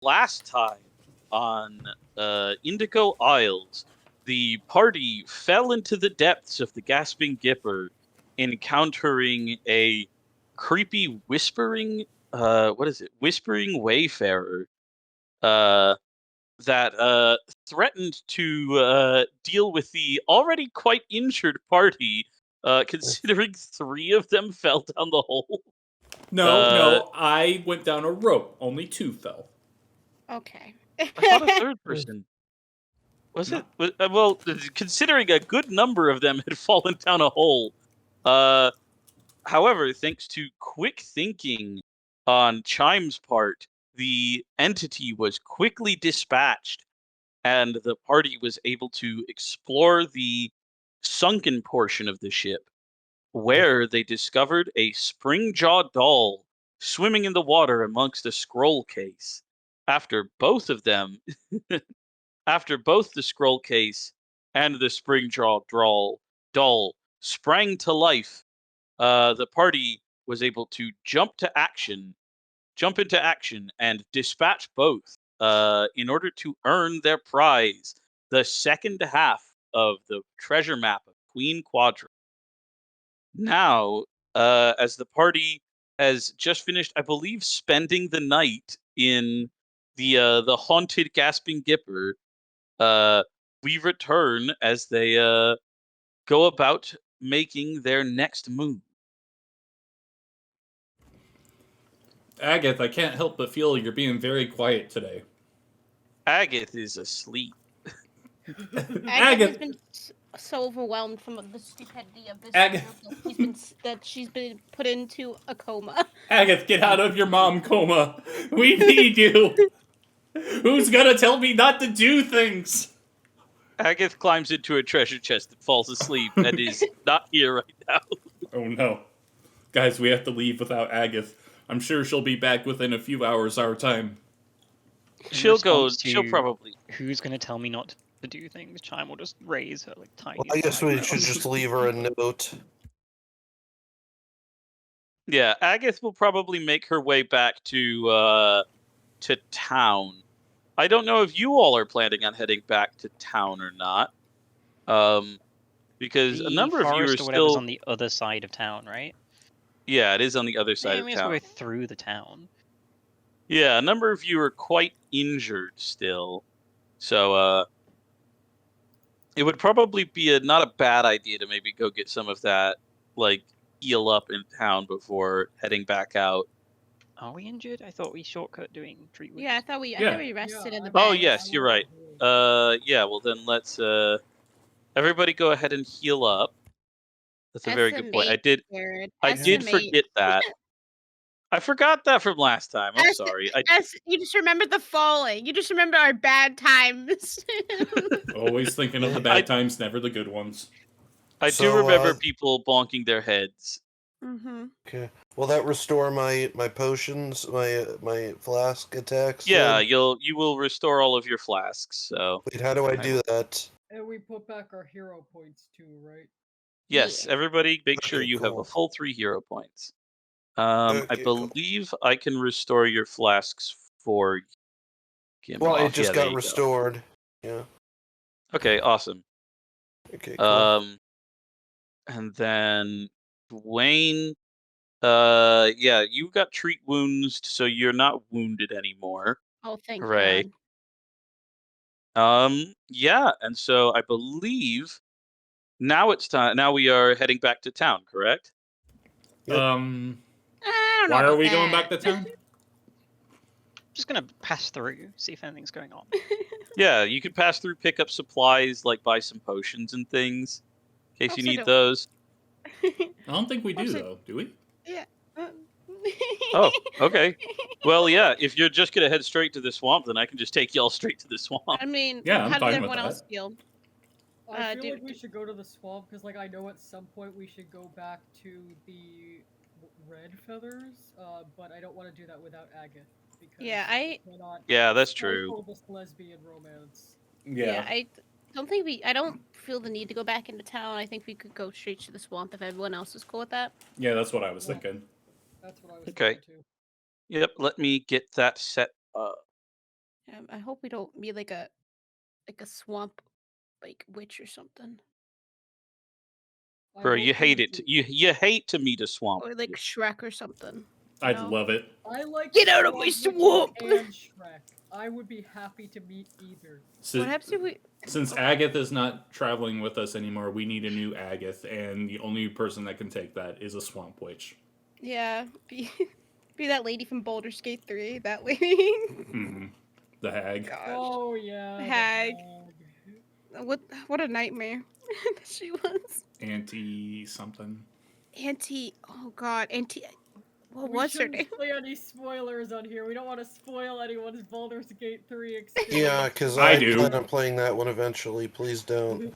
last time on Indigo Isles, the party fell into the depths of the Gasping Gipper, encountering a creepy whispering wayfarer uh, that threatened to deal with the already quite injured party, considering 3 of them fell down the hole. No, I went down a rope. Only 2 fell. Okay. I thought a third person. Was No. it? Well, considering a good number of them had fallen down a hole. However, thanks to quick thinking on Chime's part, the entity was quickly dispatched, and the party was able to explore the sunken portion of the ship, where they discovered a spring-jawed doll swimming in the water amongst a scroll case. After both of them After both the scroll case and the spring-jawed doll sprang to life, the party was able to jump into action, and dispatch both in order to earn their prize, the second half of the treasure map of Queen Quadrant. Now, as the party has just finished, I believe, spending the night in the haunted Gasping Gipper, uh, we return as they go about making their next move. Agath, I can't help but feel you're being very quiet today. Agath is asleep. Agath has Agath, been so overwhelmed from the stupidity of this Agath. that she's been put into a coma. Agath, get out of your mom coma. We need you. Who's gonna tell me not to do things? Agath climbs into a treasure chest and falls asleep and is not here right now. Oh no. Guys, we have to leave without Agath. I'm sure she'll be back within a few hours our time. She'll probably. Who's going to tell me not to do things? Chime will just raise her like tiny. Well, I guess we should just leave her a note. Yeah, Agath will probably make her way back to town. I don't know if you all are planning on heading back to town or not. Because a number of you are still on the other side of town, right? Yeah, it is on the other side of town. We go through the town. Yeah, a number of you are quite injured still. So, it would probably be not a bad idea to maybe go get some of that, like, heal up in town before heading back out. Are we injured? I thought we shortcut doing treatment. Yeah, I thought we rested in the bed. Oh, yes, you're right. Yeah, well then let's, everybody go ahead and heal up. That's a very good point. I did forget that. I forgot that from last time. I'm sorry. You just remember the falling. You just remember our bad times. Always thinking of the bad times, never the good ones. I do remember people bonking their heads. Mm-hmm. Okay. Will that restore my potions, my flask attacks? Yeah, you will restore all of your flasks. So. Wait, how do I do that? And we put back our hero points too, right? Yes, everybody make sure you have a full 3 hero points. I believe I can restore your flasks for Gimlof. Well, it just got restored. Yeah. Okay, awesome. Okay, cool. And then Dwayne, yeah, you got treat wounds, so you're not wounded anymore. Oh, thank God. Yeah, and so I believe now it's time. Now we are heading back to town, correct? Yep. I don't know Why are we that. going back to town? Just gonna pass through, see if anything's going on. Yeah, you could pass through, pick up supplies, like buy some potions and things, in case you need those. I don't think we do, though. Do we? Yeah. Oh, okay. Well, yeah, if you're just gonna head straight to the swamp, then I can just take y'all straight to the swamp. I mean, yeah, how does everyone else feel? I feel like we should go to the swamp, because like I know at some point we should go back to the red feathers, but I don't want to do that without Agath. Because yeah, that's true. This lesbian romance. Yeah. I don't feel the need to go back into town. I think we could go straight to the swamp if everyone else is cool with that. Yeah, that's what I was thinking. That's what I was thinking too. Yep, let me get that set up. I hope we don't meet like a swamp like witch or something. I Bro, hope you hate we it. do. You hate to meet a swamp. Or like Shrek or something. I'd know? love it. I like Get out of my Swamp swamp! Witches and Shrek. I would be happy to meet either. Si- What happens if we Since Agath is not traveling with us anymore, we need a new Agath, and the only person that can take that is a Swamp Witch. Yeah, be that lady from Baldur's Gate 3, that lady. Hmm. The hag. Gosh. Oh yeah. the Hag. hag. What a nightmare that she was. Auntie something. Auntie, oh god, Auntie, what We was her shouldn't name? say any spoilers on here. We don't want to spoil anyone's Baldur's Gate 3 experience. Yeah, because I I do. plan on playing that one eventually. Please don't.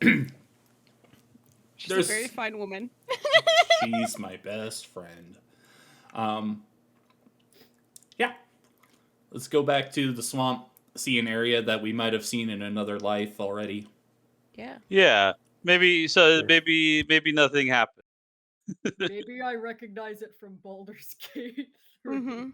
She's There's- a very fine woman. She's my best friend. Yeah. Let's go back to the swamp, see an area that we might have seen in another life already. Yeah. Yeah. Maybe maybe nothing happened. Maybe I recognize it from Baldur's Gate 3. Mm-hmm.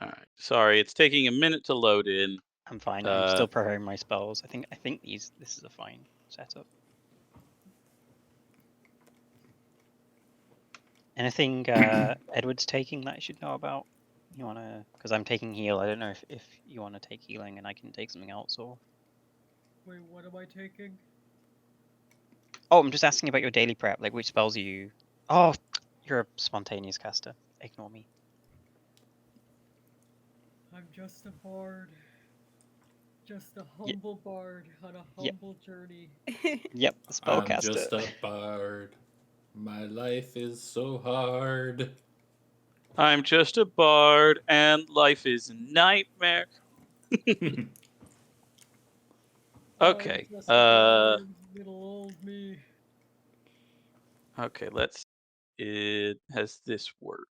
Alright. Sorry, it's taking a minute to load in. I'm fine. I'm still preparing my spells. I think this is a fine setup. Anything Edward's taking that I should know about? You wanna? Because I'm taking heal. I don't know if you want to take healing and I can take something else or. Wait, what am I taking? Oh, I'm just asking about your daily prep. Like which spells are you? Oh, you're a spontaneous caster. Ignore me. I'm just a bard. Just a humble bard on a Yep. humble journey. Yep, I'm spellcaster. just a bard. My life is so hard. I'm just a bard and life is a nightmare. Okay. I'm just a bard, little old me. Okay, let's it has this work.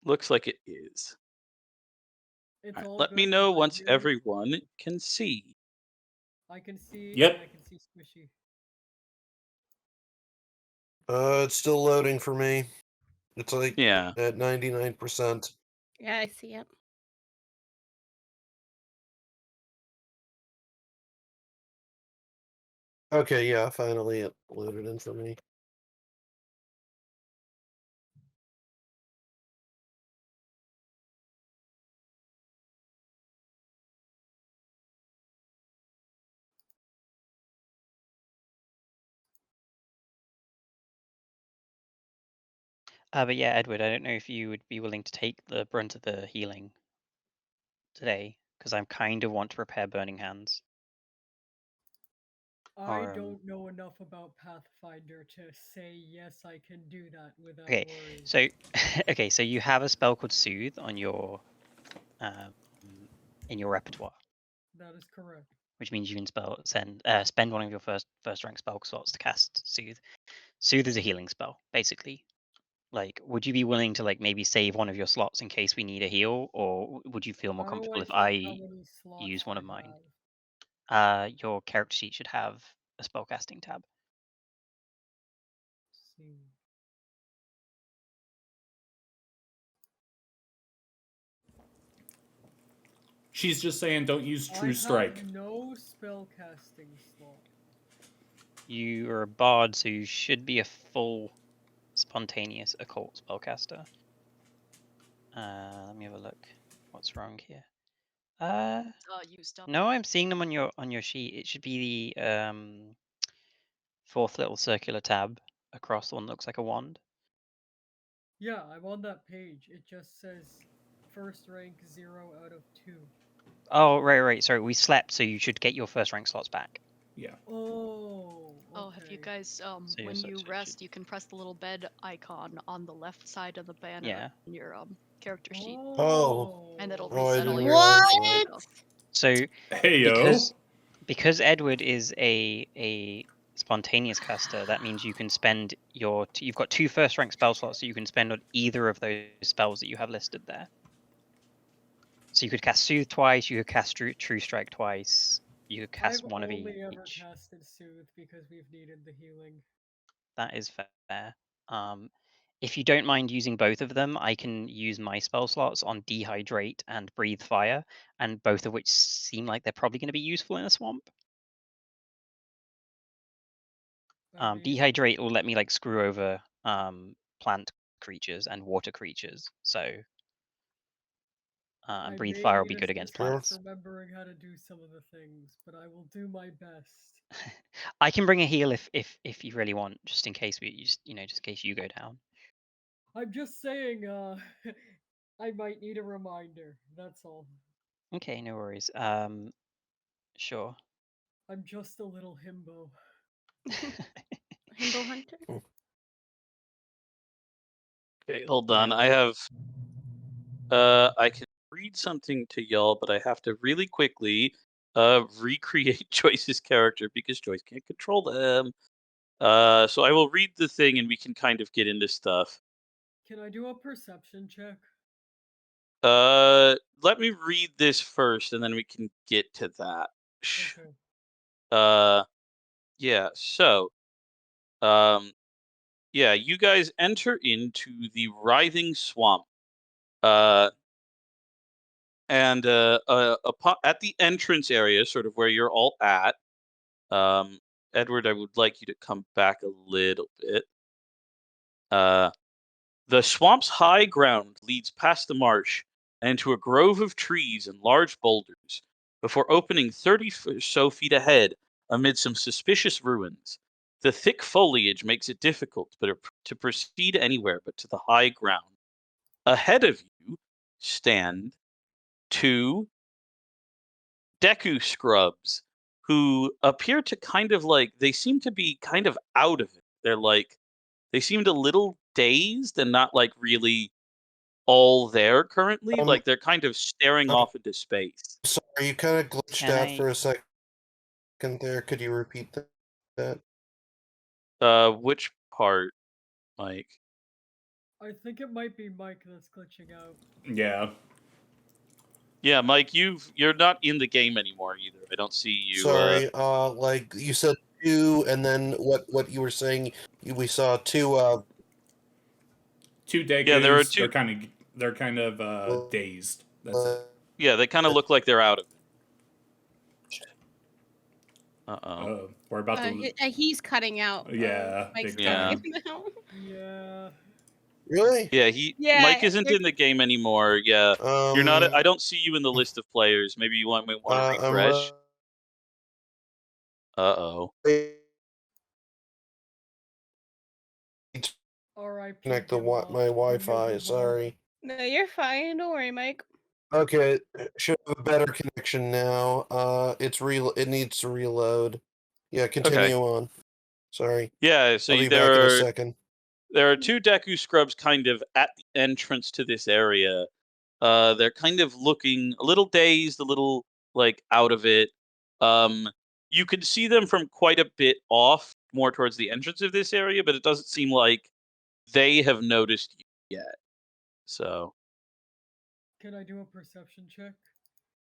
Looks like it is. It's Alright, all let me good, know right once here. everyone can see. I can see. Yep. And I can see Squishy. It's still loading for me. It's like Yeah. at 99%. Yeah, I see it. Okay, yeah, finally it loaded in for me. But yeah, Edward, I don't know if you would be willing to take the brunt of the healing today, because I kind of want to repair Burning Hands. I don't know enough about Pathfinder to say yes, I can do that without Okay, worrying. so okay, so you have a spell called Soothe on your in your repertoire, That is correct. which means you can spend one of your first rank spell slots to cast Soothe. Soothe is a healing spell, basically. Like, would you be willing to like maybe save one of your slots in case we need a heal, or would you feel more How do comfortable if check I how many slots use one I of mine? have? Your character sheet should have a spellcasting tab. Let's see. She's just saying don't use I True have Strike. no spellcasting slot. You are a bard, so you should be a full spontaneous occult spellcaster. Let me have a look. What's wrong here? Used up. No, I'm seeing them on your sheet. It should be the fourth little circular tab across the one that looks like a wand. Yeah, I'm on that page. It just says first rank 0 out of 2. Oh, right. Sorry, we slept, so you should get your first rank slots back. Yeah. Oh. Oh, have you okay. guys, you're when so- you so it rest, should- you can press the little bed icon on the left side of the banner Yeah. in your character sheet, Oh. and it'll Oh, I reset all didn't your realize What? that. stuff. So Hey yo. because Edward is a spontaneous caster, that means you can spend you've got 2 first rank spell slots that you can spend on either of those spells that you have listed there. So you could cast Soothe twice, you could cast True Strike twice, you could cast I've one of only ever each. casted Soothe because we've needed the healing. That is fair. If you don't mind using both of them, I can use my spell slots on Dehydrate and Breathe Fire, and both of which seem like they're probably going to be useful in a swamp. I mean, Dehydrate will let me like screw over plant creatures and water creatures. So, and I Breathe may Fire will need be good against plants. remembering how to do some of the things, but I will do my best. I can bring a heal if you really want, just in case just in case you go down. I'm just saying, I might need a reminder. That's all. Okay, no worries. Sure. I'm just a little himbo. Himbo Hunter. Okay, hold on. Yeah. I have. I can read something to y'all, but I have to really quickly recreate Joyce's character because Joyce can't control them. So I will read the thing and we can kind of get into stuff. Can I do a perception check? Let me read this first and then we can get to that. Okay. Yeah, so yeah, you guys enter into the Writhing Swamp. And at the entrance area, sort of where you're all at, Edward, I would like you to come back a little bit. The swamp's high ground leads past the marsh and into a grove of trees and large boulders, before opening 30 or so feet ahead amid some suspicious ruins. The thick foliage makes it difficult to proceed anywhere but to the high ground. Ahead of you stand two Deku scrubs who appear to kind of they seem to be kind of out of it. They seemed a little dazed and not like really all there currently. Like they're kind of staring off into space. Sorry, you kind of glitched Can out I- for a second there. Could you repeat that? Which part, Mike? I think it might be Mike that's glitching out. Yeah. Yeah, Mike, you're not in the game anymore either. I don't see you. Sorry, like you said two, and then what you were saying? We saw two. Two Dekus. Yeah, there are two. They're kind of dazed. That's it. Yeah, they kind of look like they're out of it. Uh-oh. We're about to. He's cutting out. Yeah, Mike's big time. cutting him out. Yeah. Really? Yeah, Mike isn't in the game anymore. Yeah. You're not. I don't see you in the list of players. Maybe you might want to refresh. Uh-oh. R.I.P. Connect my Gimlof. Wi-Fi. Sorry. No, you're fine. Don't worry, Mike. Okay, should have a better connection now. It needs to reload. Yeah, continue on. Sorry. Yeah. So I'll be back in a second. There are two Deku scrubs kind of at the entrance to this area. They're kind of looking a little dazed, a little like out of it. You can see them from quite a bit off, more towards the entrance of this area, but it doesn't seem like they have noticed you yet. So Can I do a perception check?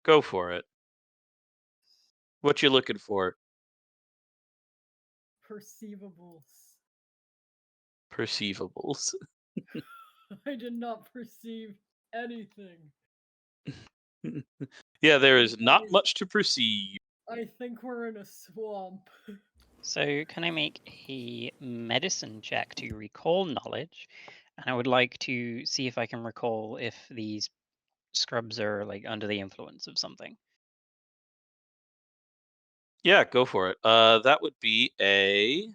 go for it. What you looking for? Perceivables. Perceivables. I did not perceive anything. Yeah, there is not much to perceive. I think we're in a swamp. So can I make a medicine check to recall knowledge? And I would like to see if I can recall if these scrubs are like under the influence of something. Yeah, go for it. That would be a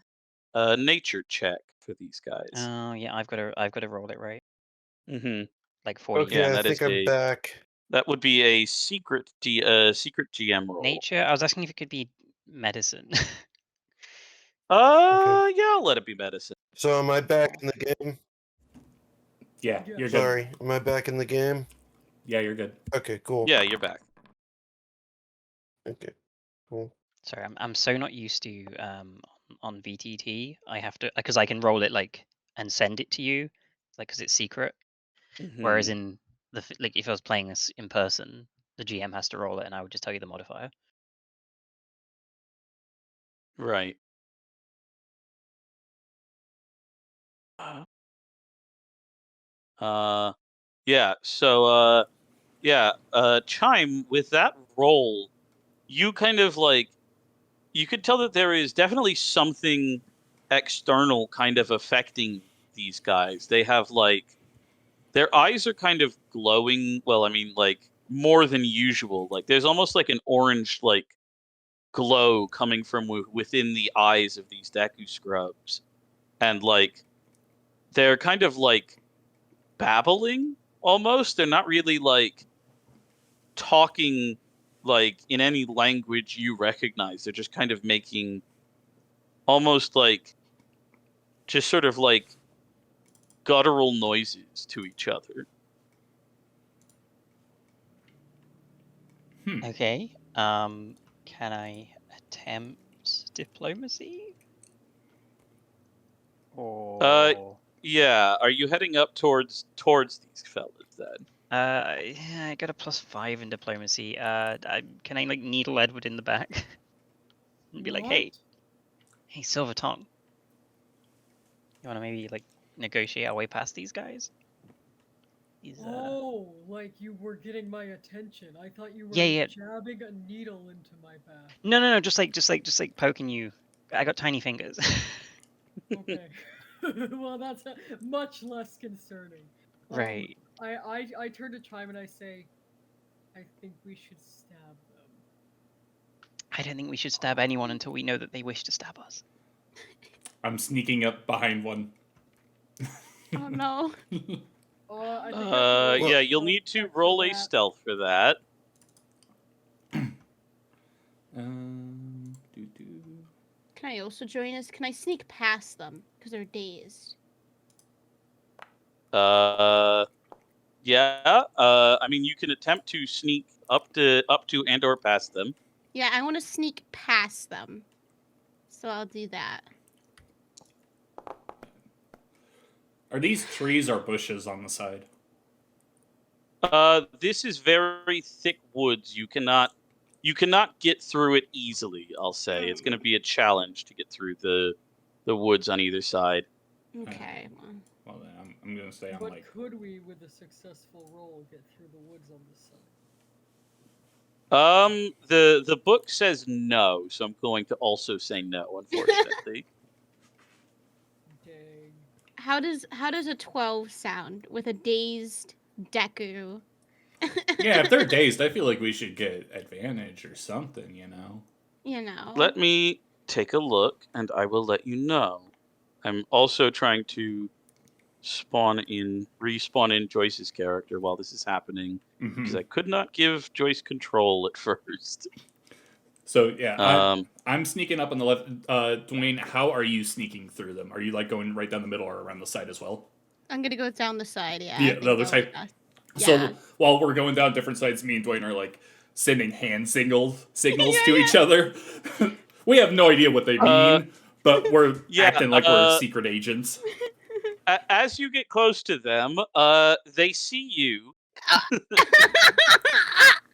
nature check for these guys. Oh yeah, I've got to roll it right. Mm-hmm. Like 40. Okay, Yeah, I think I'm back. That would be a secret GM roll. Nature. I was asking if it could be medicine. Okay. Yeah, I'll let it be medicine. So am I back in the game? Yeah, you're good. Sorry, am I back in the game? Yeah, you're good. Okay, cool. Yeah, you're back. Okay, cool. Sorry, I'm so not used to on VTT. I have to because I can roll it like and send it to you, like because it's secret. Whereas in like if I was playing this in person, the GM has to roll it, and I would just tell you the modifier. Right. Yeah. So, Chime, with that roll, you kind of like you could tell that there is definitely something external kind of affecting these guys. They have like their eyes are kind of glowing. Well, I mean, like more than usual. Like there's almost like an orange like glow coming from within the eyes of these Deku scrubs, and like they're kind of like babbling almost. They're not really like talking like in any language you recognize. They're just kind of making almost like just sort of like guttural noises to each other. Okay. Can I attempt diplomacy? Or Yeah. Are you heading up towards these fellas then? yeah, I got a +5 in diplomacy. Can I like needle Edward in the back and be like, hey, Silver Tongue, you want to maybe like negotiate our way past these guys? Oh, like you were getting my attention. I thought you were Yeah. jabbing a needle into my back. No, just like poking you. I got tiny fingers. Okay. Well, that's much less concerning. Right. I turn to Chime and I say, I think we should stab them. I don't think we should stab anyone until we know that they wish to stab us. I'm sneaking up behind one. Oh no. I think Yeah, you'll need to roll a stealth for that. Can I also join us? Can I sneak past them because they're dazed? Yeah. I mean, you can attempt to sneak up to and or past them. Yeah, I want to sneak past them, so I'll do that. Are these trees or bushes on the side? This is very thick woods. You cannot get through it easily. I'll say it's going to be a challenge to get through the woods on either side. Okay. Well, then I'm going to say but like. Could we, with a successful roll, get through the woods on this side? The book says no, so I'm going to also say no, unfortunately. Dang. How does a 12 sound with a dazed Deku? Yeah, if they're dazed, I feel like we should get advantage or something, you know? You know. Let me take a look, and I will let you know. I'm also trying to respawn in Joyce's character while this is happening, because I could not give Joyce control at first. So yeah, I'm sneaking up on the left. Dwayne, how are you sneaking through them? Are you like going right down the middle or around the side as well? I'm gonna go down the side, yeah. Yeah, the other side. Yeah. So while we're going down different sides, me and Dwayne are like sending hand signals to each other. We have no idea what they mean, but we're acting like we're secret agents. As you get close to them, they see you,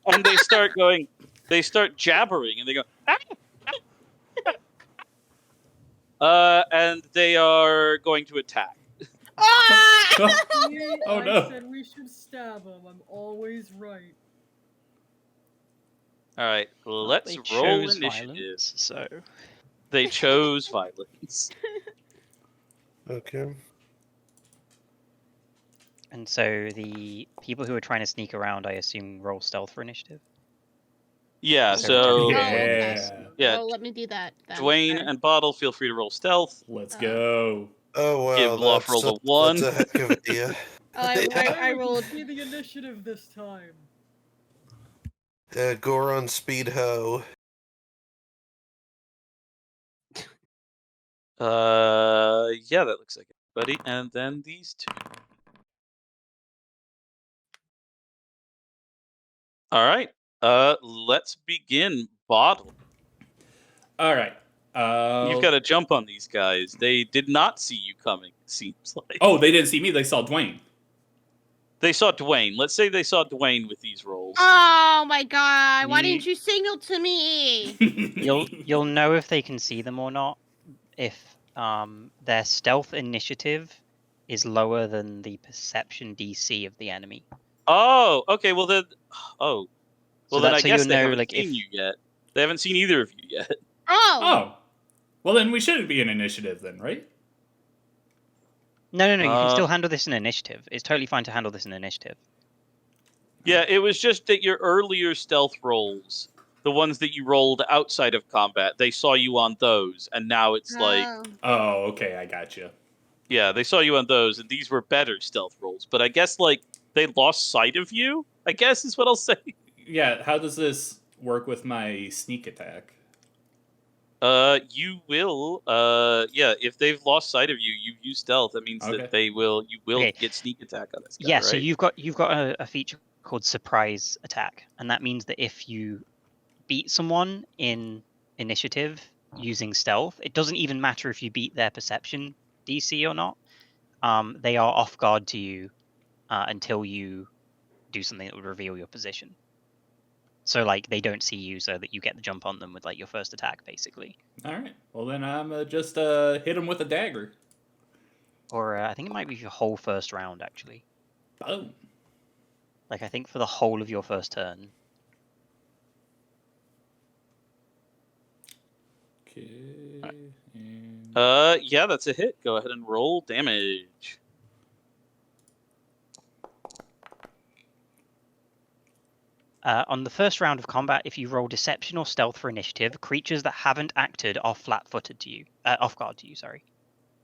and they start jabbering, and they go, and they are going to attack. Oh no! I said we should stab them. I'm always right. All right, let's roll initiative. Violence, so they chose violence. Okay. And so the people who are trying to sneak around, I assume, roll stealth for initiative. Yeah. So yeah. Well, let me do that. Then. Dwayne and Bottle, feel free to roll stealth. Let's go. Oh wow. Gimlof rolled a 1. That's a heck of a idea. I rolled. Be the initiative this time. Goron speed ho. Yeah, that looks like it, buddy. And then these two. All right. Let's begin. Bottle. All right. You've got to jump on these guys. They did not see you coming, it seems like. Oh, they didn't see me. They saw Dwayne. They saw Dwayne. Let's say they saw Dwayne with these rolls. Oh my god! Why didn't you signal to me? You'll know if they can see them or not if their stealth initiative is lower than the perception DC of the enemy. Oh, okay. Well then, well So then that's I so guess you'll they know, haven't like, seen if you yet. They haven't seen either of you yet. Oh. Oh. Well, then we shouldn't be in initiative then, right? No, you can still handle this in initiative. It's totally fine to handle this in initiative. Yeah, it was just that your earlier stealth rolls, the ones that you rolled outside of combat, they saw you on those, and now it's like, Oh, okay, I gotcha. yeah, they saw you on those, and these were better stealth rolls. But I guess like they lost sight of you, I guess is what I'll say. Yeah, how does this work with my sneak attack? You will, yeah, if they've lost sight of you, you use stealth. That means that you will get sneak attack on this guy, Yeah, right? so you've got a feature called surprise attack, and that means that if you beat someone in initiative using stealth, it doesn't even matter if you beat their perception DC or not. They are off guard to you until you do something that would reveal your position. So like they don't see you, so that you get the jump on them with like your first attack, basically. All right. Well, then I'm just hit him with a dagger. Or I think it might be your whole first round, actually. Boom. Like I think for the whole of your first turn. Okay. And... yeah, that's a hit. Go ahead and roll damage. On the first round of combat, if you roll deception or stealth for initiative, creatures that haven't acted are flat-footed to you, off guard to you. Sorry.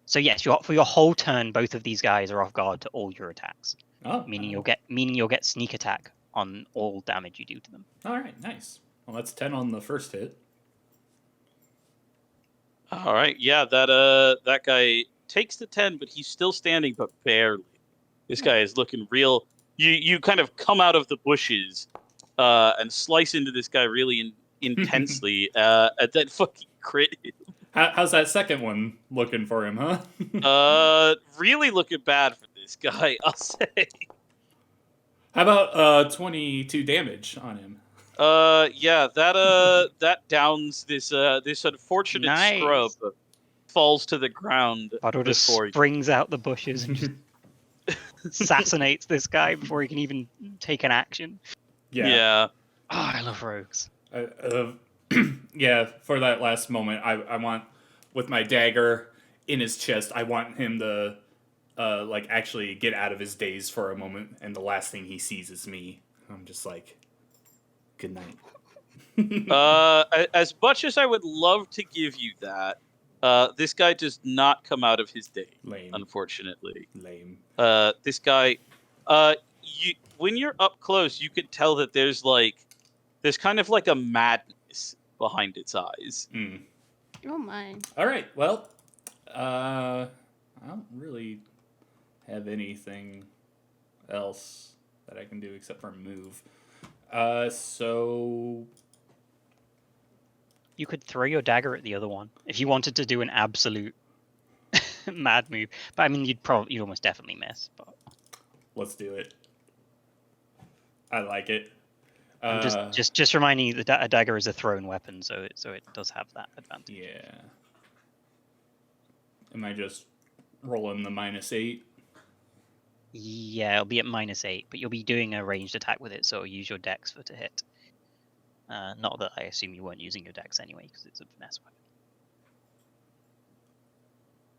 So yes, for your whole turn, both of these guys are off guard to all your attacks. Oh, meaning you'll get sneak attack on all damage you do to them. All right, nice. Well, that's 10 on the first hit. All right, yeah, that guy takes the 10, but he's still standing, but barely. This guy is looking real. You kind of come out of the bushes. And slice into this guy really intensely, at that fucking crit. How's that second one looking for him, huh? Really looking bad for this guy, I'll say. How about 22 damage on him? Yeah, that downs this unfortunate scrub falls to the ground. Otto just springs out the bushes and just assassinates this guy before he can even take an action. Yeah. Oh, I love rogues. Yeah, for that last moment, I want, with my dagger in his chest, I want him to, like, actually get out of his daze for a moment, and the last thing he sees is me. I'm just like, good night. As much as I would love to give you that, this guy does not come out of his daze. Lame. Unfortunately. Lame. This guy, when you're up close, you can tell that there's kind of like a madness behind its eyes. Mm. Oh my. All right. Well, I don't really have anything else that I can do except for move. So you could throw your dagger at the other one if you wanted to do an absolute mad move. But I mean, you'd almost definitely miss. But let's do it. I like it. Just reminding you that a dagger is a thrown weapon, so it does have that advantage. Yeah. Am I just rolling the -8? Yeah, it'll be at -8, but you'll be doing a ranged attack with it, so use your dex to hit. Not that I assume you weren't using your dex anyway, because it's a finesse weapon.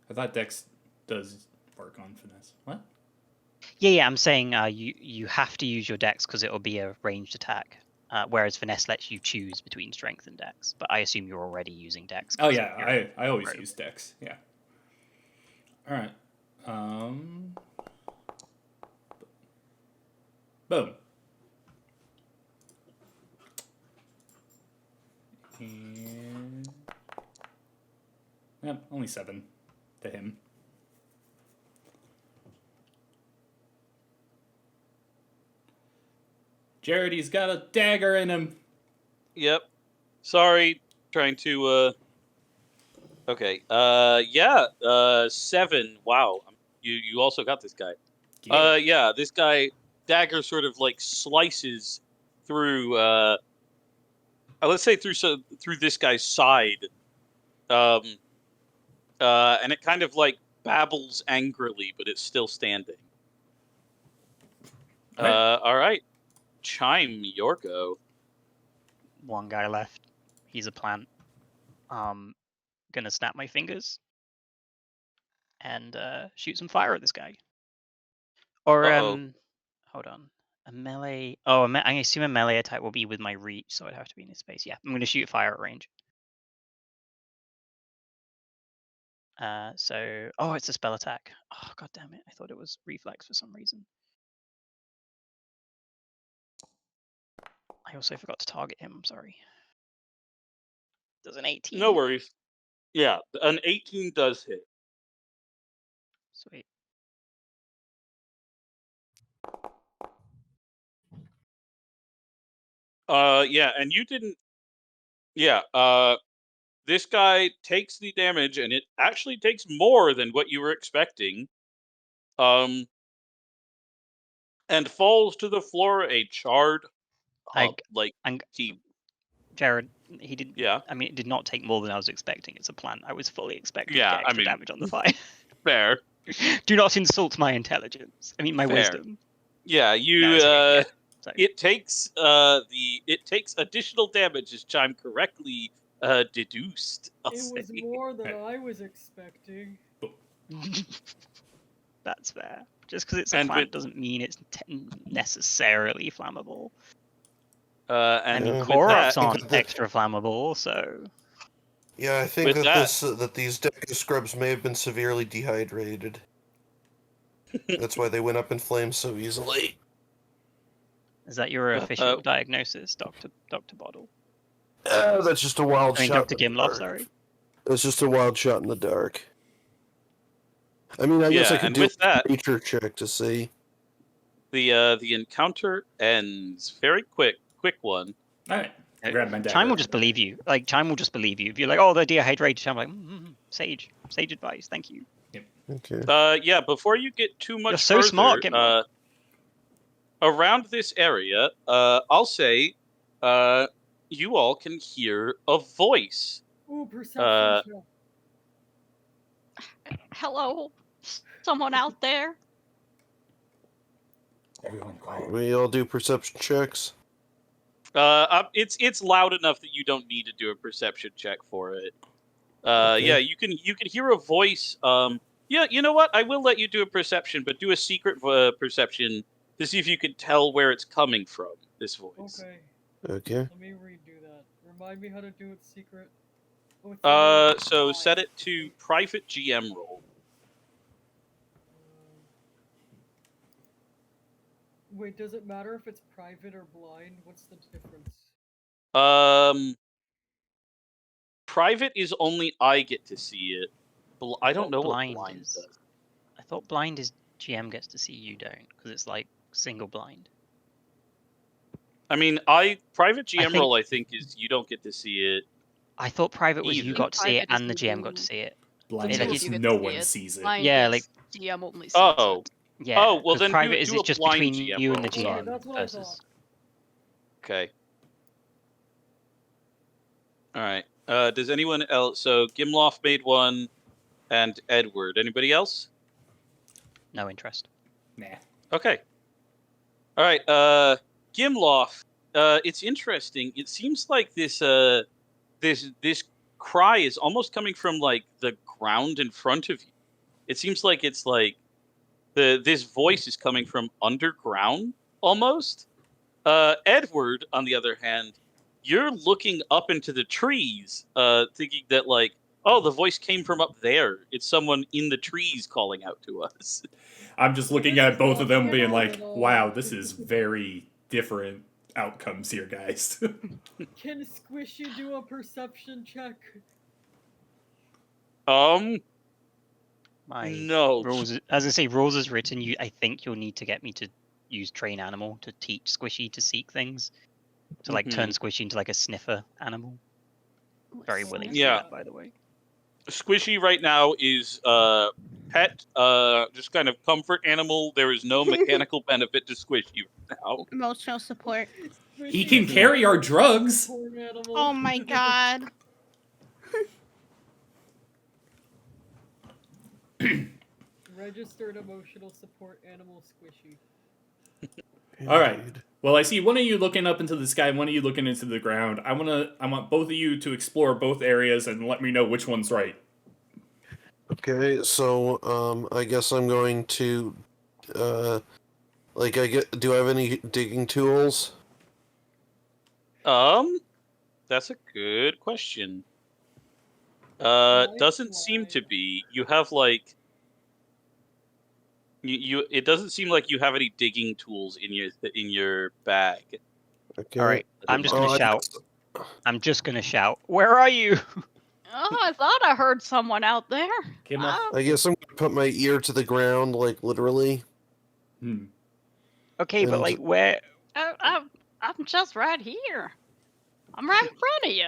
I thought dex does work on finesse. What? Yeah, I'm saying you have to use your dex because it'll be a ranged attack, whereas finesse lets you choose between strength and dex. But I assume you're already using dex. Oh yeah, I always use dex. Yeah. All right. Boom. And yep, only 7 to him. Jared, he's got a dagger in him. Yep. Sorry, trying to. Okay. Yeah. 7. Wow. You also got this guy. Yeah. This guy, dagger sort of like slices through. Let's say through this guy's side. And it kind of like babbles angrily, but it's still standing. Alright. All right. Chime, your go. One guy left. He's a plant. Gonna snap my fingers and shoot some fire at this guy. Or Uh-oh. hold on. A melee. Oh, I assume a melee attack will be with my reach, so I'd have to be in his space. Yeah, I'm gonna shoot fire at range. Oh, it's a spell attack. Oh, god damn it! I thought it was reflex for some reason. I also forgot to target him. I'm sorry. Does an 18? No worries. Yeah, an 18 does hit. Sweet. Yeah, and you didn't. Yeah, this guy takes the damage, and it actually takes more than what you were expecting. And falls to the floor, a charred, Jared, he did. Yeah. I mean, it did not take more than I was expecting. It's a plant. I was fully expecting Yeah, to get I extra mean, damage on the fire. Fair. Do not insult my intelligence. I mean, my Fair. wisdom. Yeah, you. No, it's okay, yeah. It takes additional damage as Chime correctly deduced. It was more than I was expecting. That's fair. Just because it's a plant doesn't mean it's necessarily flammable. And Koroks aren't extra flammable, so. Yeah, I think that these Deku scrubs may have been severely dehydrated. That's why they went up in flames so easily. Is that your official diagnosis, Dr. Bottle? That's just a wild shot. Dr. Gimlof, sorry. It's just a wild shot in the dark. I mean, I guess I could do a nature check to see. The encounter ends very quick one. All right. Grab my dagger. Chime will just believe you. Chime will just believe you. If you're like, oh, they're dehydrated, I'm like, sage advice, thank you. Yep. Okay. Yeah. Before you get too much You're so further, smart, Gimlof. Around this area, I'll say, you all can hear a voice. Ooh, perception check. Hello? Someone out there? Everyone quiet. We all do perception checks. It's loud enough that you don't need to do a perception check for it. Okay. Yeah, you can hear a voice. Yeah, you know what? I will let you do a perception, but do a secret perception to see if you can tell where it's coming from. This voice. Okay. Let me redo that. Remind me how to do it secret. So set it to private GM roll. Wait, does it matter if it's private or blind? What's the difference? Private is only I get to see it. I don't know what blind is. does. I thought blind is GM gets to see, you don't, because it's like single blind. I mean, private GM roll, I think, is you don't get to see it. I thought private was either. you got to see it and the GM got to see it. Blind It's like is you no get to one see it. sees it. Blind Yeah, is like- GM only sees Oh. it. Yeah. Oh, well 'cause then private do is a just blind between GM you and the roll. Yeah, GM that's what I versus. thought. Okay. All right. Does anyone else? So Gimlof made one, and Edward. Anybody else? No interest. Nah. Okay. All right. Gimlof. It's interesting. It seems like this cry is almost coming from like the ground in front of you. It seems like it's like this voice is coming from underground almost. Edward, on the other hand, you're looking up into the trees, thinking that like, oh, the voice came from up there. It's someone in the trees calling out to us. I'm just looking at both of them being like, wow, this is very different outcomes here, guys. Can Squishy do a perception check? No. Rules, as I say, rules is written. I think you'll need to get me to use train animal to teach Squishy to seek things. To like turn Squishy into like a sniffer animal. Very willing to do that, by the way. Squishy right now is pet, just kind of comfort animal. There is no mechanical benefit to Squishy now. Emotional support. He can carry our drugs. Oh my god. Registered emotional support animal squishy. All right. Indeed. Well, I see one of you looking up into the sky, one of you looking into the ground. I want both of you to explore both areas and let me know which one's right. Okay, so I guess I'm going to do I have any digging tools? That's a good question. Nice Doesn't seem to line. be. You have like you. It doesn't seem like you have any digging tools in your bag. Okay. All right, I'm just gonna I shout. guess- I'm just gonna shout. Where are you? Oh, I thought I heard someone out there. Gimlof? I guess I'm gonna put my ear to the ground, like literally. Okay, but And- like where? I'm just right here. I'm right in front of you.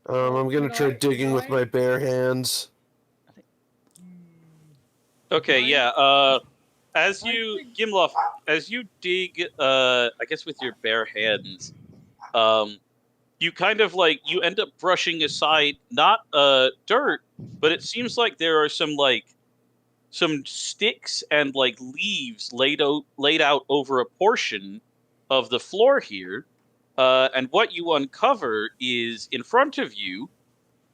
I'm gonna try Right, digging with right. my bare hands. Okay, Right. yeah. As I you think- Gimlof, as you dig, I guess with your bare hands, you kind of like you end up brushing aside not dirt, but it seems like there are some sticks and like leaves laid out over a portion of the floor here. And what you uncover is in front of you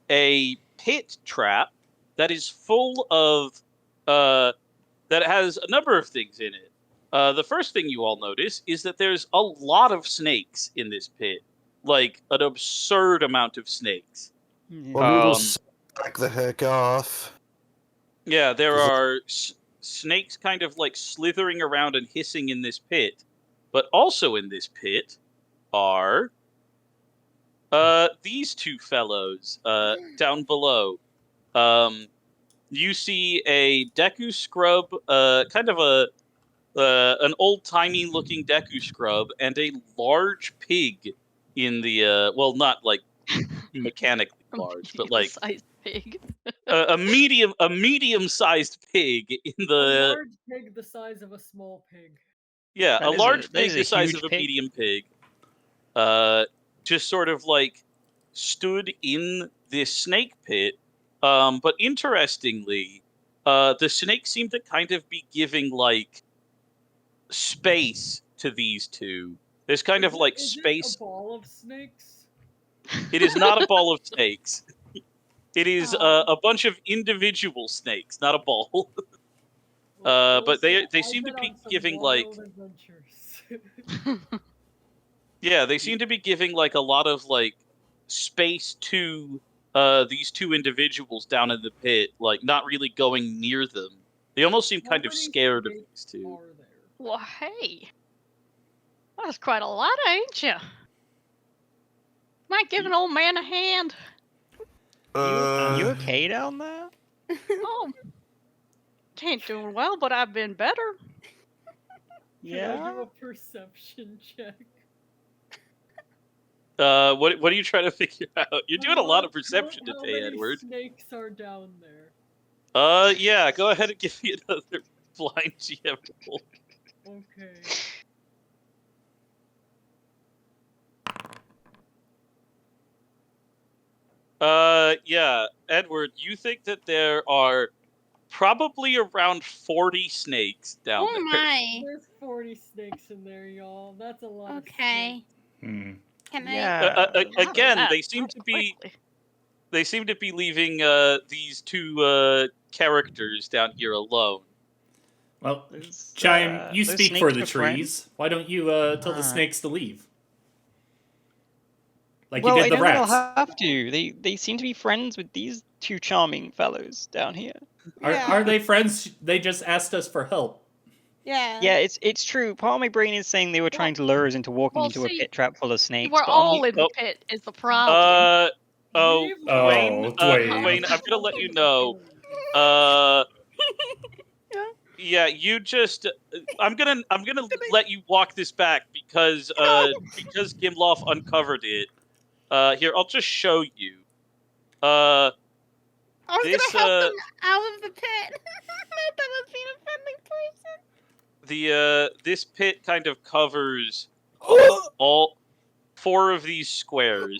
a pit trap that is full of that has a number of things in it. The first thing you all notice is that there's a lot of snakes in this pit, like an absurd amount of snakes. Let me Um, just back the heck off. Yeah, there Is it- are snakes kind of like slithering around and hissing in this pit, but also in this pit are these two fellows down below. You see a Deku scrub, kind of an old-timey looking Deku scrub, and a large pig in the well, not like mechanically large, but like Medium-sized pig. a medium-sized pig in A the large pig the size of a small pig. yeah, That a is large that pig is the a size huge of a pig. medium pig. Just sort of like stood in this snake pit. But interestingly, the snakes seem to kind of be giving like space to these two. There's kind of like Is space. it a ball of snakes? It is not a ball of snakes. It is Oh. a bunch of individual snakes, not a ball. Well, But they I've seem to been be on some giving like wild adventures. yeah, they seem to be giving like a lot of like space to these two individuals down in the pit, like not really going near them. They almost seem How kind of many scared of snakes these two. are there? Well, hey. That's quite a lot, ain't you? Might give an old man a hand. You Uh, okay down there? Oh. Ain't doing well, but I've been better. Can I do a perception check? What are you trying to figure out? You're doing a lot of perception How today, many Edward. snakes are down there? Yeah, go ahead and give me another blind GM roll. Okay. Yeah, Edward, you think that there are probably around 40 snakes down Oh there. my. There's 40 snakes in there, y'all. That's a lot Okay. Hmm. Can Yeah. Again, That they seem not to be quickly. they seem to be leaving these two characters down here alone. Well, Those, Chime, you those speak for snakes the were friends? trees. Why don't you tell the Ah. snakes to leave? Like well, you I did the don't think rats. I'll have to. They seem to be friends with these two charming fellows down here. Are they friends? They just asked us for help. Yeah. Yeah, it's true. Part of my brain is saying they were trying to lure us into walking well, into a see, pit trap full of snakes. We're but all I'm in the Oh. pit is the problem. Oh, Leave Dwayne, Oh, Dwayne. Dwayne, I'm gonna let you know. Yeah, you just. I'm gonna let you walk this back because Gimlof uncovered it. Here, I'll just show you. I was This, gonna help them out of the pit. Not that was being a friendly person. this pit kind of covers all 4 of these squares.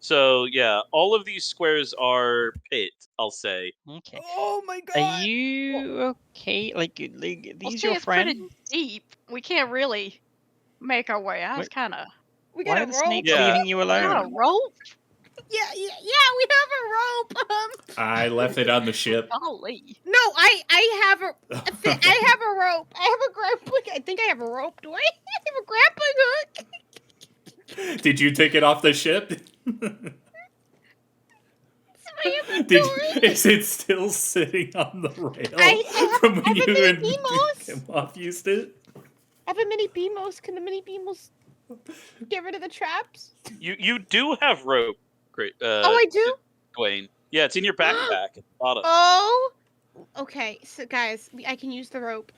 So yeah, all of these squares are pit, I'll say. Okay. Oh my god! Are you okay? Like Well, these see, your it's pretty friends? deep. We can't really make our way out. It's Wait. kind of We Why got are a the rope. snakes Yeah. leaving you not a alone? rope. Yeah, we have a rope. I left it on the ship. Golly. No, I have a rope. I have a grappling. I think I have a rope. Do I? I have a grappling hook. Did you take it off the ship? Is it still sitting on the rail from when I have a you mini and Beamos. Gimlof used it? I have a mini Beamos. Can the mini Beamos get rid of the traps? You do have rope. Great. Oh, I do. Dwayne. Yeah, it's in your backpack at the bottom. Oh. Okay, so guys, I can use the rope.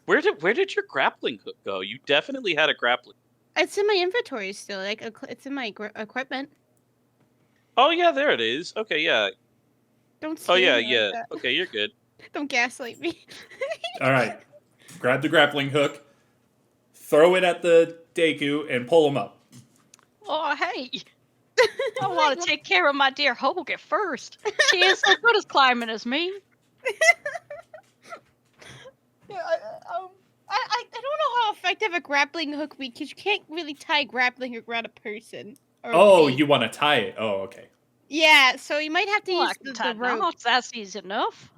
Where did your grappling hook go? You definitely had a grappling. It's in my inventory still. Like it's in my equipment. Oh yeah, there it is. Okay, yeah. Don't. Oh scare yeah, me like yeah. that. Okay, you're good. Don't gaslight me. All right. Grab the grappling hook, throw it at the Deku, and pull him up. Oh, hey. I want to take care of my dear Hogan first. She is so good at climbing as me. Yeah, I don't know how effective a grappling hook would be because you can't really tie a grappling hook around a person. Or a Oh, pig. you want to tie it? Oh, okay. Yeah, so you might have to Well, I use can the tie rope. knots. That's easy enough.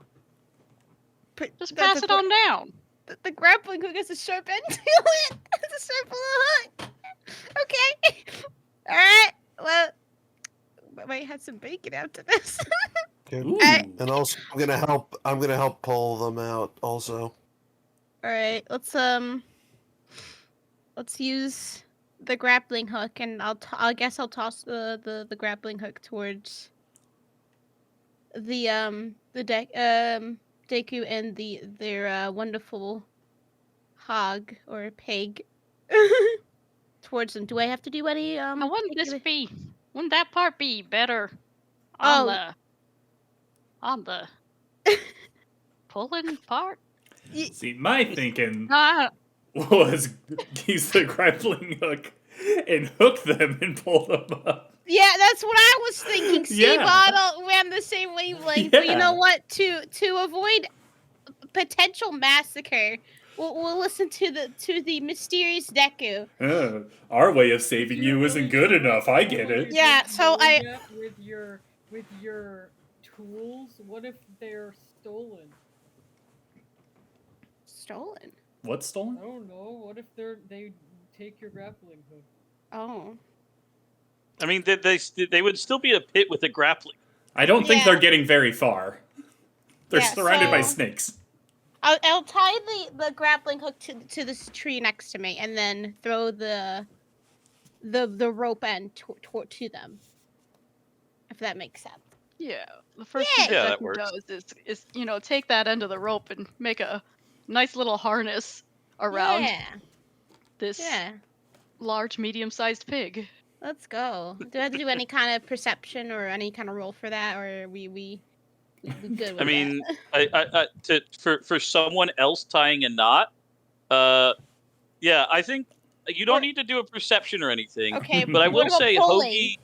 But Just the- pass the it on down. The grappling hook has a sharp end to it. It's a sharp little hook. Okay. All right. Well, I might have some bacon after this. Okay. Ooh. And also, I'm gonna help pull them out. Also, All right. Let's use the grappling hook, and I guess I'll toss the grappling hook towards the Deku and their wonderful hog or pig towards them. Do I have to do any Now, wouldn't particular- wouldn't that part be better on Oh. the pulling part? See, my thinking No, was use the grappling hook and hook them and pull them up. Yeah, that's what I was thinking. Yeah. Bottle ran the same wavelength. But you know Yeah. what? To avoid potential massacre, we'll listen to the mysterious Deku. Our way of saving you isn't good enough. I get it. Yeah, so I- with your tools. What if they're stolen? Stolen. What's I stolen? don't know. What if they take your grappling hook? Oh. I mean, they would still be a pit with a grappling. I don't think Yeah. they're getting very far. They're Yeah, surrounded by so- snakes. I'll tie the grappling hook to this tree next to me, and then throw the rope end to them. If that makes sense. yeah. The first Yeah. thing Yeah, that that Deku works. does is take that end of the rope and make a nice little harness around Yeah. this Yeah. large, medium-sized pig. Let's go. Do I have to do any kind of perception or any kind of roll for that, or are we good with I mean, that? for someone else tying a knot, yeah, I think you don't What- need to do a perception or anything. Okay, But I what will about say, pulling? Hoagie.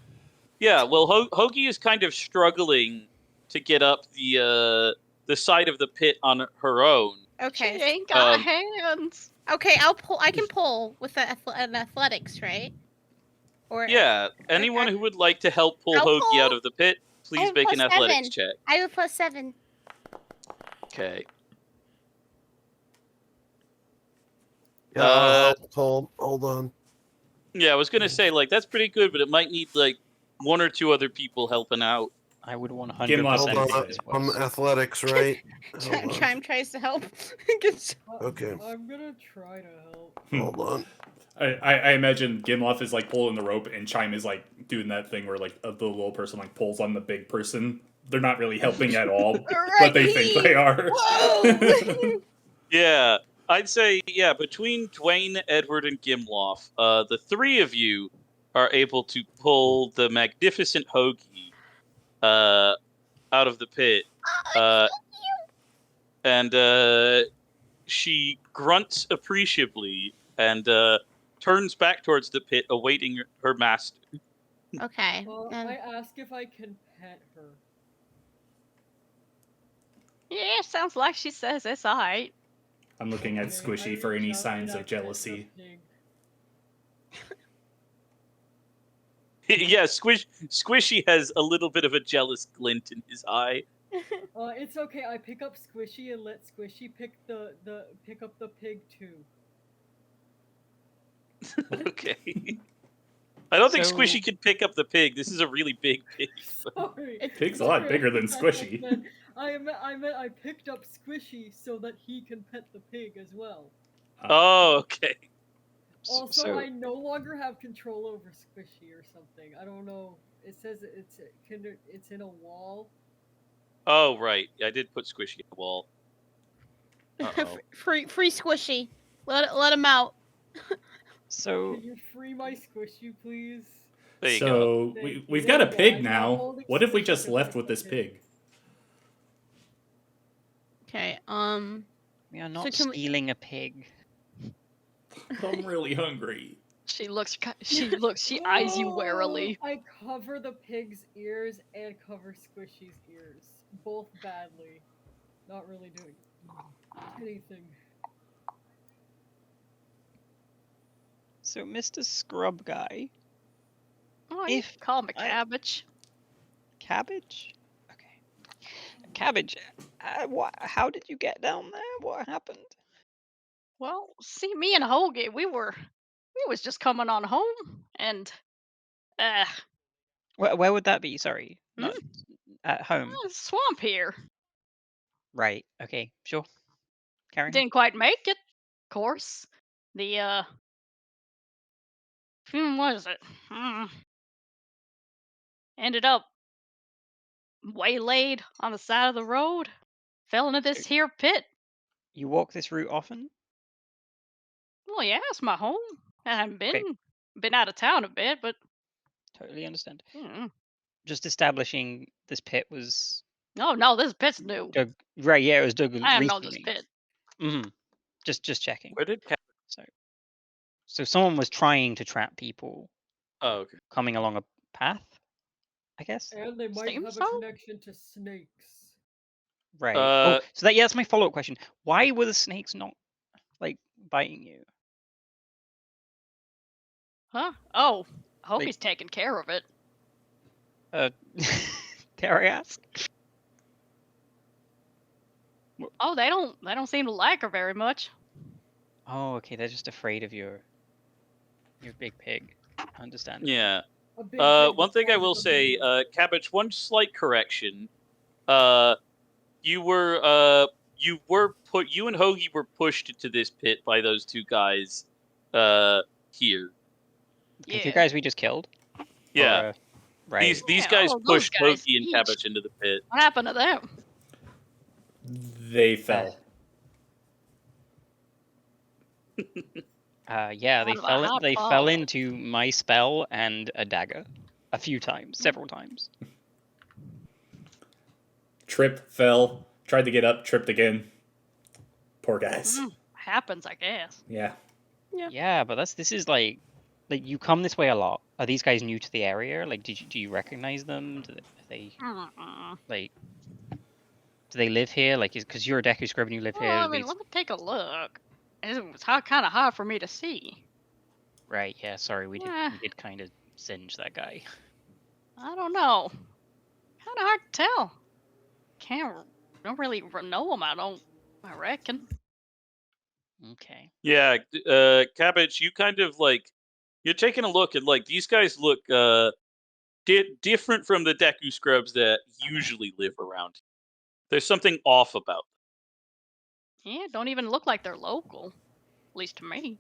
Yeah, well, Hoagie is kind of struggling to get up the side of the pit on her own. Okay. She ain't got Um, hands. Okay, I'll pull. I can pull with an athletics, right? Or Yeah, anyone who would like to help pull I'll Hoagie pull. out of the pit, please have make an +7. athletics check. I have a +7. Okay. yeah, I'll help pull. Hold on. Yeah, I was gonna say that's pretty good, but it might need one or two other people helping out. I would 100% Gimlof, Hold say on. this I'm was. athletics, right? Hold on. Chime tries to help. Okay. I'm gonna try to help. Hold on. I imagine Gimlof is pulling the rope and Chime is doing that thing where the little person pulls on the big person. They're not really helping at all, but they think they are. Whoa! Yeah, I'd say between Dwayne, Edward, and Gimlof, the three of you are able to pull the magnificent Hoagie out of the pit, and she grunts appreciably and turns back towards the pit, awaiting her master. Okay. I ask if I can pet her. Yeah, sounds like she says it's alright. I'm looking at Okay, Squishy I for any reach out signs and I of pet the jealousy. pig. Yeah, Squishy has a little bit of a jealous glint in his eye. It's okay. I pick up Squishy and let Squishy pick pick up the pig too. Okay. I don't think So- Squishy could pick up the pig. This is a really big pig. Sorry. Pig's a lot bigger than Squishy. I meant I picked up Squishy so that he can pet the pig as well. Oh, okay. Also, So- I no longer have control over Squishy or something. I don't know. It says it's in a wall. Oh, right. I did put Squishy in the wall. Uh-oh. free Squishy. Let him out. So Can you free my Squishy, please? There you go. So Thank you. we've There got a you go. pig I'm now. holding What if we Squishy just to left pick with the this pig? Okay. we are So not can we- stealing a pig. I'm really hungry. She eyes you warily. I cover the pig's ears and cover Squishy's ears. Both badly. Not really doing anything. So, Mr. Scrub Guy, Oh, you If can call me I- Cabbage. Cabbage? Okay. Cabbage, how did you get down there? What happened? Well, see, me and Hoagie, we was just coming on home, and Where would that be? Sorry. Not at home. swamp here. Right. Okay. Sure. Carry on. Didn't quite make it, of course. The what is it? Ended up waylaid on the side of the road. Fell into this here pit. You walk this route often? Well, yeah, it's my home. I haven't Okay. been out of town a bit, but Totally understand. mm, Just establishing this pit was no, this pit's new. dug. Right. Yeah, it was dug I have known this recently. pit. Mm-hmm. Just checking. Where did So someone was trying to trap people Oh, okay. coming along a path, I guess. And they might Seems have so. a connection to snakes. Right. Uh, So that's my follow-up question. Why were the snakes not like biting you? Huh? Oh, Hoagie's taking care of it. Dare I ask? Oh, they don't seem to like her very much. Oh, okay. They're just afraid of your big pig. I understand. yeah. A big pig One thing I size will of a say, medium. Cabbage, one slight correction. You were you and Hoagie were pushed into this pit by those two guys here. The Yeah. two guys we just killed. Yeah. Or, right. These Yeah, guys oh, those pushed guys, Hoagie and each. Cabbage into the pit. What happened to them? They fell. Yeah, they Out of a hot they pot. fell into my spell and a dagger a few times, several times. Trip, fell, tried to get up, tripped again. Poor guys. Happens, I guess. Yeah. Yeah, but this is like you come this way a lot. Are these guys new to the area? Like, do you recognize them? Do they like do they live here? Like, because you're a Deku Scrub and you live Well, here. I mean, these- let me take a look. It was kind of hard for me to see. Right? Yeah. Sorry, we Yeah. did kind of singe that guy. I don't know. Kind of hard to tell. Don't really know him. I reckon. Okay. Yeah, Cabbage, you kind of like you're taking a look and like these guys look different from the Deku Scrubs that usually live around. There's something off about them. Yeah, don't even look like they're local. At least to me.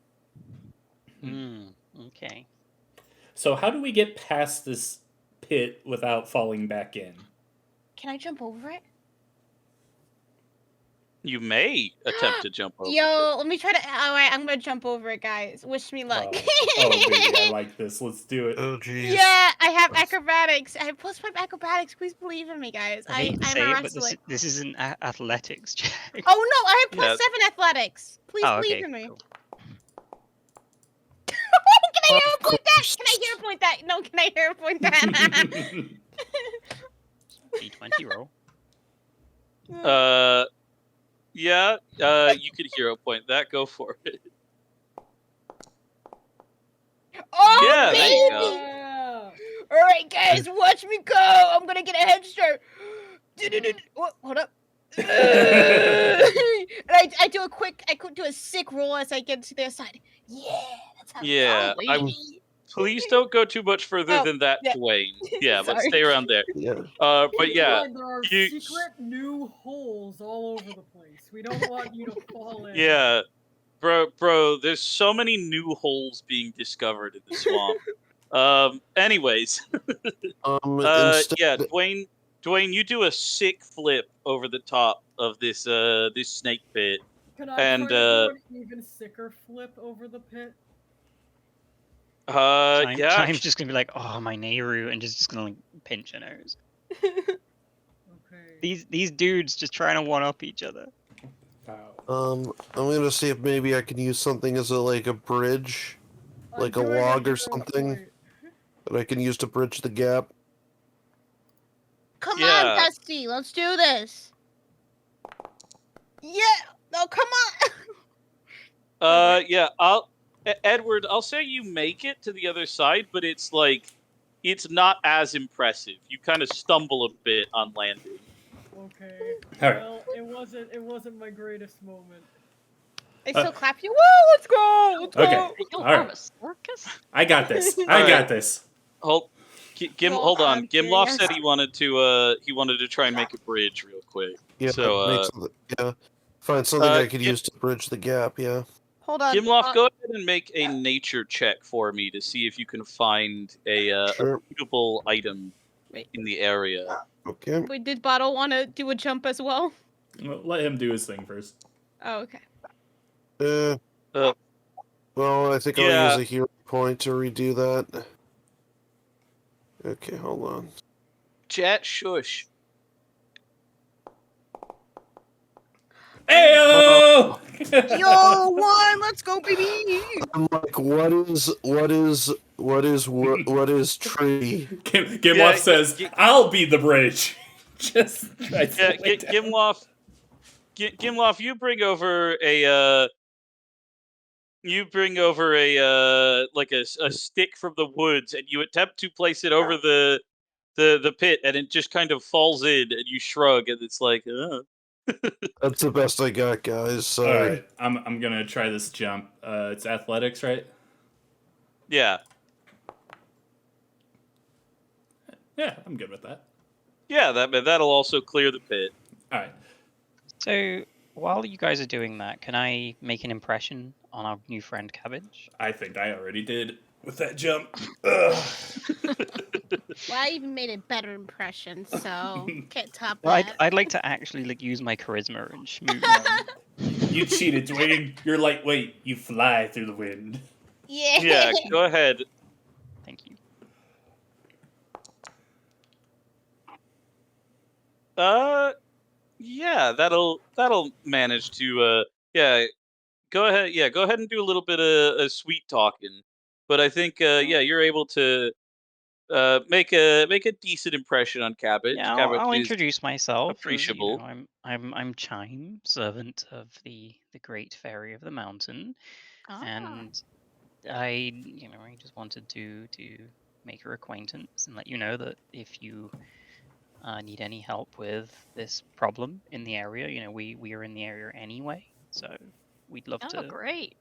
Okay. So how do we get past this pit without falling back in? Can I jump over it? You may attempt to jump over. Yo, let me try to. All right, I'm gonna jump over it, guys. Wish me luck. Oh, baby, I like this. Let's do it. Oh, jeez. Yeah, I have That's- acrobatics. I have +5 acrobatics. Please believe in me, guys. I hate to I'm say a it, but wrestler. this is an athletics check. Oh no, I have Yeah. +7 athletics. Please Oh, believe okay, in me. cool. Can hero point that? Can I hero point that? No, can I hero point that? D20 roll. Yeah. You could hero point that. Go for it. Oh, Yeah, there you baby! go. Yeah. All right, guys, watch me go. I'm gonna get a head start. Hold up. And I do a quick, I could do a sick roll as I get to their side. Yeah, that's how Yeah, it's done, baby. Please don't go too much further Oh, than that, yeah. Dwayne. Yeah, let's Sorry. stay around there. Yeah. But Keep in yeah, mind, there are you- secret new holes all over the place. We don't want you to fall in. yeah, bro. There's so many new holes being discovered in the swamp. Anyways, Instead, yeah, Dwayne, you do a sick flip over the top of this this snake pit. Can I And, try to do an even sicker flip over the pit? Yeah, Chime's just gonna be like, oh, my Nehru, and just gonna like pinch her nose. Okay. These dudes just trying to one up each other. Wow. I'm gonna see if maybe I can use something as a bridge, I'm like a doing log or hero something point. that I can use to bridge the gap. Come Yeah. on, Dusty, let's do this. Yeah, no, come on. Yeah, Edward, I'll say you make it to the other side, but it's like, it's not as impressive. You kind of stumble a bit on landing. Okay. All right. Well, it wasn't my greatest moment. I still clap you. Woo, let's go. Let's Okay. go. Are you All part right. of a circus? I got this. I Alright. got this. Hold on. I'm Gimlof curious. said he wanted to try and make a bridge real quick. Yeah. So, make something, yeah. Find something I could use to bridge the gap. Yeah. Hold on. Gimlof, go ahead and make a nature check for me to see if you can find a Sure. suitable item Wait. in the area. Okay. Wait, did Bottle want to do a jump as well? Well, let him do his thing first. Oh, okay. Well, I think I'll Yeah. use a hero point to redo that. Okay, hold on. Chat, shush. Ayo! Yo, one, let's go, baby. I'm like, what is tree? Gimlof Yeah, says, "I'll be the bridge." Just try to Yeah, lay down. Gimlof, you bring over like a stick from the woods, and you attempt to place it over the pit, and it just kind of falls in, and you shrug, and it's like, That's the best I got, guys. All Sorry. right, I'm gonna try this jump. It's athletics, right? yeah, Yeah, I'm good with that. yeah. That'll also clear the pit. All right. So while you guys are doing that, can I make an impression on our new friend Cabbage? I think I already did with that jump. Ugh. Well, I even made a better impression, so can't top Well, that. I'd like to actually like use my charisma and schmoot them. You cheated, Dwayne. You're lightweight. You fly through the wind. Yeah. Yeah, go ahead. Thank you. Yeah, that'll manage to yeah. Go ahead. Yeah, go ahead and do a little bit of sweet talking. But I think yeah, you're able to make a decent impression on Cabbage. Yeah, Cabbage I'll is introduce myself. As, appreciable. I'm Chime, servant of the great fairy of the mountain, and I just wanted to make her acquaintance and let you know that if you need any help with this problem in the area, we are in the area anyway, so we'd love Oh, to. great.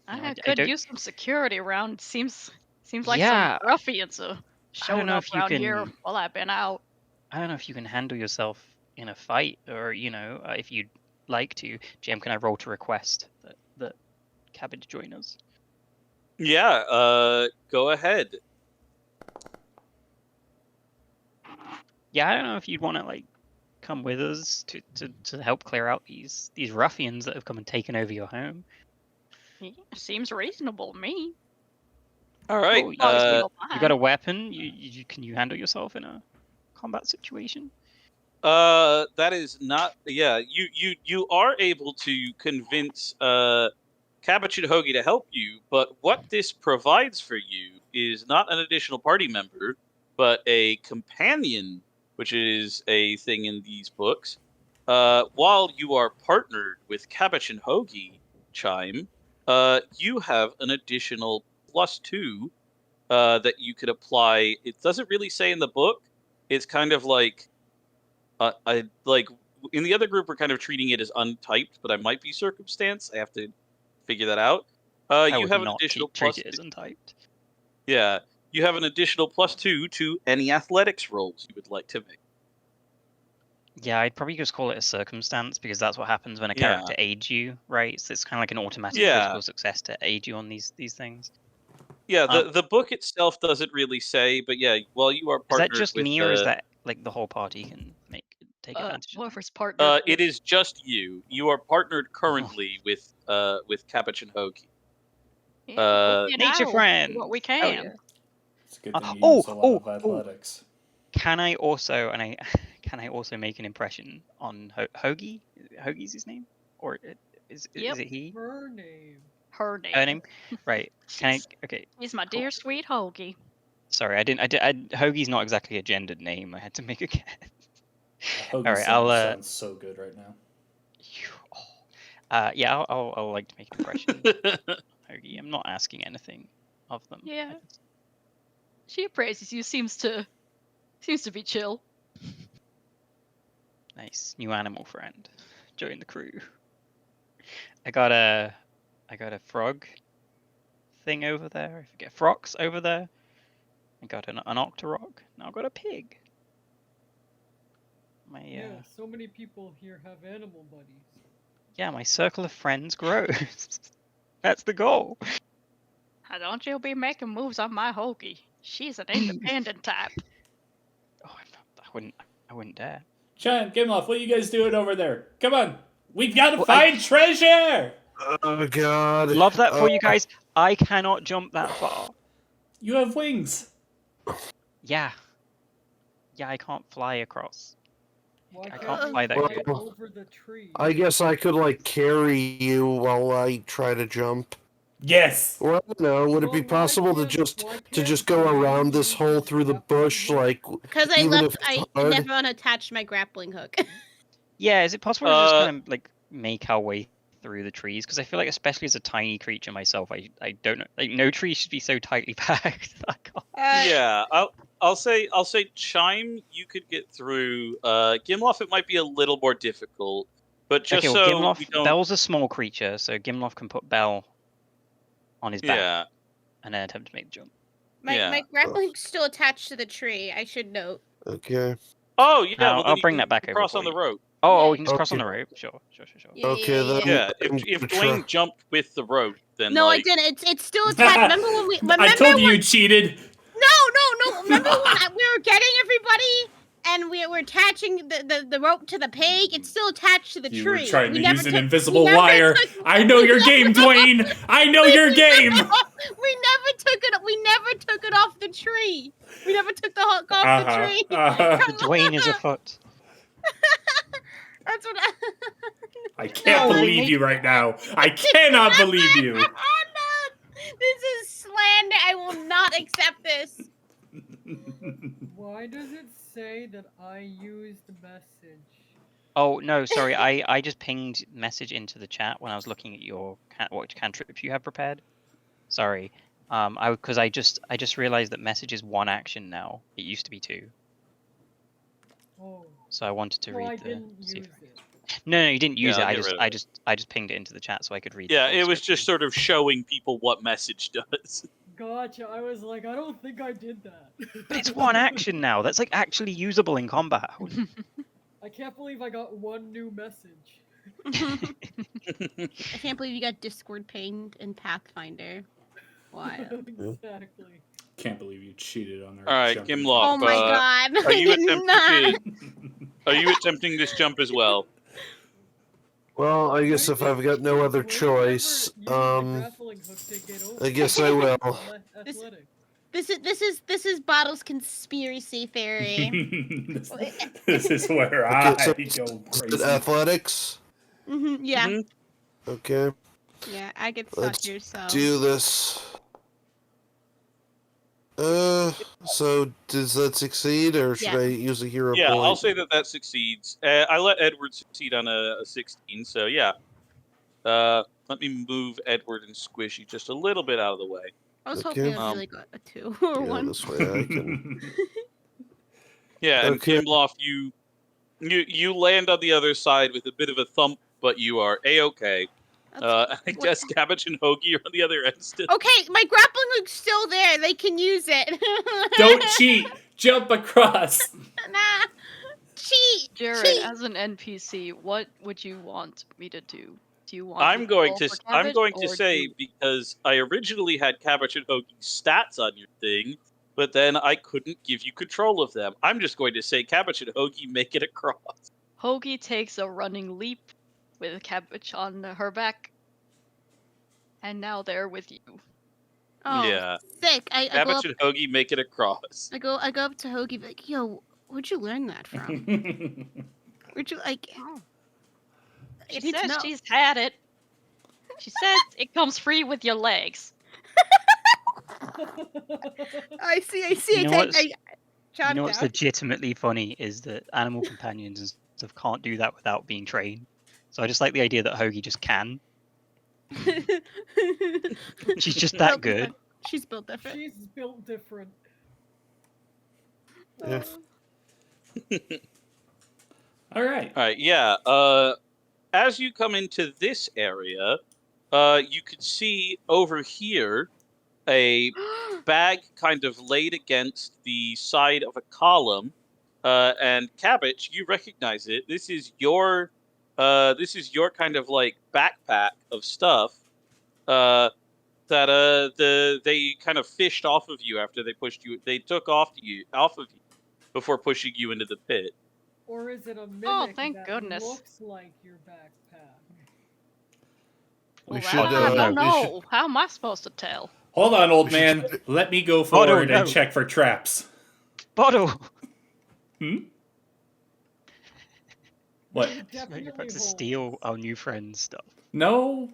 You know, I I could don't- use some security around. Seems like Yeah. some ruffians are showing know up if you around here can- while I've been out. I don't know if you can handle yourself in a fight, or if you'd like to. Jam, can I roll to request that Cabbage join us? Yeah, go ahead. Yeah, I don't know if you'd want to like come with us to help clear out these ruffians that have come and taken over your home. Yeah, seems reasonable to me. All right. Cool, As long as we you don't got mind. a weapon. You can you handle yourself in a combat situation? That is not. Yeah, you are able to convince Cabbage and Hoagie to help you, but what this provides for you is not an additional party member, but a companion, which is a thing in these books. While you are partnered with Cabbage and Hoagie, Chime, you have an additional +2 that you could apply. It doesn't really say in the book. It's kind of like, like in the other group, we're kind of treating it as untyped, but I might be circumstance. I have to figure that out. You have an additional treat it as untyped. Yeah, you have an additional +2 to any athletics rolls you would like to make. Yeah, I'd probably just call it a circumstance because that's what happens when a character aids you, right? So it's kind of like an automatic critical success to aid you on these things. Yeah, the book itself doesn't really say, but yeah, while you are partnered is that just with me, or is that like the whole party can take advantage of? Whoever's partnered. It is just you. You are partnered currently with Cabbage and Hoagie. Nature friend. What we can. Yeah. It's a good thing you use a lot of athletics. Can I also make an impression on Hoagie? Hoagie's his name, or is it he? Her name. Her name. Her name. Right. Can I? Okay. He's my dear sweet Hoagie. Sorry, Hoagie's not exactly a gendered name. I had to make a guess. All right, sounds so good right now. Yeah, I'll like to make an impression. Hoagie, I'm not asking anything of them. Yeah. She appraises you. Seems to be chill. Nice new animal friend. Join the crew. I got a frog thing over there. I forget frogs over there. I got an octorok. Now I got a pig. Yeah, so many people here have animal buddies. Yeah, my circle of friends grows. That's the goal. Don't you be making moves on my Hoagie. She's an independent type. Oh, I wouldn't dare. Giant Gimlof, what are you guys doing over there? Come on, we've got to find treasure. Oh God! Love that for you guys. I cannot jump that far. You have wings. Yeah. Yeah, I can't fly across. Why I can't fly that good. Over the tree? I guess I could like carry you while I try to jump. Yes. Well, no. Would it be possible to just go around this hole through the bush, like? Because I never unattached my grappling hook. Yeah, is it possible to just kind of like make our way through the trees? Because I feel like, especially as a tiny creature myself, I don't know. Like, no tree should be so tightly packed. Yeah, I'll say Chime, you could get through. Gimlof, it might be a little more difficult, but just okay, well, so Gimlof, we don't. Bell's a small creature, so Gimlof can put Bell on his back and then attempt to make the jump. My grappling hook's still attached to the tree. I should note. Okay. Oh yeah, No, well, I'll bring that back over. Cross on the rope. Oh, we can just cross on the rope. Sure. Okay, then. Yeah, if Dwayne jumped with the rope, then no, like... I didn't. It's still attached. Remember when we? I told you cheated. No. Remember when we were getting everybody and we were attaching the rope to the peg? It's still attached to the tree. You were trying to use an invisible wire. I know your game, Dwayne. I know your game. We never took it off the tree. We never took the hook off the tree. Dwayne is afoot. That's what I can't believe you right now. I cannot believe you. Oh, no. This is slander. I will not accept this. Why does it say that I used the message? Oh no, sorry. I just pinged message into the chat when I was looking at your what cantrip you have prepared. Sorry. Because I just realized that message is 1 action now. It used to be 2. Oh. So I wanted to read the. See if No, you didn't use it. I just pinged it into the chat so I could read. Yeah, it was just sort of showing people what message does. Gotcha. I was like, I don't think I did that. But it's 1 action now. That's like actually usable in combat. I can't believe I got 1 new message. I can't believe you got Discord pinged in Pathfinder. Why? Exactly. Can't believe you cheated on our. All right, Gimlof. Oh my god! Are you attempting this jump as well? Well, I guess if I've got no other choice, I guess I will. This is Bottle's conspiracy theory. This is where Okay, I go crazy. Athletics? Yeah. Okay. Yeah, agate's not Let's here, so. do this. So does that succeed, or should Yeah. I use a hero Yeah, point? I'll say that succeeds. I let Edward succeed on a 16, so yeah. Let me move Edward and Squishy just a little bit out of the way. I was Okay. hoping it would be like a 2 or Yeah, 1. this way I can. Yeah, and Okay. Gimlof, you land on the other side with a bit of a thump, but you are a-okay. I What- guess Cabbage and Hoagie are on the other end still. Okay, my grappling hook's still there. They can use it. Don't cheat. Jump across. Nah. Cheat. Jared, Cheat. as an NPC, what would you want me to do? Do you want? I'm me going roll to for I'm Cabbage, going to or do say you- because I originally had Cabbage and Hoagie's stats on your thing, but then I couldn't give you control of them. I'm just going to say Cabbage and Hoagie make it across. Hoagie takes a running leap with Cabbage on her back, and now they're with you. Oh, Yeah. sick. I go Cabbage up. and Hoagie make it across. I go up to Hoagie, be like, yo, where'd you learn that from? Where'd you like? She I need to says know. she's had it. She said it comes free with your legs. I see. You know what's- I jot You know what's down. legitimately funny is that animal companions and stuff can't do that without being trained. So I just like the idea that Hoagie just can. She's just that Built good. different. She's built different. She's built different. Yeah. All right. All right, yeah. As you come into this area, you could see over here a bag kind of laid against the side of a column. And Cabbage, you recognize it. This is your kind of like backpack of stuff that they kind of fished off of you after they pushed you. They took off of you before pushing you into the pit. Or is it a mimic Oh, thank that goodness. looks like your backpack? We Well, should, I don't we know. should- How am I supposed to tell? Hold on, old We should man. Let me go forward no. and check for traps. Bottle! Hmm? What? You You're definitely about to hold. steal our new friend's stuff. No,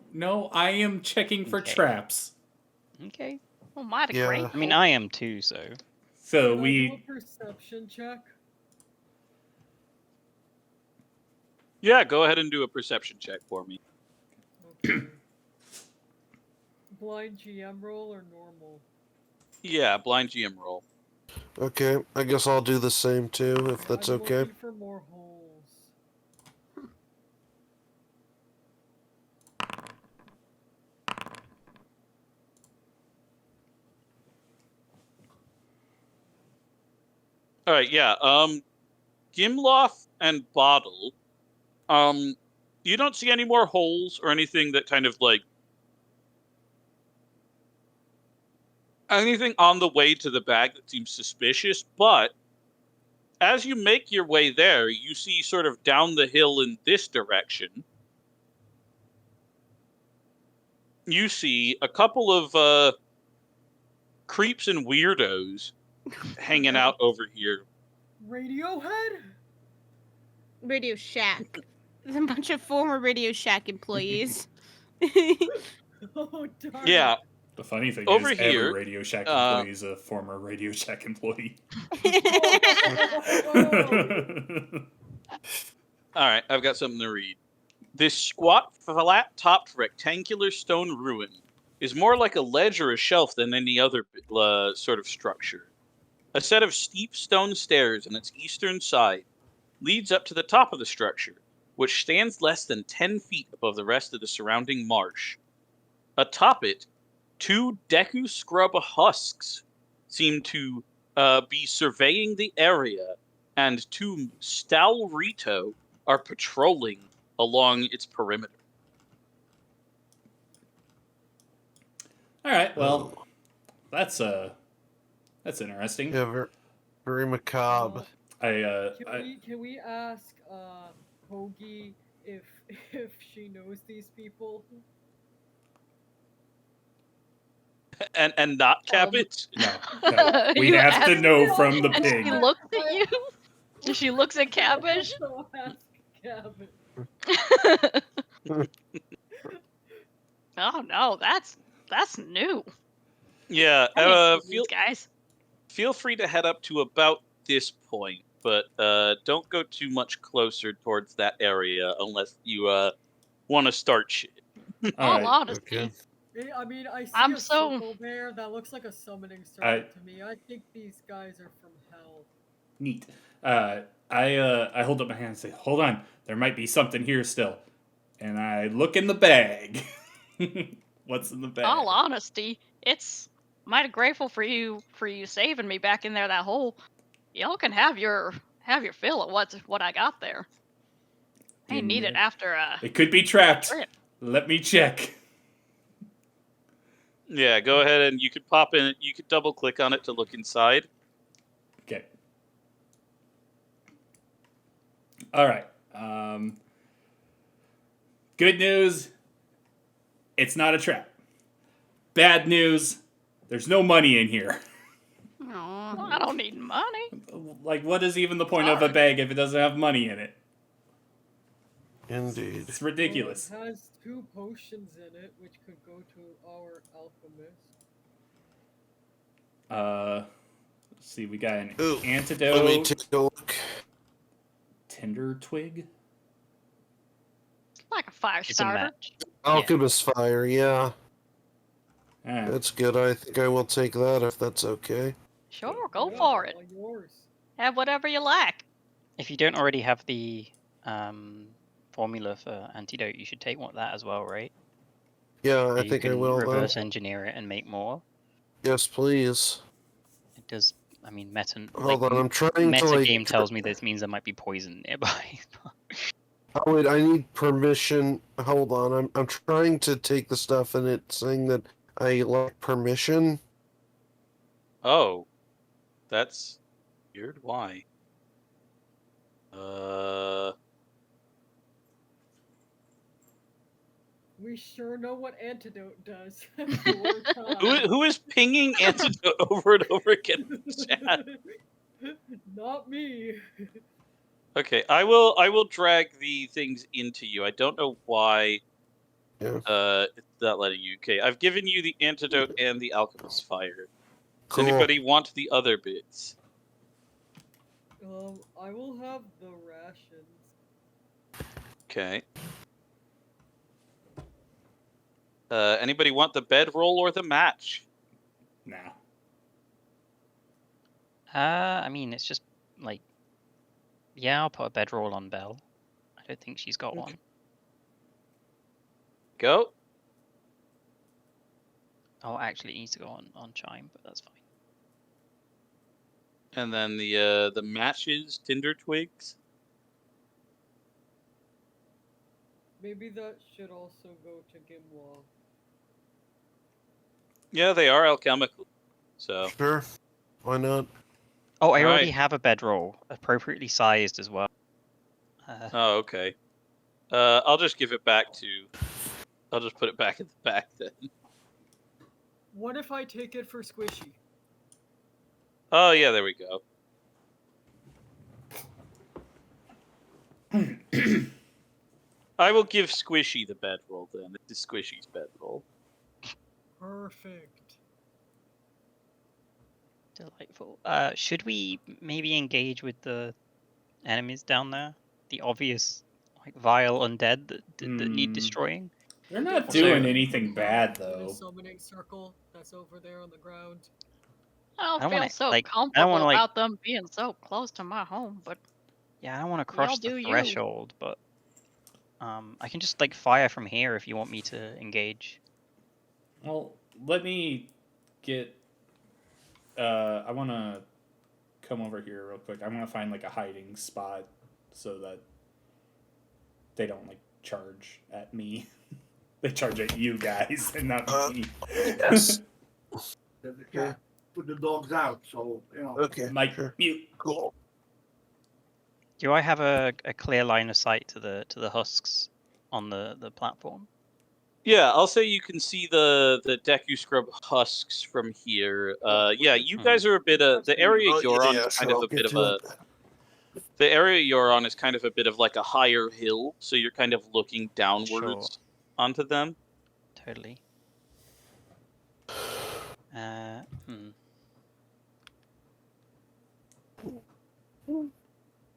I am checking for Okay. traps. Okay. Oh, mighty Yeah. great. I mean, I am too, so. So Can I do we. a perception check? Yeah, go ahead and do a perception check for me. Okay. Blind GM roll or normal? Yeah, blind GM roll. Okay, I guess I'll do the same too, if that's I'm okay. looking for more holes. All right, yeah. Gimlof and Bottle. You don't see any more holes or anything that kind of like anything on the way to the bag that seems suspicious, but as you make your way there, you see sort of down the hill in this direction. You see a couple of creeps and weirdos hanging out over here. Radiohead? Radio Shack. There's a bunch of former Radio Shack employees. Oh, darn. Yeah, The funny thing Over is, here, every Radio Shack employee is a former Radio Shack employee. all right, I've got something to read. This squat, flat-topped rectangular stone ruin is more like a ledge or a shelf than any other sort of structure. A set of steep stone stairs on its eastern side leads up to the top of the structure, which stands less than 10 feet above the rest of the surrounding marsh. Atop it, two Deku scrub husks seem to be surveying the area, and two Stalrito are patrolling along its perimeter. All right, well, that's interesting. Yeah, very, very macabre. Can we ask Hoagie if she knows these people? And not Cabbage? No, we You have to asked know me from the And pig. she looks at you. She looks at Cabbage. Also ask Cabbage. Well, Oh no, that's new. Yeah, I didn't see these guys. feel free to head up to about this point, but don't go too much closer towards that area unless you want to start shit. All All right. honesty. Okay. I mean, I see I'm a so- circle there that looks like a summoning circle to me. I think these guys are from hell. Neat. I hold up my hand and say, "Hold on, there might be something here still." And I look in the bag. What's in the bag? All honesty, it's mighty grateful for you saving me back in there that hole. Y'all can have your fill of what I got there. I In need it there. after It could be trapped. trip. Let me check. Yeah, go ahead and you could pop in. You could double click on it to look inside. Okay. All right. Good news. It's not a trap. Bad news. There's no money in here. Aw, I don't need money. Like, what is even the point of a Sorry. bag if it doesn't have money in it? Indeed. It's ridiculous. Well, it has 2 potions in it, which could go to our alchemist. Let's see. We got an Ooh, Let me antidote. take a look. Tinder twig. It's like a fire It's a starter. match. Alchemist fire, yeah. Ah, That's good. I think I will take that if that's okay. Sure, go Yeah, for it. all yours. Have whatever you like. If you don't already have the formula for antidote, you should take that as well, right? Yeah, So I you think I can will then. reverse engineer it and make more. Yes, please. It does. I mean, Hold on, I'm trying to like. metagame tells me this means there might be poison nearby. Oh wait, I need permission. Hold on, I'm trying to take the stuff and it's saying that I lack permission. Oh, that's weird. Why? We sure know what antidote does. Who is pinging antidote over and over again in the chat? Not me. Okay, I will drag the things into you. I don't know why Yeah. it's not letting you. Okay, I've given you the antidote and the alchemist fire. Does Cool. anybody want the other bits? I will have the rations. Okay. Anybody want the bedroll or the match? nah. I mean, it's just like, yeah, I'll put a bedroll on Belle. I don't think she's got one. Go. Oh, actually, it needs to go on Chime, but that's fine. And then the matches, tinder twigs. Maybe that should also go to Gimlof. Yeah, they are alchemical. So Sure. Why not? Oh, I already Right. have a bedroll, appropriately sized as well. oh, okay. I'll just give it back to. I'll just put it back in the back then. What if I take it for Squishy? Oh yeah, there we go. I will give Squishy the bedroll then. This is Squishy's bedroll. Perfect. Delightful. Should we maybe engage with the enemies down there? The obvious, like, vile undead that need destroying? They're not So- doing anything bad In the though. summoning circle that's over there on the ground. I don't I don't feel wanna, so like- I don't comfortable wanna, like- about them being so close to my home, but Yeah, I don't want to crush do the you. threshold, but I can just like fire from here if you want me to engage. Well, let me get. I want to come over here real quick. I want to find like a hiding spot so that they don't like charge at me. They charge at you guys and not me. Yes. Yeah, put the dogs out, so you know. Okay. Mike, Sure. mute. Cool. Do I have a clear line of sight to the husks on the platform? Yeah, I'll say you can see the Deku scrub husks from here. Yeah, you guys are a bit of the area Oh, you're on yeah, is sure, kind of I'll a get bit of to a. it. The area you're on is kind of a bit of like a higher hill, so you're kind of looking downwards onto them. Totally. But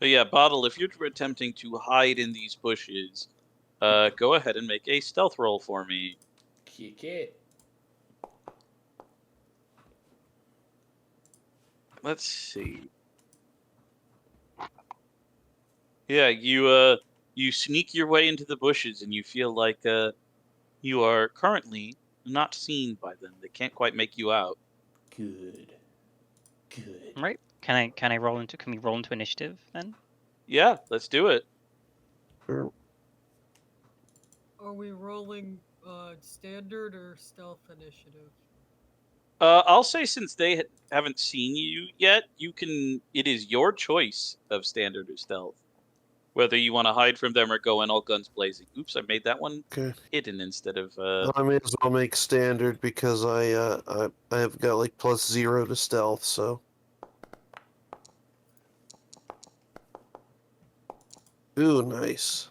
yeah, Bottle, if you're attempting to hide in these bushes, go ahead and make a stealth roll for me. Kick it. Let's see. Yeah, you sneak your way into the bushes and you feel like you are currently not seen by them. They can't quite make you out. Good. Good. Right. Can we roll into initiative then? Yeah, let's do it. Sure. Are we rolling standard or stealth initiative? I'll say since they haven't seen you yet, it is your choice of standard or stealth. Whether you want to hide from them or go in all guns blazing. Oops, I made that one hidden instead of. I may as well make standard because I have got like +0 to stealth, so. Ooh, nice.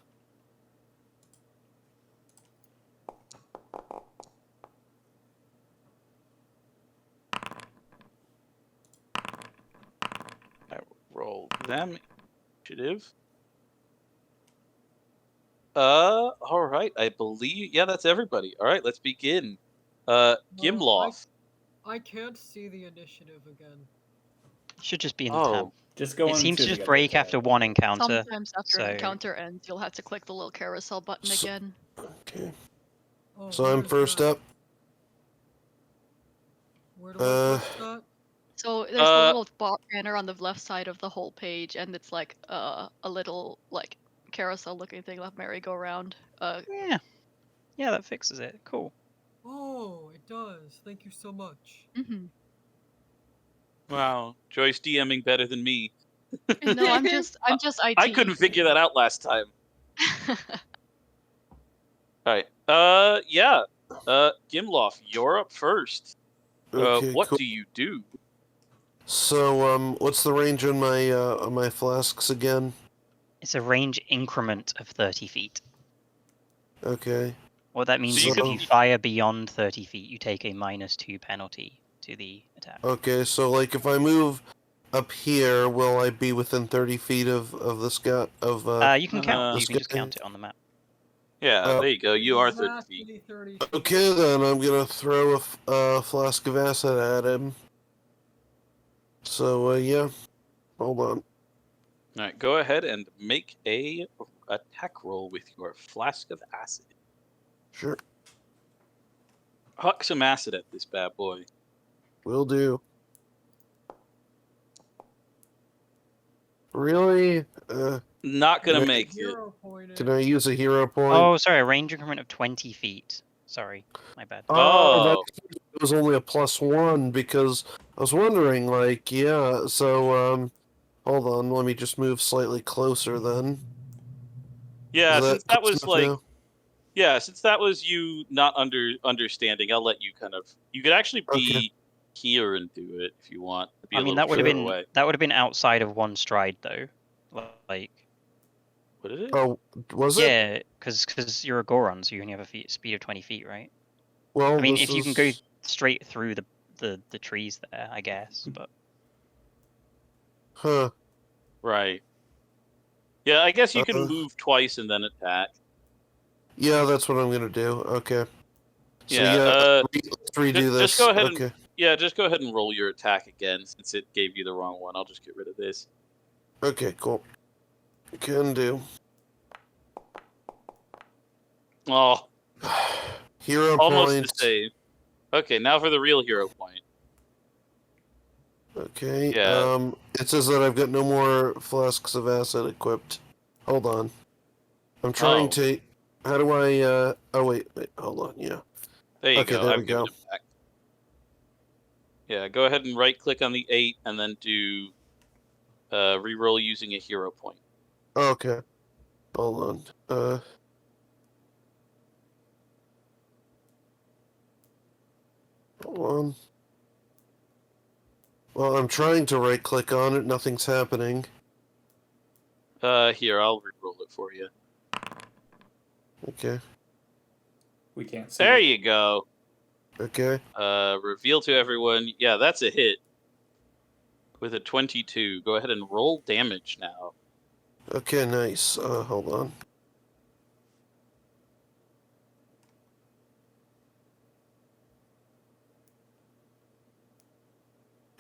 I roll them initiative. All right. I believe. Yeah, that's everybody. All right, let's begin. Gimlof. I can't see the initiative again. Should just be in the tab. Just go It seems to into just the break other after tab. one encounter. Sometimes after an encounter ends, you'll have to click the little carousel button again. Okay. Oh, So I'm first up. Where do I put that? So there's a little banner on the left side of the whole page, and it's like a little like carousel-looking thing, like merry-go-round. Yeah, that fixes it. Cool. Oh, it does. Thank you so much. Mm-hmm. Wow, Joyce DMing better than me. No, I'm just IT. I couldn't figure that out last time. All right. Yeah. Gimlof, you're up first. Okay, what cool. do you do? So, what's the range on my flasks again? It's a range increment of 30 feet. Okay. What that means So is if you fire beyond 30 feet, you take a -2 penalty to the attack. Okay, so like if I move up here, will I be within 30 feet of this guy? You can count. You can just count it on the map. Yeah, there you go. You are 30 feet. Exactly 30 feet. Okay, then I'm gonna throw a flask of acid at him. So, yeah. Hold on. All right, go ahead and make a attack roll with your flask of acid. Sure. Huck some acid at this bad boy. Will do. Really? Not gonna make it. Can I use a hero point? Oh, sorry, a range increment of 20 feet. Sorry, my bad. It was only a +1 because I was wondering, like, yeah, so, hold on, let me just move slightly closer then. Yeah, since that was like, now? yeah, since that was you not understanding, I'll let you you could actually be here and do it if you want. I mean, that would have been outside of one stride though. Like, what is it? Oh, was it? Yeah, because you're a Goron, so you only have a speed of 20 feet, right? Well, I mean, if you can go straight through the trees there, I guess, but. Huh. Right. Yeah, I guess you can move twice and then attack. Yeah, that's what I'm gonna do. Okay. So, Yeah. let's redo this. Just go ahead. Okay. Just go ahead and roll your attack again, since it gave you the wrong one. I'll just get rid of this. Okay, cool. Can do. Oh. Hero almost points. the same. Okay, now for the real hero point. Okay. Yeah. It says that I've got no more flasks of acid equipped. Hold on. I'm trying to. How do I? Oh wait. Hold on. Yeah. There you Okay, go. there I've we given go. it back. Yeah. Go ahead and right click on the 8, and then do reroll using a hero point. Okay. Hold on. Hold on. Well, I'm trying to right click on it. Nothing's happening. Here, I'll reroll it for you. Okay. We can't see. There you go. Okay. Reveal to everyone. Yeah, that's a hit. With a 22. Go ahead and roll damage now. Okay, nice. Hold on.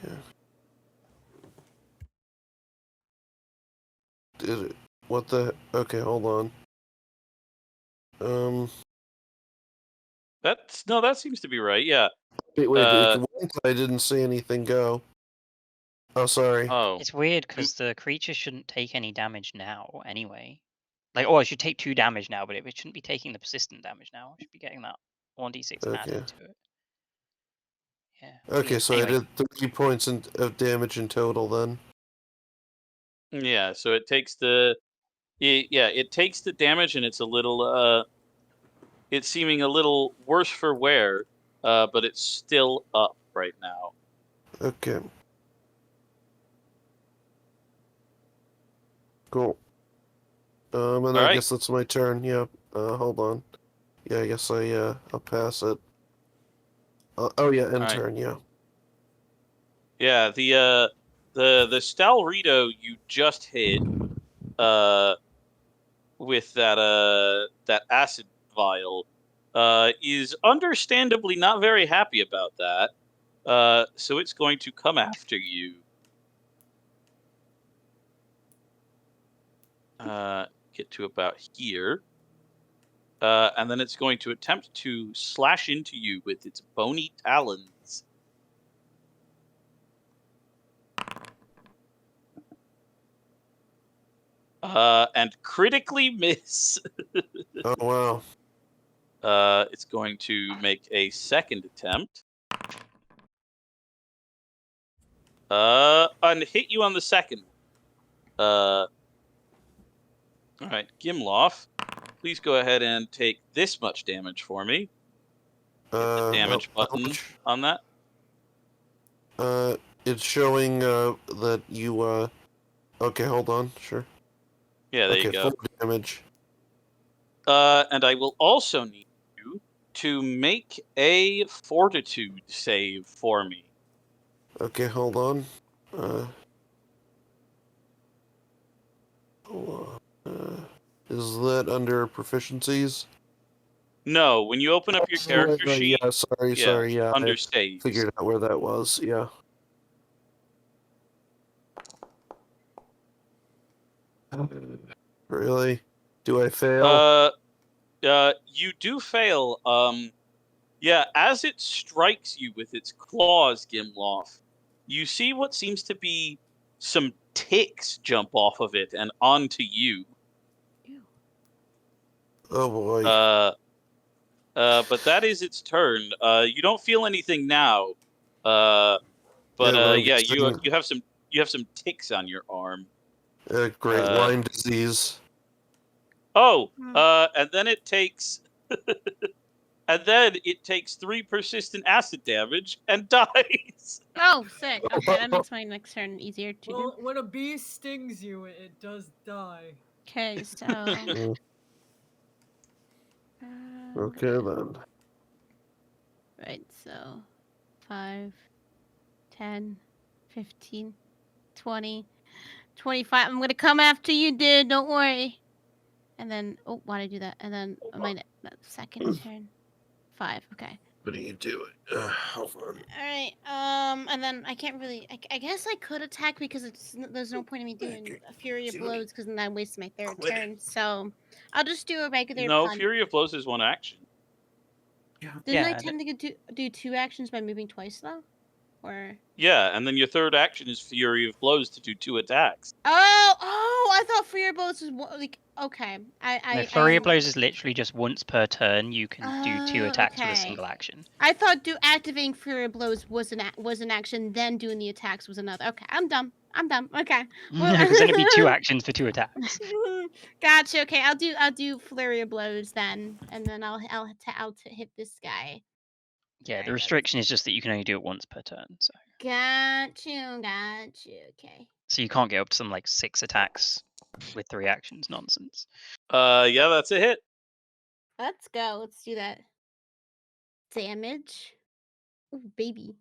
Yeah. Did it? What the? Okay, hold on. That seems to be right. Yeah. Wait. I didn't see anything go. Oh, sorry. Oh. It's weird because the creature shouldn't take any damage now anyway. Like, oh, it should take 2 damage now, but it shouldn't be taking the persistent damage now. It should be getting that 1d6 Okay. added to it. Yeah. Okay, weird. so Anyway, I did 30 points of damage in total then. Yeah. So it takes the. It takes the damage, and it's a little. It's seeming a little worse for wear, but it's still up right now. Okay. Cool. And I Alright. guess that's my turn. Yeah. Hold on. Yeah, I guess I'll pass it. Oh yeah, end Alright. turn. Yeah. Yeah. The Stalrito you just hit, with that acid vial, is understandably not very happy about that. So it's going to come after you. Get to about here. And then it's going to attempt to slash into you with its bony talons. And critically miss. Oh wow. It's going to make a second attempt. And hit you on the second. All right, Gimlof, please go ahead and take this much damage for me. Hit the damage button on that. It's showing that you Okay, hold on. Sure. Yeah, there you go. Full damage. And I will also need you to make a fortitude save for me. Okay, hold on. Hold on. Is that under proficiencies? No, when you open up your character sheet, yeah, sorry. Yeah, under I saves. figured out where that was. Yeah. Really? Do I fail? You do fail. Yeah, as it strikes you with its claws, Gimlof, you see what seems to be some ticks jump off of it and onto you. Oh boy. But that is its turn. You don't feel anything now. But Yeah, you have some ticks on your arm. Great Lyme disease. Oh, and then it takes it takes 3 persistent acid damage and dies. Oh, sick. Okay, that makes my next turn easier to do. Well, when a bee stings you, it does die. Okay, so. Okay then. Right, so 5, 10, 15, 20, 25. I'm gonna come after you, dude. Don't worry. And then, oh, why'd I do that? And then my second turn. 5. Okay. What do you do? Hold on. All right. And then I can't really. I guess I could attack because there's no point in me doing a Fury of Blows because then I waste my third turn. So I'll just do a regular. No, punch. Fury of Blows is 1 action. Didn't I technically do 2 actions by moving twice though? Or yeah, and then your third action is Fury of Blows to do 2 attacks. Oh! I thought Fury of Blows was like okay. No, Flurry of Blows is literally just once per turn. You can do 2 attacks with a single action. I thought activating Fury of Blows was an action, then doing the attacks was another. Okay, I'm dumb. Okay. Well, there's going to be 2 actions for 2 attacks. Gotcha. Okay, I'll do Flurry of Blows then, and then I'll hit this guy. Yeah, the restriction is just that you can only do it once per turn. So. Got you. Okay. So you can't get up to some like 6 attacks with 3 actions. Nonsense. Yeah, that's a hit. Let's go. Let's do that. Damage. Ooh, baby.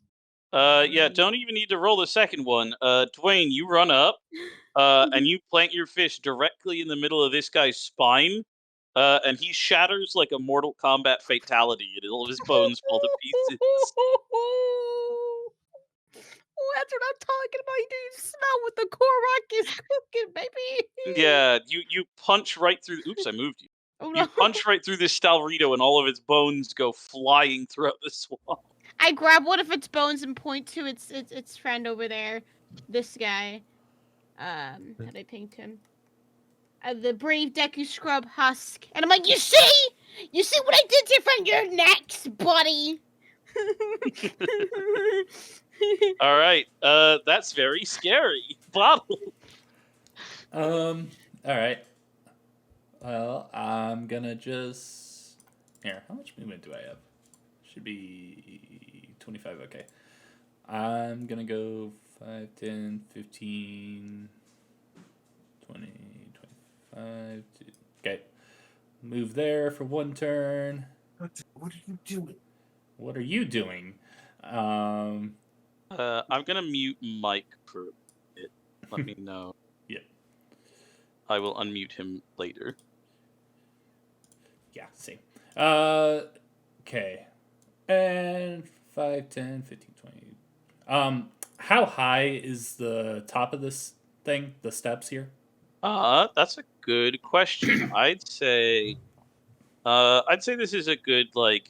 Yeah, don't even need to roll the second one. Dwayne, you run up, and you plant your fist directly in the middle of this guy's spine, and he shatters like a Mortal Kombat fatality, and all of his bones fall to pieces. That's what I'm talking about. You do smell what the Korok is cooking, baby. Yeah, you punch right through. Oops, I moved you. Oh, You no. punch right through this Stalrito, and all of its bones go flying throughout the swamp. I grab one of its bones and point to its friend over there. This guy. How did I paint him? The brave Deku Scrub Husk. And I'm like, you see? You see what I did to your friend? You're next, buddy. All right, that's very scary. Bottle. All right. Well, I'm gonna just here. How much movement do I have? Should be 25. Okay. I'm gonna go 5, 10, 15, 20, 25. Okay. Move there for one turn. What are you doing? What are you doing? I'm gonna mute Mike for a bit. Let me know. Yep. I will unmute him later. Yeah, same. Okay. And 5, 10, 15, 20. How high is the top of this thing? The steps here? That's a good question. I'd say this is a good like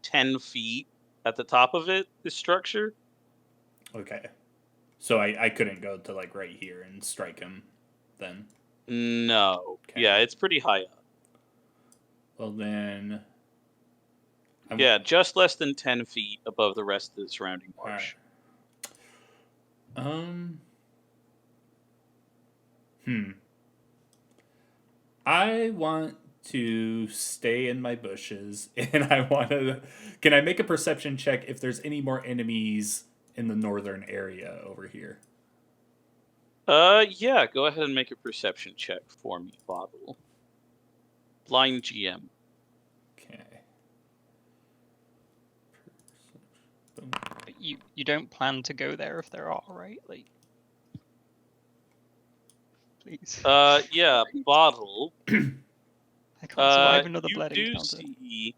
10 feet at the top of it, this structure. Okay. So I couldn't go to like right here and strike him then. No. Okay. Yeah, it's pretty high up. Well then. Yeah, just less than 10 feet above the rest of the surrounding marsh. Right. I want to stay in my bushes, and I want to. Can I make a perception check if there's any more enemies in the northern area over here? Yeah, go ahead and make a perception check for me, Bottle. Blind GM. Okay. You don't plan to go there if there are, right? Like, please. Yeah, Bottle. I can't survive another You blood do encounter. see,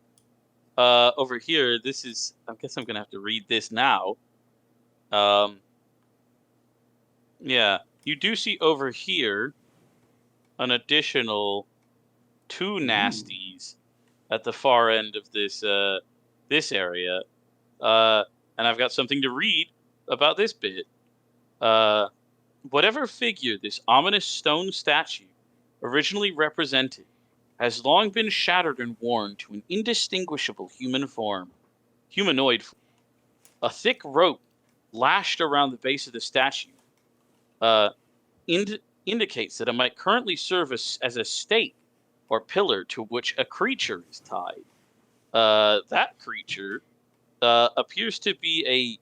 over here, this is, I guess I'm gonna have to read this now. Yeah, you do see over here an additional 2 nasties at the far end of this area. And I've got something to read about this bit. Whatever figure this ominous stone statue originally represented has long been shattered and worn to an indistinguishable humanoid form. A thick rope lashed around the base of the statue indicates that it might currently serve as a stake or pillar to which a creature is tied. That creature appears to be a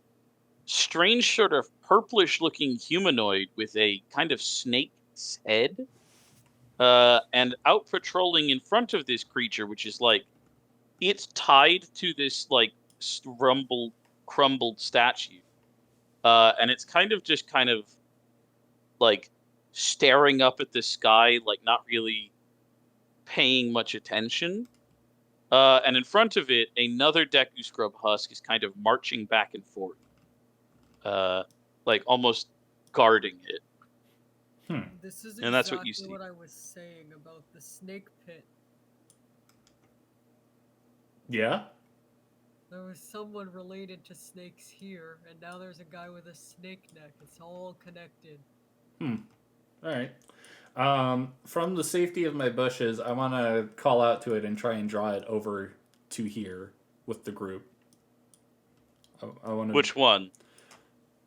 strange sort of purplish-looking humanoid with a kind of snake's head. And out patrolling in front of this creature, which is like, it's tied to this like crumbled statue. And it's kind of like staring up at the sky, like not really paying much attention. And in front of it, another Deku Scrub Husk is kind of marching back and forth. Like almost guarding it. This is And that's what you see. what I was saying about the snake pit. Yeah? There was someone related to snakes here, and now there's a guy with a snake neck. It's all connected. Alright. From the safety of my bushes, I want to call out to it and try and draw it over to here with the group. I want to. Which one?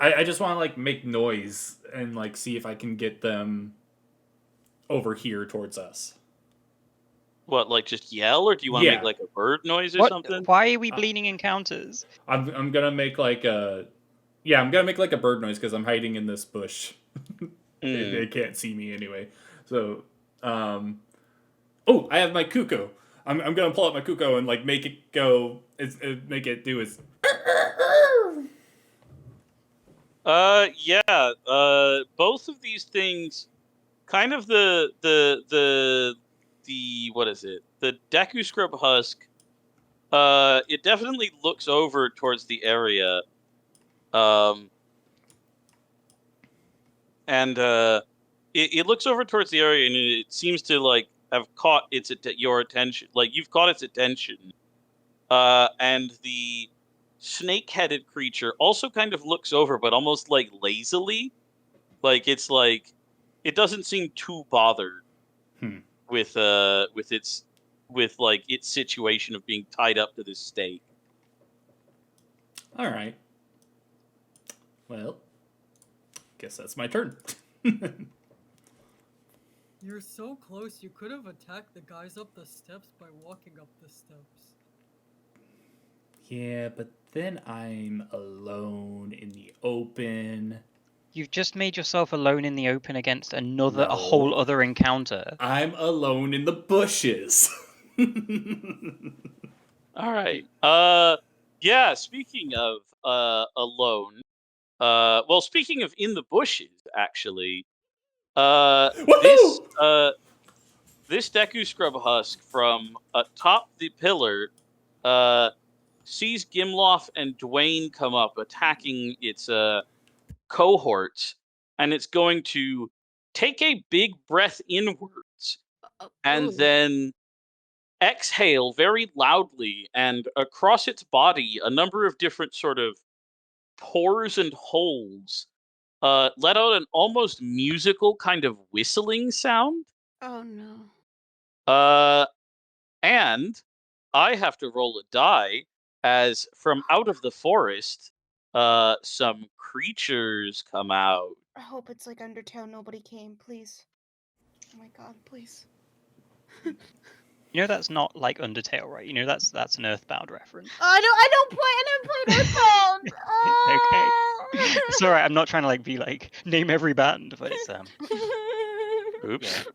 I just want to like make noise and like see if I can get them over here towards us. What, like just yell, or do you want to make like a bird noise or something? Why are we bleeding encounters? I'm gonna make like a bird noise because I'm hiding in this bush. They can't see me anyway. So, I have my cuckoo. I'm gonna pull out my cuckoo and like make it go. Make it do its Yeah. Both of these things, kind of the what is it? The Deku Scrub Husk. It definitely looks over towards the area. And it looks over towards the area, and it seems to like have caught your attention. Like you've caught its attention. And the snake-headed creature also kind of looks over, but almost like lazily. Like it's like it doesn't seem too bothered with its situation of being tied up to this stake. All right. Well, guess that's my turn. You're so close, you could have attacked the guys up the steps by walking up the steps. Yeah, but then I'm alone in the open. You've just made yourself alone in the open against a No. whole other encounter. I'm alone in the bushes. All right. Yeah, speaking of alone, well, speaking of in the bushes, actually, this this Deku Scrub Husk from atop the pillar sees Gimlof and Dwayne come up, attacking its cohorts, and it's going to take a big breath inwards and then exhale very loudly, and across its body, a number of different sort of pores and holes let out an almost musical kind of whistling sound. Oh no. And I have to roll a die as from out of the forest, some creatures come out. I hope it's like Undertale. Nobody came, please. Oh my god, please. You know that's not like Undertale, right? You know that's an Earthbound reference. I don't play Earthbound. Okay. It's alright, I'm not trying to like be like name every band, but it's Oops. Yeah.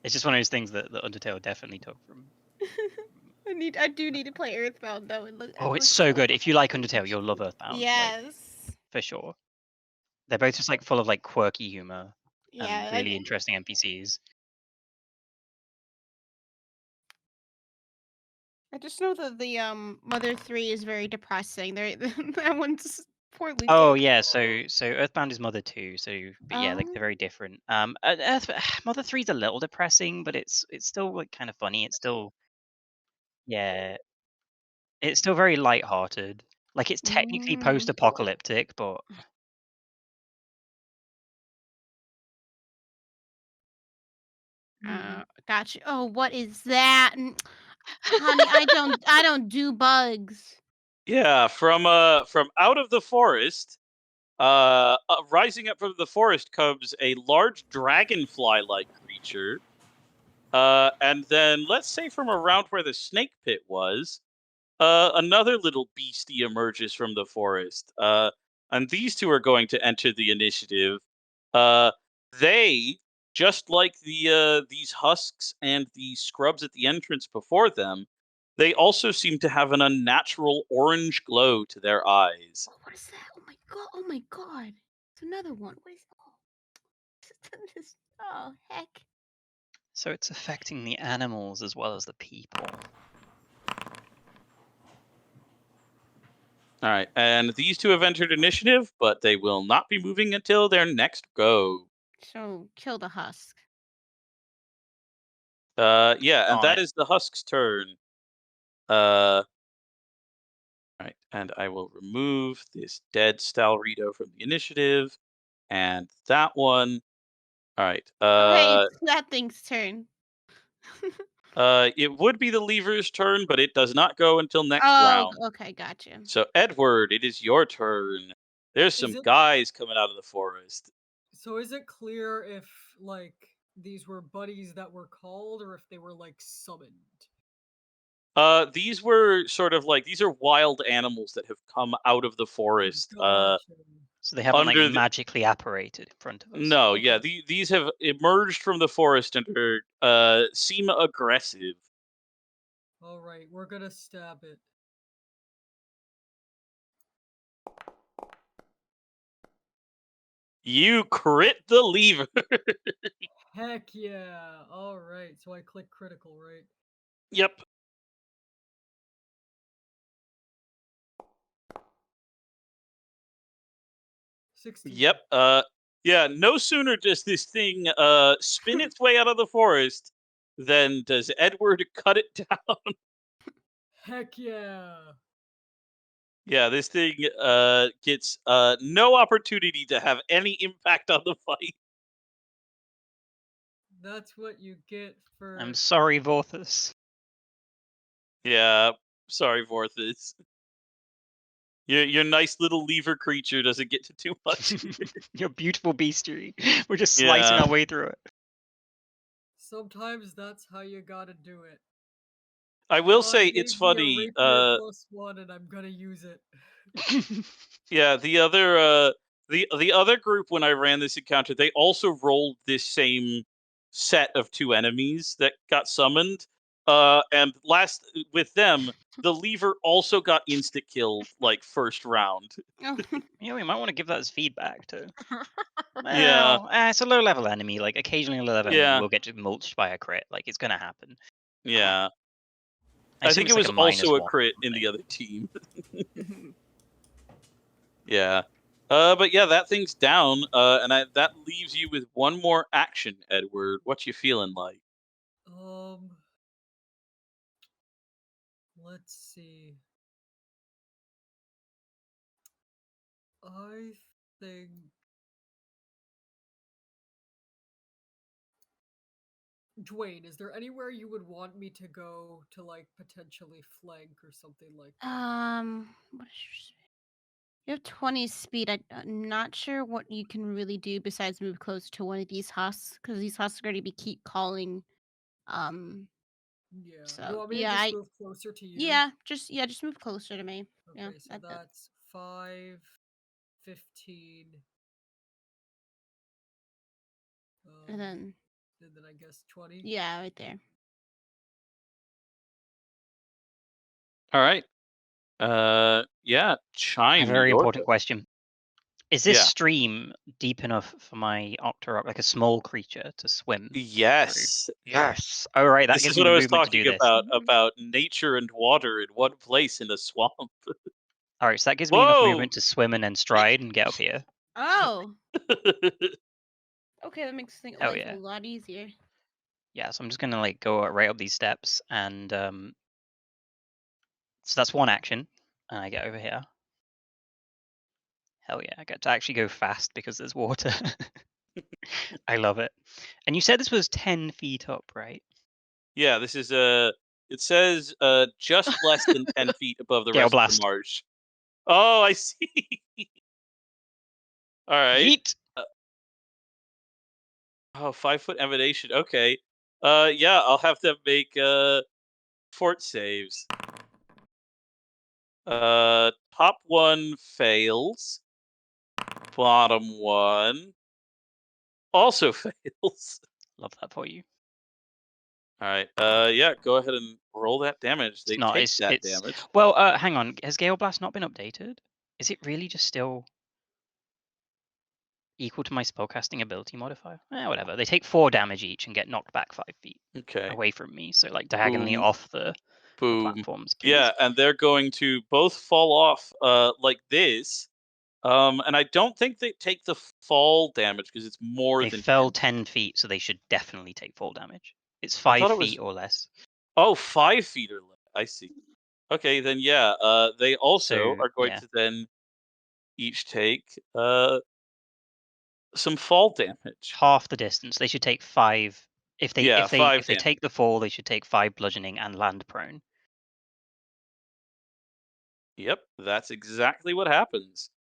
It's just one of those things that Undertale definitely took from. I do need to play Earthbound though. Oh, it's so good. If you like Undertale, you'll love Earthbound. Yes. Like, for sure. They're both just like full of like quirky humor Yeah. and really interesting NPCs. I just know that the Mother 3 is very depressing. That one's poorly. Oh yeah, so Earthbound is Mother 2, so but yeah, like Oh. they're very different. Mother 3 is a little depressing, but it's still like kind of funny. It's still it's still very lighthearted. Like it's technically post-apocalyptic, but Gotcha. Oh, what is that? Honey, I don't do bugs. Yeah, from out of the forest, rising up from the forest comes a large dragonfly-like creature. And then let's say from around where the snake pit was, another little beastie emerges from the forest. And these two are going to enter the initiative. They, just like these husks and the scrubs at the entrance before them, they also seem to have an unnatural orange glow to their eyes. Oh, what is that? Oh my god! Oh my god! It's another one. What is? Oh heck! so it's affecting the animals as well as the people. All right, and these two have entered initiative, but they will not be moving until their next go. So kill the husk. Yeah, and On that it. is the husk's turn. All right, and I will remove this dead Stalrito from the initiative, and that one. All right. Okay, it's that thing's turn. It would be the lever's turn, but it does not go until next Oh, round. okay, gotcha. So Edward, it is your turn. There's some guys coming out of the forest. So is it clear if like these were buddies that were called or if they were like summoned? These were sort of like these are wild animals that have come out of the forest. Gotcha. So they haven't like under the- magically apparated in front of us. No, yeah, these have emerged from the forest and seem aggressive. All right, we're gonna stab it. You crit the lever. Heck yeah! Alright, so I click critical, right? Yep. Yep. Yeah, no sooner does this thing spin its way out of the forest than does Edward cut it down. Heck yeah! Yeah, this thing gets no opportunity to have any impact on the fight. That's what you get for. I'm sorry, Vorthus. Yeah, sorry, Vorthus. Your nice little lever creature doesn't get to too much. Your beautiful bestiary. We're just slicing Yeah. our way through it. Sometimes that's how you gotta do it. I will God say gave it's me a funny. rapier +1 and I'm gonna use it. Yeah, the other group when I ran this encounter, they also rolled this same set of 2 enemies that got summoned. And last with them, the lever also got insta killed like first round. Oh, Yeah, we might want to give that as feedback too. Yeah. Well, it's a low level enemy. Like occasionally a low level Yeah. enemy will get mulched by a crit. Like it's gonna happen. Yeah. I assume think it's it like was a minus also a one crit or in the something. other team. Yeah. But yeah, that thing's down. And that leaves you with one more action, Edward. What you feeling like? Let's see. I think Dwayne, is there anywhere you would want me to go to like potentially flank or something like that? what is your speed? You have 20 speed. I'm not sure what you can really do besides move close to one of these husks, because these husks are going to be keep calling. Yeah. So You want me to yeah, just move closer to you? just move closer to me. Okay, Yeah, so that's 5, 15. and then I guess 20. yeah, right there. All right. Yeah, A Chime. very your important go. question. Is this Yeah. stream deep enough for my Octorok, like a small creature, to swim? Yes. Yes. All right, that This gives is me what I was movement to talking do this. about nature and water in one place in a swamp. All right, so that gives me enough Whoa! movement to swim and then stride and get up here. Oh, okay, that makes Hell life yeah. a lot easier. Yeah, so I'm just gonna like go right up these steps, and so that's one action, and I get over here. Hell yeah, I get to actually go fast because there's water. I love it. And you said this was 10 feet up, right? Yeah, this is it says just less than 10 feet above the Gale rest of blast. the marsh. Oh, I see. All right. Yeet. Oh, 5-foot emanation. Okay. Yeah, I'll have them make fort saves. Top one fails. Bottom one also fails. Love that for you. All right. Yeah, go ahead and roll that damage. They It's not. take that It's damage. well. Hang on. Has Gale Blast not been updated? Is it really just still equal to my spellcasting ability modifier? Whatever. They take 4 damage each and get knocked back 5 feet Okay. away from me. So like diagonally Boom. off the Boom. platforms, please. Yeah, and they're going to both fall off like this. And I don't think they take the fall damage because it's more They than fell 10 10 feet, so they should definitely take fall damage. It's I 5 thought it feet was or less. Oh, 5 feet or less. I see. Okay, then yeah, they also So are going yeah, to then each take some fall damage. half the distance. They should take 5. If they Yeah, 5 they damage. take the fall, they should take 5 bludgeoning and land prone. Yep, that's exactly what happens.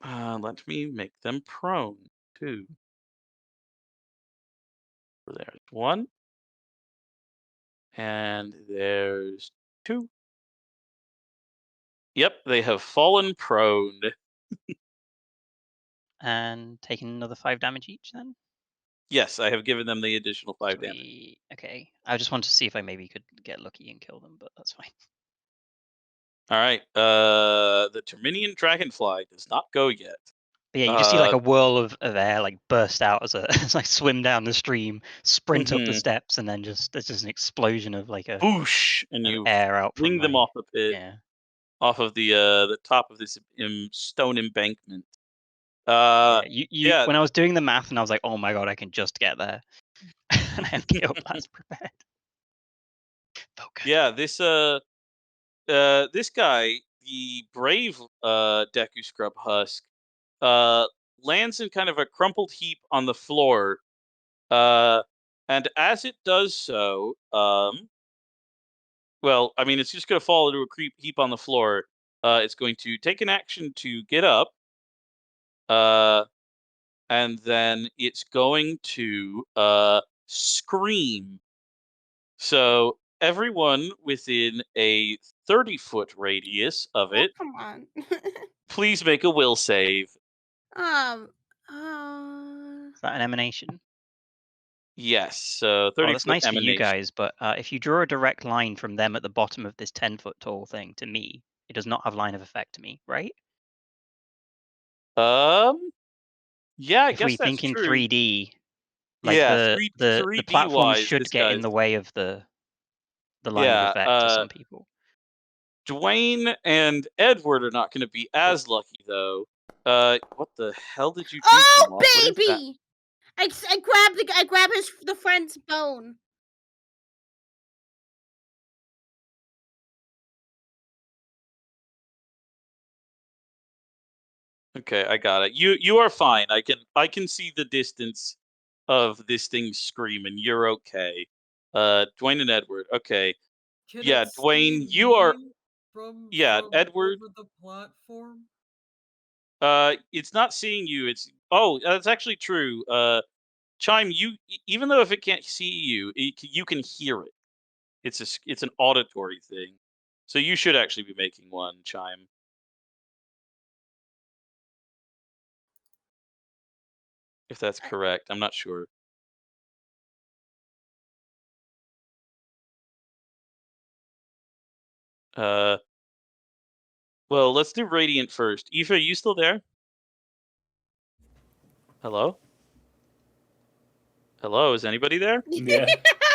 Let me make them prone too. There's 1. And there's 2. Yep, they have fallen prone. And taking another 5 damage each then? Yes, I have given them the additional 5 damage. Okay. I just wanted to see if I maybe could get lucky and kill them, but that's fine. All right. The Terminian dragonfly does not go yet. But yeah, you just see like a whirl of air like burst out as as I swim down the stream, sprint up the steps, and then there's just an explosion of like a boosh, and you air out from fling them off the pit, off of the top of this stone embankment. When I was doing the math, and I was like, oh my god, I can just get there, and I have kill plans prepared. Focus. Yeah, this guy, the brave Deku Scrub Husk, lands in kind of a crumpled heap on the floor, and as it does so, well, I mean, it's just going to fall into a heap on the floor. It's going to take an action to get up, and then it's going to scream. So everyone within a 30-foot radius of it, come on. please make a will save. Is that an emanation? Yes, so 30 that's foot nice emanation. for you guys, but if you draw a direct line from them at the bottom of this 10-foot tall thing to me, it does not have line of effect to me, right? Yeah, I if guess we that's think in true. 3D, like yeah, the 3D platform wise, should this get in guy's- the way of the line of effect to some people. Dwayne and Edward are not going to be as lucky though. What the hell did you do? Oh, Gimlof? What is that? baby! I grabbed the friend's bone. Okay, I got it. You are fine. I can see the distance of this thing screaming. You're okay. Dwayne and Edward. Okay. Can Yeah, it Dwayne, see you are. me from Edward. over the platform? It's not seeing you. That's actually true. Chime, even though if it can't see you, you can hear it. It's an auditory thing, so you should actually be making one, Chime. If that's correct, I'm not sure. Well, let's do Radiant first. Aoife, are you still there? Hello? Hello, is anybody there? Yeah.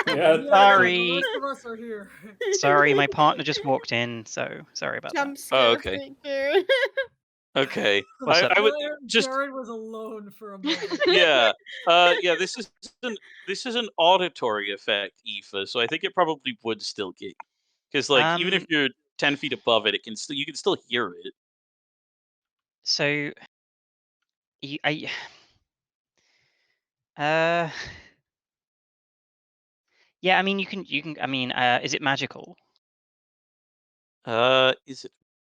Sorry. The rest of us are here. Sorry, my partner just walked in, so sorry about that. Oh, okay. Okay. I would just Jared was alone for a moment. yeah. This is an auditory effect, Aoife, so I think it probably would still get you. Because like even if you're 10 feet above it, you can still hear it. So yeah, I mean you can I mean is it magical? Is it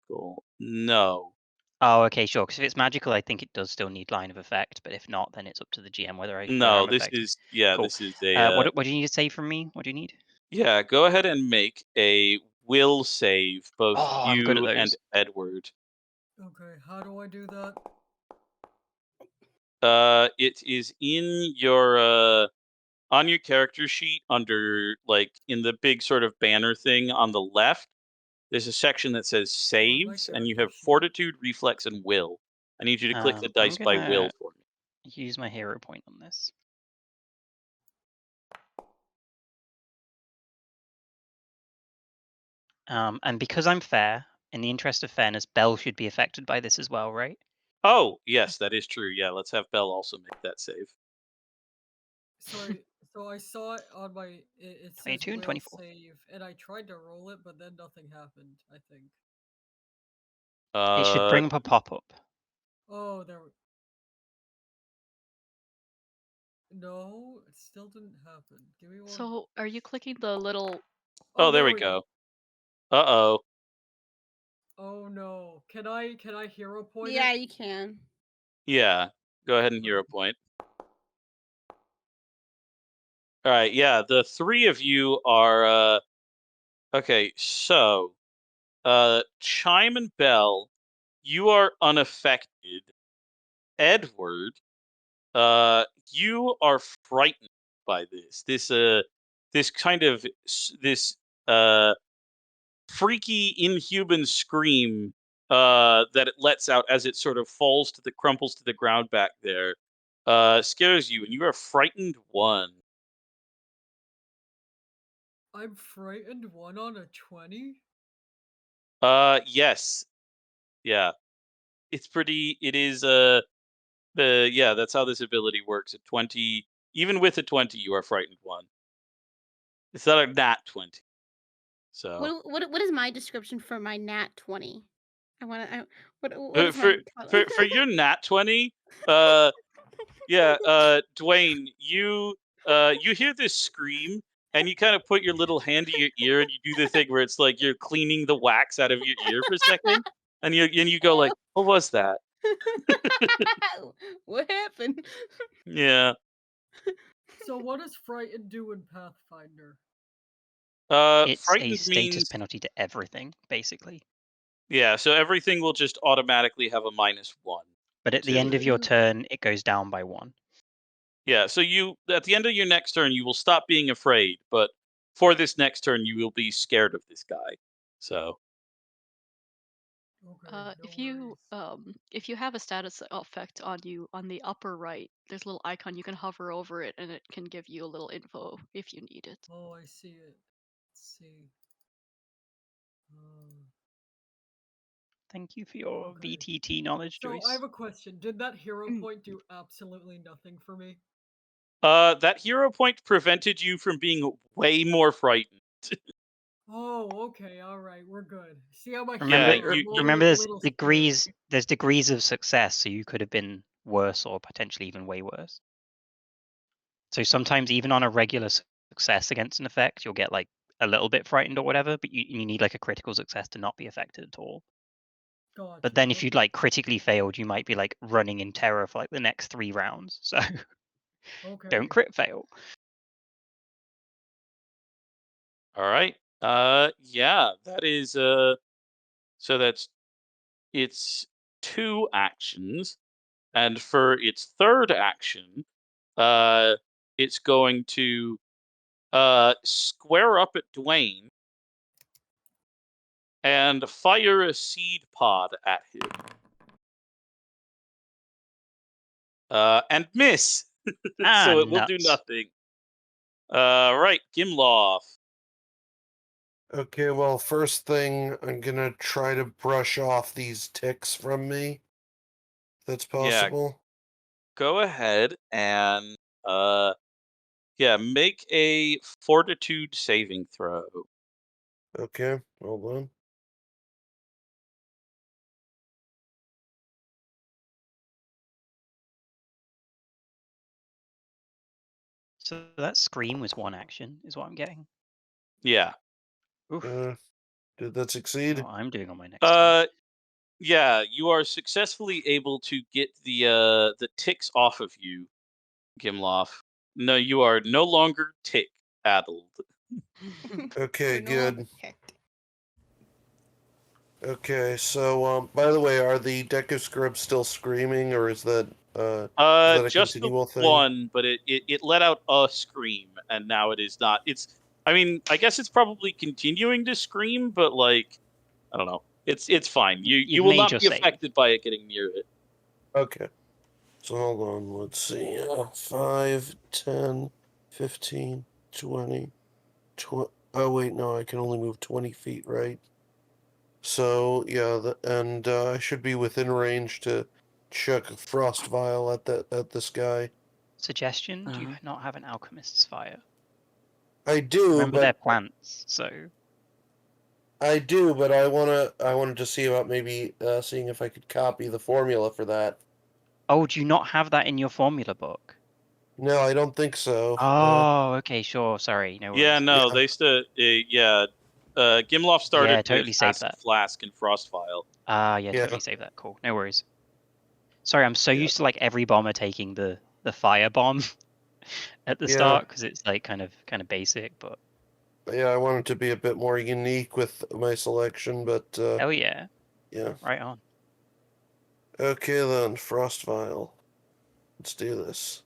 magical? No. Oh, okay, sure. Because if it's magical, I think it does still need line of effect. But if not, then it's up to the GM whether No, this affected. is Cool. this is a. What do you need to say from me? What do you need? Yeah, go ahead and make a will save, both I'm good at you those. and Edward. Okay, how do I do that? It is in your on your character sheet under like in the big sort of banner thing on the left. There's a section that says saves, and you have fortitude, reflex, and will. I need you to click the dice by will for me. Use my hero point on this. And because I'm fair, in the interest of fairness, Belle should be affected by this as well, right? Oh, yes, that is true. Yeah, let's have Belle also make that save. Sorry, so I saw it on my. It says 22 and will 24. save, and I tried to roll it, but then nothing happened. I think. It should bring up a pop-up. Oh, there. No, it still didn't happen. Give me one. So, are you clicking the little? Oh, there we go. Uh-oh. Oh no! Can I hero point? Yeah, you can. Yeah, go ahead and hero point. All right, yeah, the three of you are okay. So, Chime and Belle, you are unaffected. Edward, you are frightened by this. This kind of this freaky, inhuman scream that it lets out as it sort of crumples to the ground back there, scares you, and you are frightened 1. I'm frightened 1 on a 20? Yes. Yeah. It is, that's how this ability works. At 20, even with a 20, you are frightened 1. It's not a nat 20. So, What is my description for my nat 20? What is for my for your nat 20, Dwayne, you hear this scream, and you kind of put your little hand to your ear, and you do the thing where it's like you're cleaning the wax out of your ear for a second, and you go like, "What was that?" What happened? Yeah. So what does frightened do in Pathfinder? It's a Frightened status means penalty to everything, basically. yeah. So everything will just automatically have a -1. But at the to end it. of your turn, it goes down by 1. Yeah. So at the end of your next turn, you will stop being afraid, but for this next turn, you will be scared of this guy. So. Okay, no If you have a status effect on you on the upper right, there's a little icon. You can hover over it, and it can give you a little info if you need it. Oh, I see it. Let's see. Thank you for your Okay. VTT knowledge, So I Joyce. have a question. Did that hero point do absolutely nothing for me? That hero point prevented you from being way more frightened. Oh, okay, all right, we're good. See how my Yeah, heroes are only Remember, a there's little degrees. scary. There's degrees of success, so you could have been worse, or potentially even way worse. So sometimes, even on a regular success against an effect, you'll get like a little bit frightened or whatever, but you need like a critical success to not be affected at all. Gotcha. But then if you'd okay. like critically failed, you might be like running in terror for like the next 3 rounds. So Okay. don't crit fail. All right. Yeah, that is so it's 2 actions, and for its third action, it's going to square up at Dwayne and fire a seed pod at him. And miss. So it will do Nuts. nothing. Right, Gimlof. Okay, well, first thing, I'm gonna try to brush off these ticks from me. That's possible. Go ahead and make a fortitude saving throw. Okay, hold on. So that scream was 1 action, is what I'm getting. Yeah. Oof. Did that succeed? What I'm doing on my next turn. Yeah, you are successfully able to get the ticks off of you, Gimlof. No, you are no longer tick addled. Okay, You're no longer good. ticked. Okay, so by the way, are the Deku Scrubs still screaming, or is that a Just the continual thing? one, but it let out a scream, and now it is not. I mean, I guess it's probably continuing to scream, but like, I don't know. It's fine. You You've will made not your be save. affected by it getting near it. Okay. So hold on, let's see. 5, 10, 15, 20. Oh wait, no, I can only move 20 feet, right? So yeah, and I should be within range to chuck a frost vial at this guy. Suggestion: do you not have an alchemist's fire? I do, Remember, they're but plants, so I wanted to see about maybe seeing if I could copy the formula for that. Oh, do you not have that in your formula book? No, I don't think so. Oh, okay, sure. Sorry, no worries. Yeah, no, Yeah. they still. Gimlof started Yeah, totally with save Acid that. Flask and Frost Vial. Yeah, Yeah. totally save that. Cool, no worries. Sorry, I'm so Yeah. used to like every bomber taking the fire bomb at the start because it's like kind of basic, but Yeah, I wanted to be a bit more unique with my selection, but hell yeah, yeah. right on. Okay then, Frost Vial. Let's do this.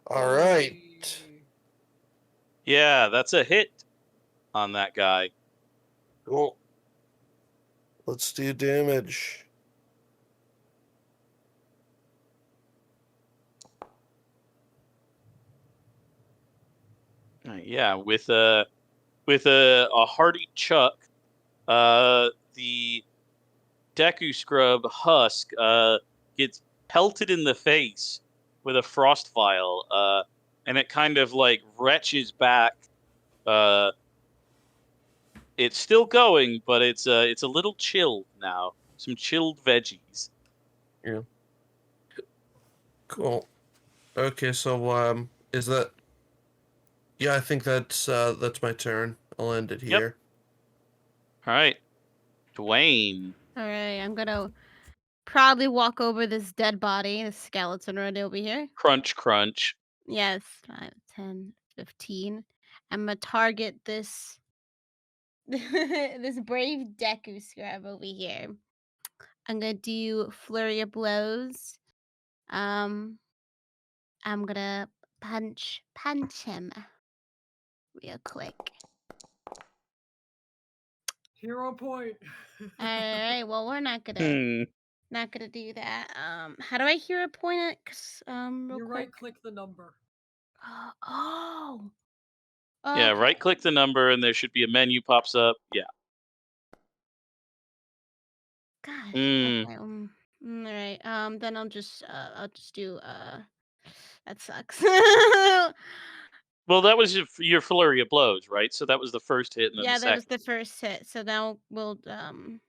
All right. Yeah, that's a hit on that guy. Cool. Let's do damage. Yeah, with a hearty chuck, the Deku Scrub Husk gets pelted in the face with a frost vial, and it kind of like retches back. It's still going, but it's a little chilled now. Some chilled veggies. Yeah. Cool. Okay, so is that? Yeah, I think that's my turn. I'll end it here. All right, Dwayne. All right, I'm gonna probably walk over this dead body, the skeleton right over here. Crunch, crunch. Yes, 5, 10, 15. I'm gonna target this this brave Deku Scrub over here. I'm gonna do flurry of blows. I'm gonna punch him real quick. Hero point. All right. Well, we're not gonna do that. How do I hero point it? Real You quick. right click the number. Oh. Yeah, Okay. right click the number and there should be a menu pops up. Yeah. Gosh. Mm. Okay. All right. Then I'll just do that sucks. Well, that was your flurry of blows, right? So that was the first hit, and then Yeah, the that was second. the first hit. So now we'll do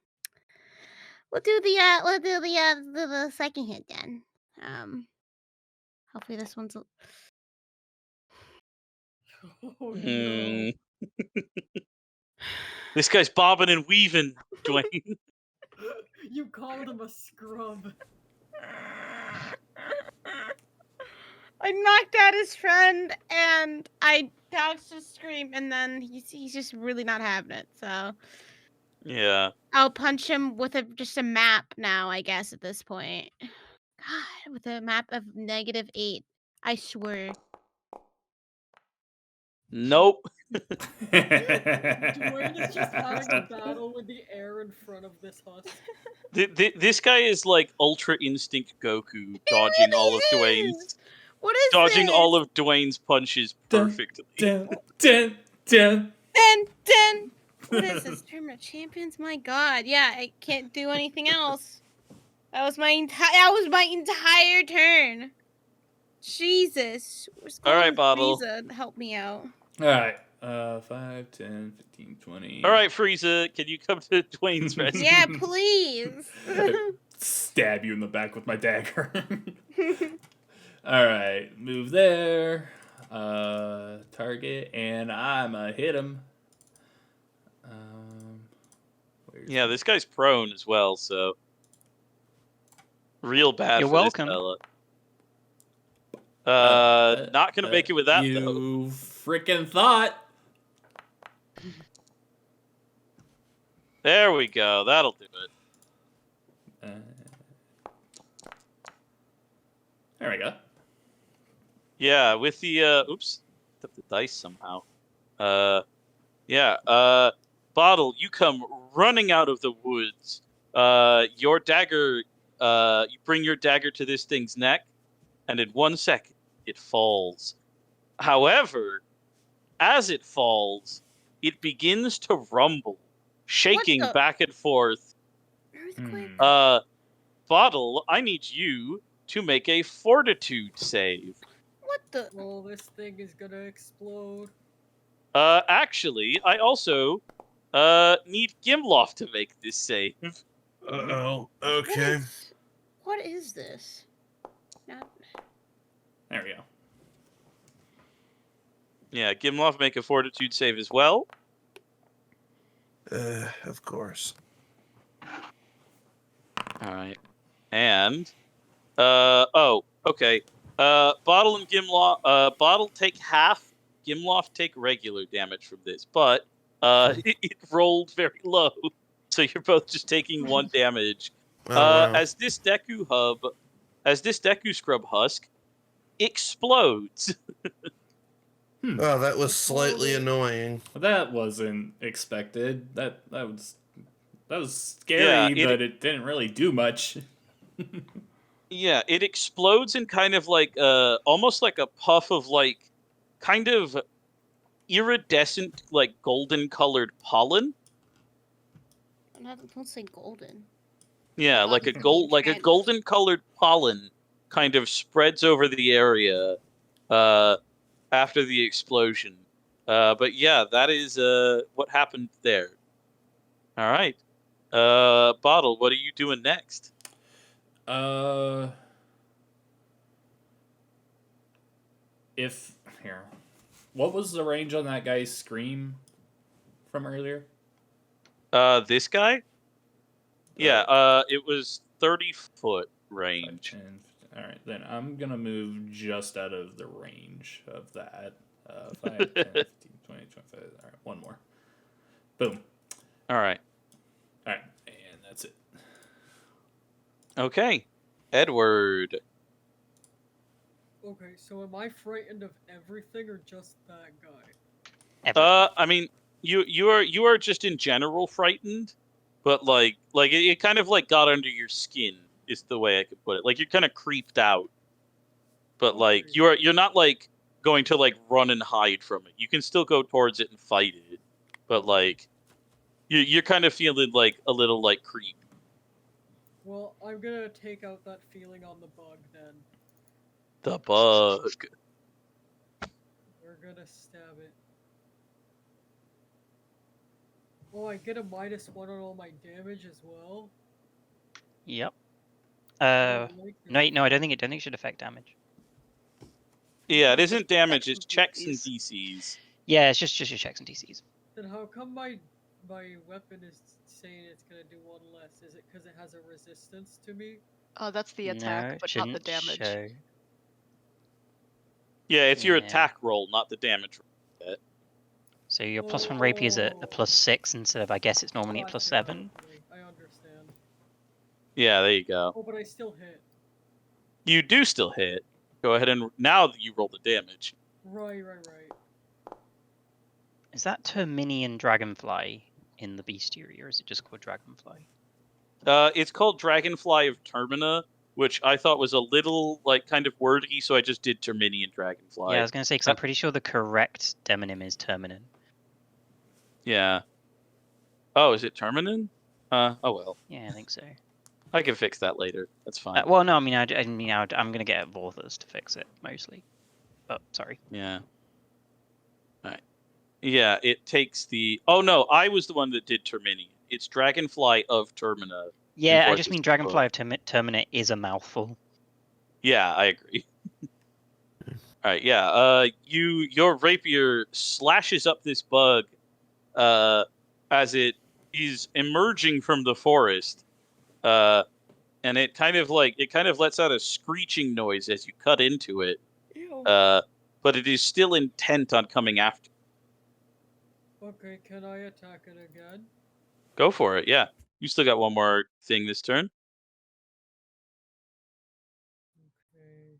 the second hit then. Hopefully this one's. Oh no. This guy's bobbing and weaving, Dwayne. You called him a scrub. I knocked out his friend, and I dodged a scream, and then he's just really not having it. So Yeah. I'll punch him with just a map now, I guess, at this point. God, with a map of -8. I swear. Nope. Dwayne is just having a battle with the air in front of this husk. This guy is like Ultra Instinct Goku, dodging all of Dwayne's. What is dodging this? all of Dwayne's punches perfectly. Dun. What is this? Tournament of Champions? My God, yeah, I can't do anything else. That was my entire turn. Jesus. All right, Bottle. Frieza, help me out. All right. 5, 10, 15, 20. All right, Frieza, can you come to Dwayne's rescue? Yeah, please. Stab you in the back with my dagger. All right, move there. Target, and I'ma hit him. Yeah, this guy's prone as well, so real bad. You're for welcome. This fella. Not gonna make it with that though. You freaking thought. There we go. That'll do it. There we go. Yeah, with the oops, took the dice somehow. Bottle, you come running out of the woods. Your dagger, you bring your dagger to this thing's neck, and in 1 second, it falls. However, as it falls, it begins to rumble, shaking back and forth. Earthquake? Bottle, I need you to make a fortitude save. What the? Oh, this thing is gonna explode. Actually, I also need Gimlof to make this save. Uh-oh. Okay. What is this? There we go. Yeah, Gimlof make a fortitude save as well. Of course. All right. And okay. Bottle and Gimlof Bottle take half, Gimlof take regular damage from this, but it rolled very low. So you're both just taking 1 damage. Wow. As this Deku Scrub Husk explodes. Oh, that was slightly annoying. That wasn't expected. That was scary, Yeah, but it didn't really do much. Yeah, it explodes in kind of like almost like a puff of like kind of iridescent, like golden colored pollen. Don't say golden. Yeah, Not like a freaking trans. golden colored pollen kind of spreads over the area after the explosion. But yeah, that is what happened there. All right. Bottle, what are you doing next? If here, what was the range on that guy's scream from earlier? This guy? Yeah, it was 30-foot range. 5, 10, all right, then I'm gonna move just out of the range of that. 5, 10, 15, 20, 25. All right, one more. Boom. All right. All right, and that's it. Okay. Edward. Okay, so am I frightened of everything or just that guy? I mean, you are just in general frightened, but like it kind of like got under your skin is the way I could put it. Like you're kind of creeped out, but like Okay. you're not like going to like run and hide from it. You can still go towards it and fight it, but like you're kind of feeling like a little like creep. Well, I'm gonna take out that feeling on the bug then. The bug. We're gonna stab it. Oh, I get a -1 on all my damage as well? Yep. I don't like No, this. no, I don't think it should affect damage. Yeah, it isn't damage. Checks It's and checks and DCs. DCs. Yeah, it's just your checks and DCs. Then how come my weapon is saying it's gonna do 1 less? Is it because it has a resistance to me? Oh, that's the No, attack, it but not the shouldn't damage. show. Yeah, it's your Yeah. attack roll, not the damage roll. So your +1 rapier is a Oh. +6 instead of, I guess it's normally a Gotcha, +7. okay, I understand. Yeah, there you go. Oh, but I still hit. You do still hit. Go ahead and now you roll the damage. Right. Is that Terminian Dragonfly in the bestiary, or is it just called Dragonfly? It's called Dragonfly of Termina, which I thought was a little like kind of wordy, so I just did Terminian Dragonfly. Yeah, I was going to say, because I'm pretty sure the correct demonym is Terminin. Yeah. Oh, is it Terminin? Oh well. Yeah, I think so. I can fix that later. That's fine. Well, no, I mean, I'm going to get Vorthos to fix it, mostly. But, sorry. Yeah. Alright. Yeah, it takes the... Oh no, I was the one that did Terminian. It's Dragonfly of Termina. Yeah, I just mean Dragonfly of Termina is a mouthful. Yeah, I agree. Alright, yeah. Your rapier slashes up this bug as it is emerging from the forest. And it kind of lets out a screeching noise as you cut into it. Ew. But it is still intent on coming after. Okay, can I attack it again? Go for it, yeah. You still got one more thing this turn. Okay.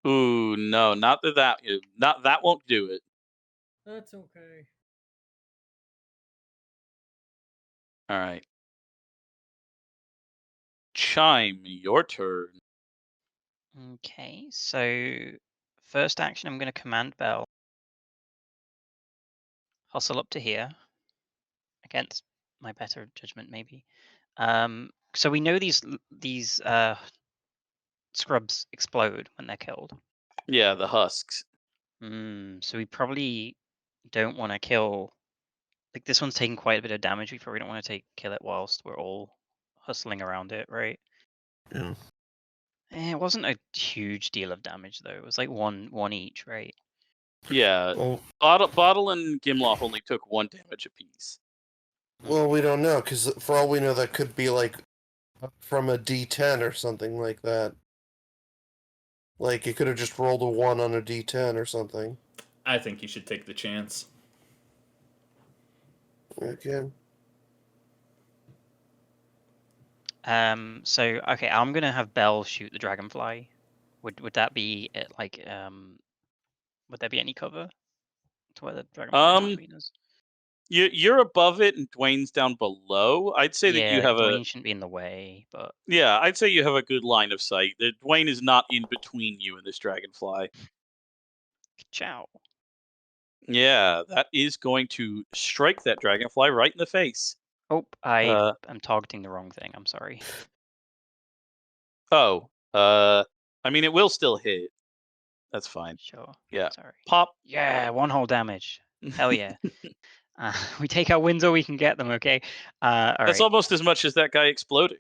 Ooh, no, not that won't do it. That's okay. All right. Chime, your turn. Okay, so first action, I'm going to command Bell. Hustle up to here. Against my better judgment, maybe. So we know these scrubs explode when they're killed. Yeah, the husks. So we probably don't want to kill. Like, this one's taking quite a bit of damage. We probably don't want to kill it whilst we're all hustling around it, right? Yeah. It wasn't a huge deal of damage though. It was like one each, right? Yeah. Well, Bottle and Gimlof only took 1 damage apiece. well, we don't know, because for all we know, that could be like from a D10 or something like that. Like, it could have just rolled a 1 on a D10 or something. I think you should take the chance. Okay. So okay, I'm gonna have Belle shoot the dragonfly. Would that be like would there be any cover to where the dragonfly is between us? You're above it, and Dwayne's down below. I'd say that you Yeah, have Dwayne shouldn't be in the way, but Yeah, I'd say you have a good line of sight. That Dwayne is not in between you and this dragonfly. ciao. Yeah, that is going to strike that dragonfly right in the face. Oh, I Uh, am targeting the wrong thing. I'm sorry. oh, I mean, it will still hit. That's fine. Sure. Yeah. Sorry. Pop. Yeah, 1 whole damage. Hell yeah. We take our wins or we can get them. Okay. All That's right. almost as much as that guy exploding.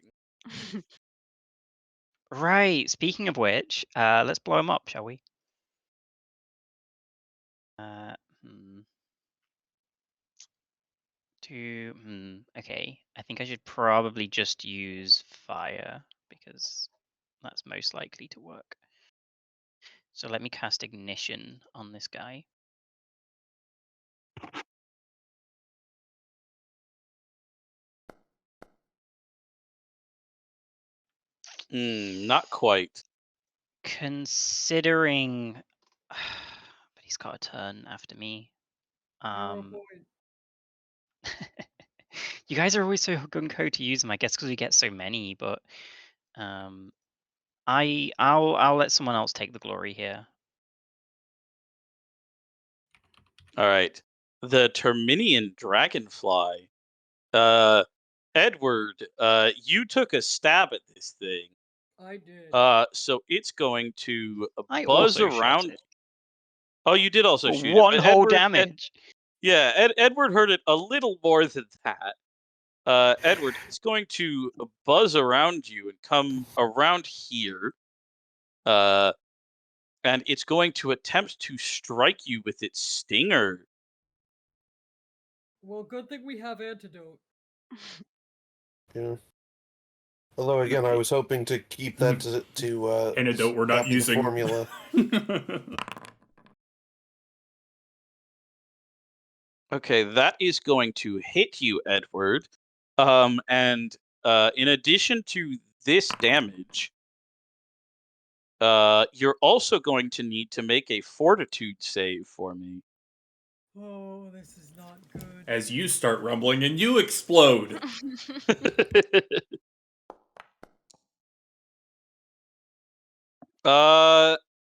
Right. Speaking of which, let's blow him up, shall we? Okay. I think I should probably just use fire because that's most likely to work. So let me cast ignition on this guy. Not quite. Considering, but he's got a turn after me. 0 point. You guys are always so gung-ho to use them, I guess, because we get so many. But I'll let someone else take the glory here. All right. The Terminian dragonfly. Edward, you took a stab at this thing. I did. So it's going to I buzz also shot around. it. Oh, you did also shoot it. One but whole Edward, damage. Edward heard it a little more than that. Edward, it's going to buzz around you and come around here. And it's going to attempt to strike you with its stinger. Well, good thing we have antidote. Yeah. Although again, I was hoping to keep that to Antidote we're not copy the using. formula. Okay, that is going to hit you, Edward. And in addition to this damage, you're also going to need to make a fortitude save for me. Oh, this is not good. As you start rumbling and you explode.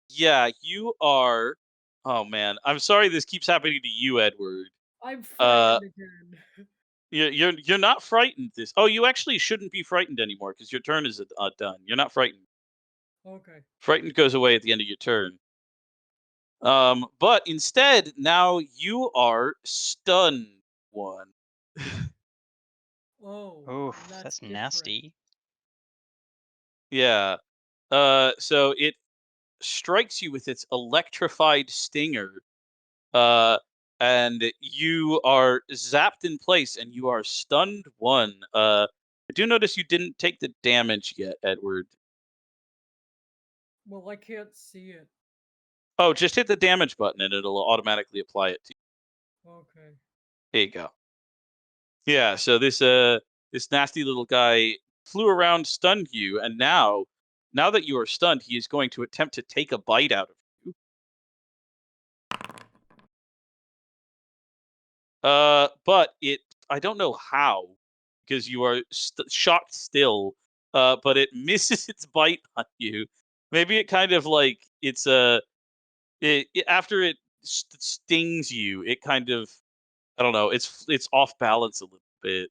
Yeah, you are. Oh man, I'm sorry this keeps happening to you, Edward. I'm frightened again. You're not frightened. Oh, you actually shouldn't be frightened anymore because your turn is done. You're not frightened. Okay. Frightened goes away at the end of your turn. But instead, now you are stunned one. Oh. Oof, That's different. nasty. Yeah. So it strikes you with its electrified stinger. And you are zapped in place and you are stunned one. I do notice you didn't take the damage yet, Edward. Well, I can't see it. Oh, just hit the damage button and it'll automatically apply it to you. Okay. There you go. Yeah, so this nasty little guy flew around, stunned you, and now that you are stunned, he is going to attempt to take a bite out of you. But I don't know how, because you are shocked still. But it misses its bite on you. Maybe it kind of like after it stings you, it kind of, I don't know, it's off balance a little bit.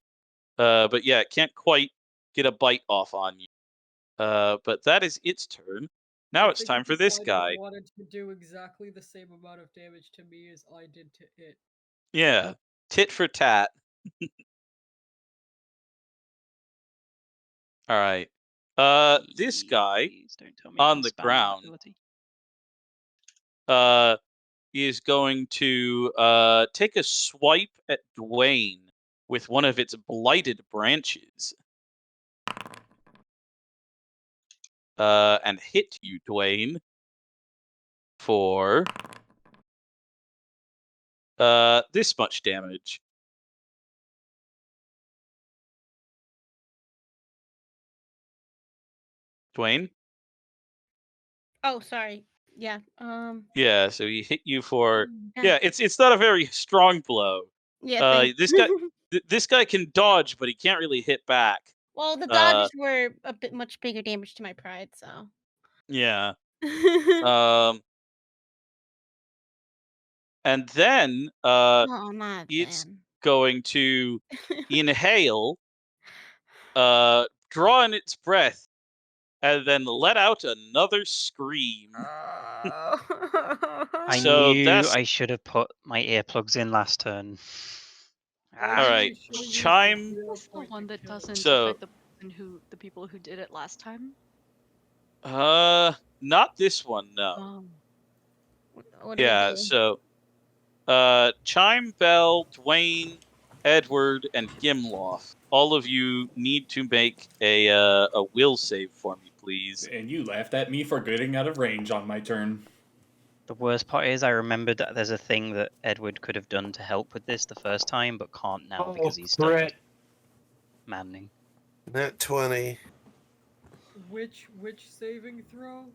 But yeah, it can't quite get a bite off on you. But that is its turn. Now it's time for this guy. It wanted to do exactly the same amount of damage to me as I did to it. Yeah, tit for tat. All right. This guy don't tell me on the ground is going to take a swipe at Dwayne with one of its blighted branches. And hit you, Dwayne, for this much damage. Dwayne? Oh, sorry. Yeah. Yeah, so he hit you for Yeah. it's not a very strong blow. Yeah. Thanks. This guy can dodge, but he can't really hit back. Well, the Uh, dodges were a bit much bigger damage to my pride, so. yeah. And then Oh, not it's then. going to inhale, draw in its breath, and then let out another scream. I So knew that's I should have put my earplugs in last turn. all right. Chime. That's the one that doesn't So- affect the people who did it last time. Not this one. No. What did it Yeah. do? So, Chime, Bell, Dwayne, Edward, and Gimlof. All of you need to make a will save for me, please. And you laughed at me for getting out of range on my turn. The worst part is I remembered that there's a thing that Edward could have done to help with this the first time, but can't now because he's stunned. Maddening. Net 20. Which saving throw?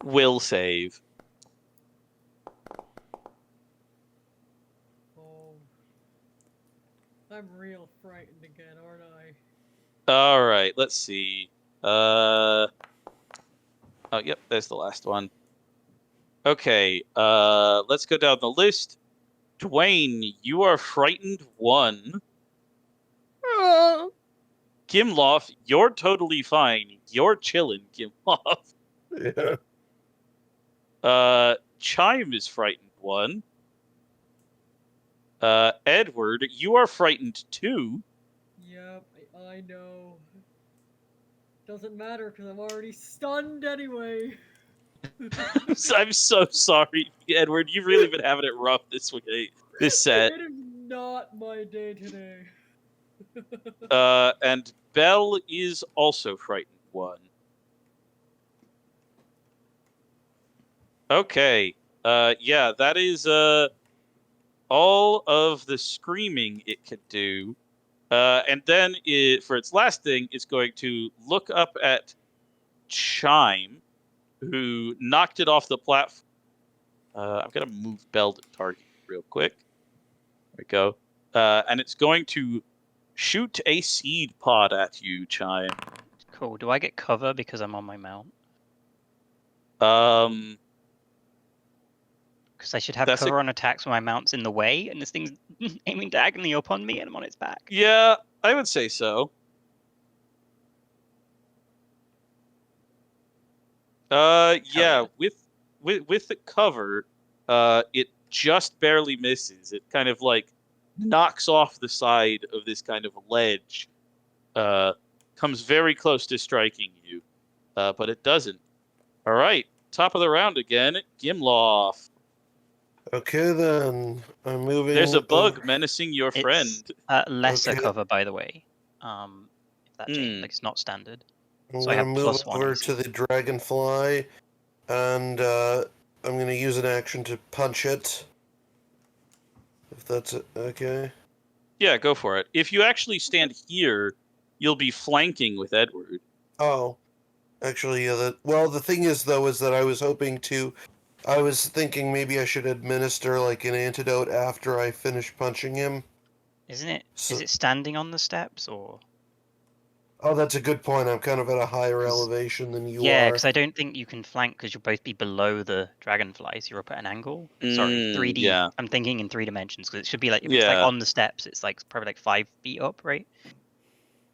Will save. Oh, I'm real frightened again, aren't I? All right. Let's see. Oh, yep. There's the last one. Okay. Let's go down the list. Dwayne, you are frightened 1. Oh. Gimlof, you're totally fine. You're chilling, Gimlof. Yeah. Chime is frightened 1. Edward, you are frightened 2. Yep, I know. Doesn't matter because I'm already stunned anyway. I'm so sorry, Edward. You've really been having it rough this set. It is not my day today. And Belle is also frightened 1. Okay. Yeah, that is all of the screaming it could do. And then for its last thing, it's going to look up at Chime, who knocked it off the platform. I'm going to move Bell to target real quick. There we go. And it's going to shoot a seed pod at you, Chime. Cool. Do I get cover because I'm on my mount? Because I should have That's cover on attacks when my mount's in the way, and this thing's aiming diagonally up on me, and I'm on its back. Yeah, I would say so. Yeah, with the cover, it just barely misses. It kind of like knocks off the side of this kind of ledge. Comes very close to striking you, but it doesn't. All right, top of the round again, Gimlof. Okay, then. I'm moving. There's a bug menacing your friend. Lesser Okay. cover, by the way. If that changes, like it's not standard. I'm So I going to have move +1 over AC. to the dragonfly, and I'm going to use an action to punch it. If that's it. Okay. Yeah, go for it. If you actually stand here, you'll be flanking with Edward. Oh. Actually, yeah. The thing is, though, is that I was thinking maybe I should administer, like, an antidote after I finish punching him. Isn't it? So- Is it standing on the steps or? Oh, that's a good point. I'm kind of at a higher elevation than you Yeah, are. because I don't think you can flank because you'll both be below the dragonfly, so you're up at an angle. Sorry, 3D. Yeah. I'm thinking in 3 dimensions because it should be like if it's like Yeah. on the steps, it's like probably like 5 feet up, right?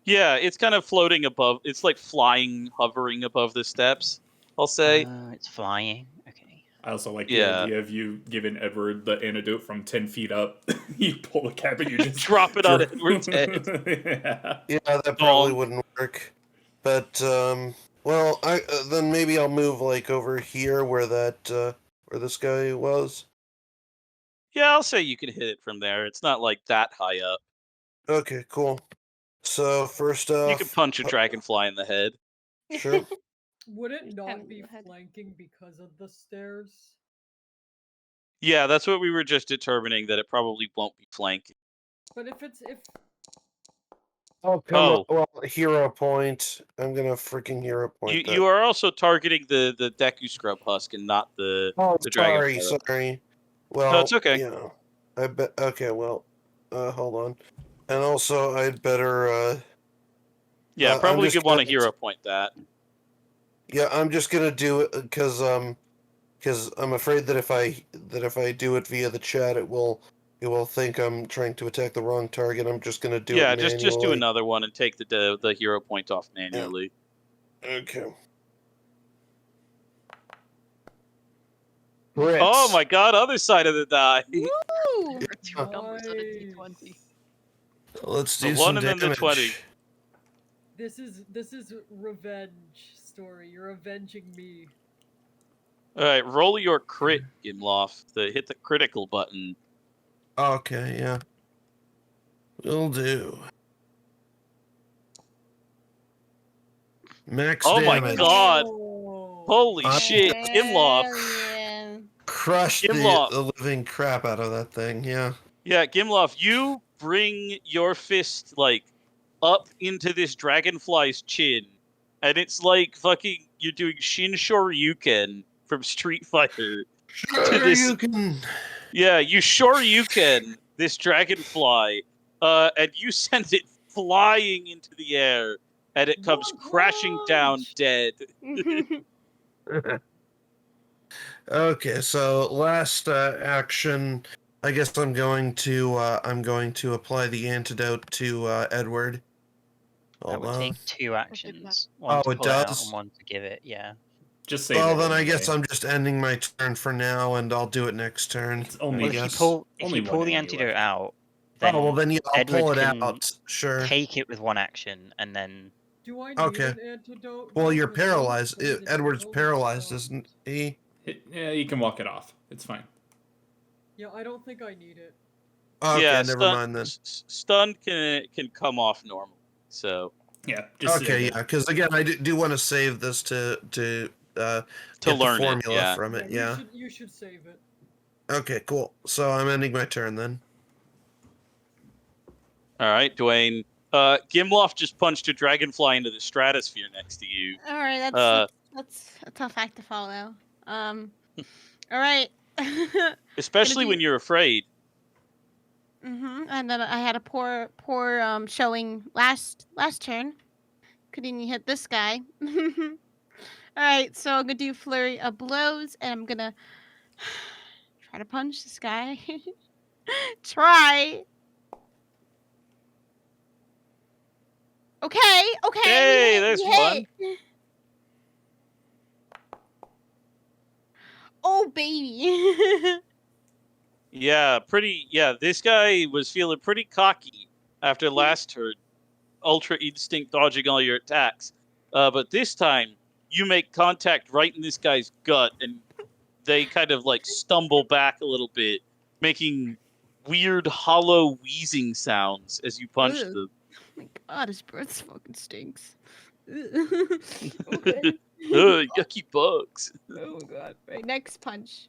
Yeah, it's kind of floating above. It's like flying, hovering above the steps, I'll say. It's flying. Okay. I also like the Yeah. idea of you giving Edward the antidote from 10 feet up. You pull the cap and you just Drop it on Edward's head. Yeah. Yeah, that probably Bonk. wouldn't work. But well, then maybe I'll move like over here where where this guy was. Yeah, I'll say you can hit it from there. It's not like that high up. Okay, cool. So first off, You can punch a dragonfly in the head. Sure. Would it Just not having be your head. flanking because of the stairs? Yeah, that's what we were just determining, that it probably won't be flanking. But Oh, come Oh. on. Well, hero point. I'm gonna freaking hero point You are also targeting the Deku Scrub Husk and not the sorry, Dragonfly. sorry. Well, No, it's okay. Yeah. I bet. Okay, well, hold on. And also, I'd better. Yeah, I'm probably just could want to gonna- hero point that. Yeah, I'm just gonna do it because I'm afraid that if I do it via the chat, it will think I'm trying to attack the wrong target. I'm just gonna do it Yeah, manually. just do another one and take the hero point off manually. Okay. Oh my god, other side of the die. Woo! Two numbers on a D20. Let's The do 1 some and then the damage. 20. This is revenge story. You're avenging me. Alright, roll your crit, Gimlof. Hit the critical button. Okay, yeah. Will do. Max Oh my damage. god! Oh, Holy I'm- shit, Gimlof! Yeah. Crush Gimlof. the living crap out of that thing, yeah. Yeah, Gimlof, you bring your fist, like, up into this dragonfly's chin, and it's like fucking you're doing Shin Shoryuken from Street Fighter. Sure, this- you can. Yeah, you Shoryuken this dragonfly, and you send it flying into the air, and it comes One crashing down punch! dead. Okay, so last action. I guess I'm going to apply the antidote to Edward. That Hold would on. take 2 actions. One Oh, to it pull it out does? and one to give it, yeah. Just save Well, it then I anyway. guess I'm just ending my turn for now, and I'll do it next turn. It's only- I Well, if you guess. pull Only the one enemy antidote left. out, then Oh well, then yeah, I'll pull Edward it can out. Sure. take it with 1 action, and then Do I need Okay. an antidote? Well, now you're or is it paralyzed. just Edward's totally paralyzed, stunned? isn't he? Yeah, you can walk it off. It's fine. Yeah, I don't think I need it. Okay, yeah, never mind then. Stun can come off normally. So Yeah, just Okay, save yeah, it. because again, I do want to save this to get to the learn it, formula yeah. from it. Yeah. You should save it. Okay, cool. So I'm ending my turn then. All right, Dwayne. Gimlof just punched a dragonfly into the stratosphere next to you. All right, that's a tough act to follow. All right. Especially when you're afraid. And then I had a poor showing last turn. Couldn't even hit this guy. All right, so I'm gonna do flurry of blows, and I'm gonna try to punch this guy. Try. Okay. Hey, we there's hit. Oh baby. Yeah, this guy was feeling pretty cocky after last turn. Ultra instinct dodging all your attacks. But this time, you make contact right in this guy's gut, and they kind of like stumble back a little bit, making weird hollow wheezing sounds as you punch Ugh. them. Oh my god, his breath fucking stinks. Okay. Ugh, yucky bugs. Oh my god. Right, next punch.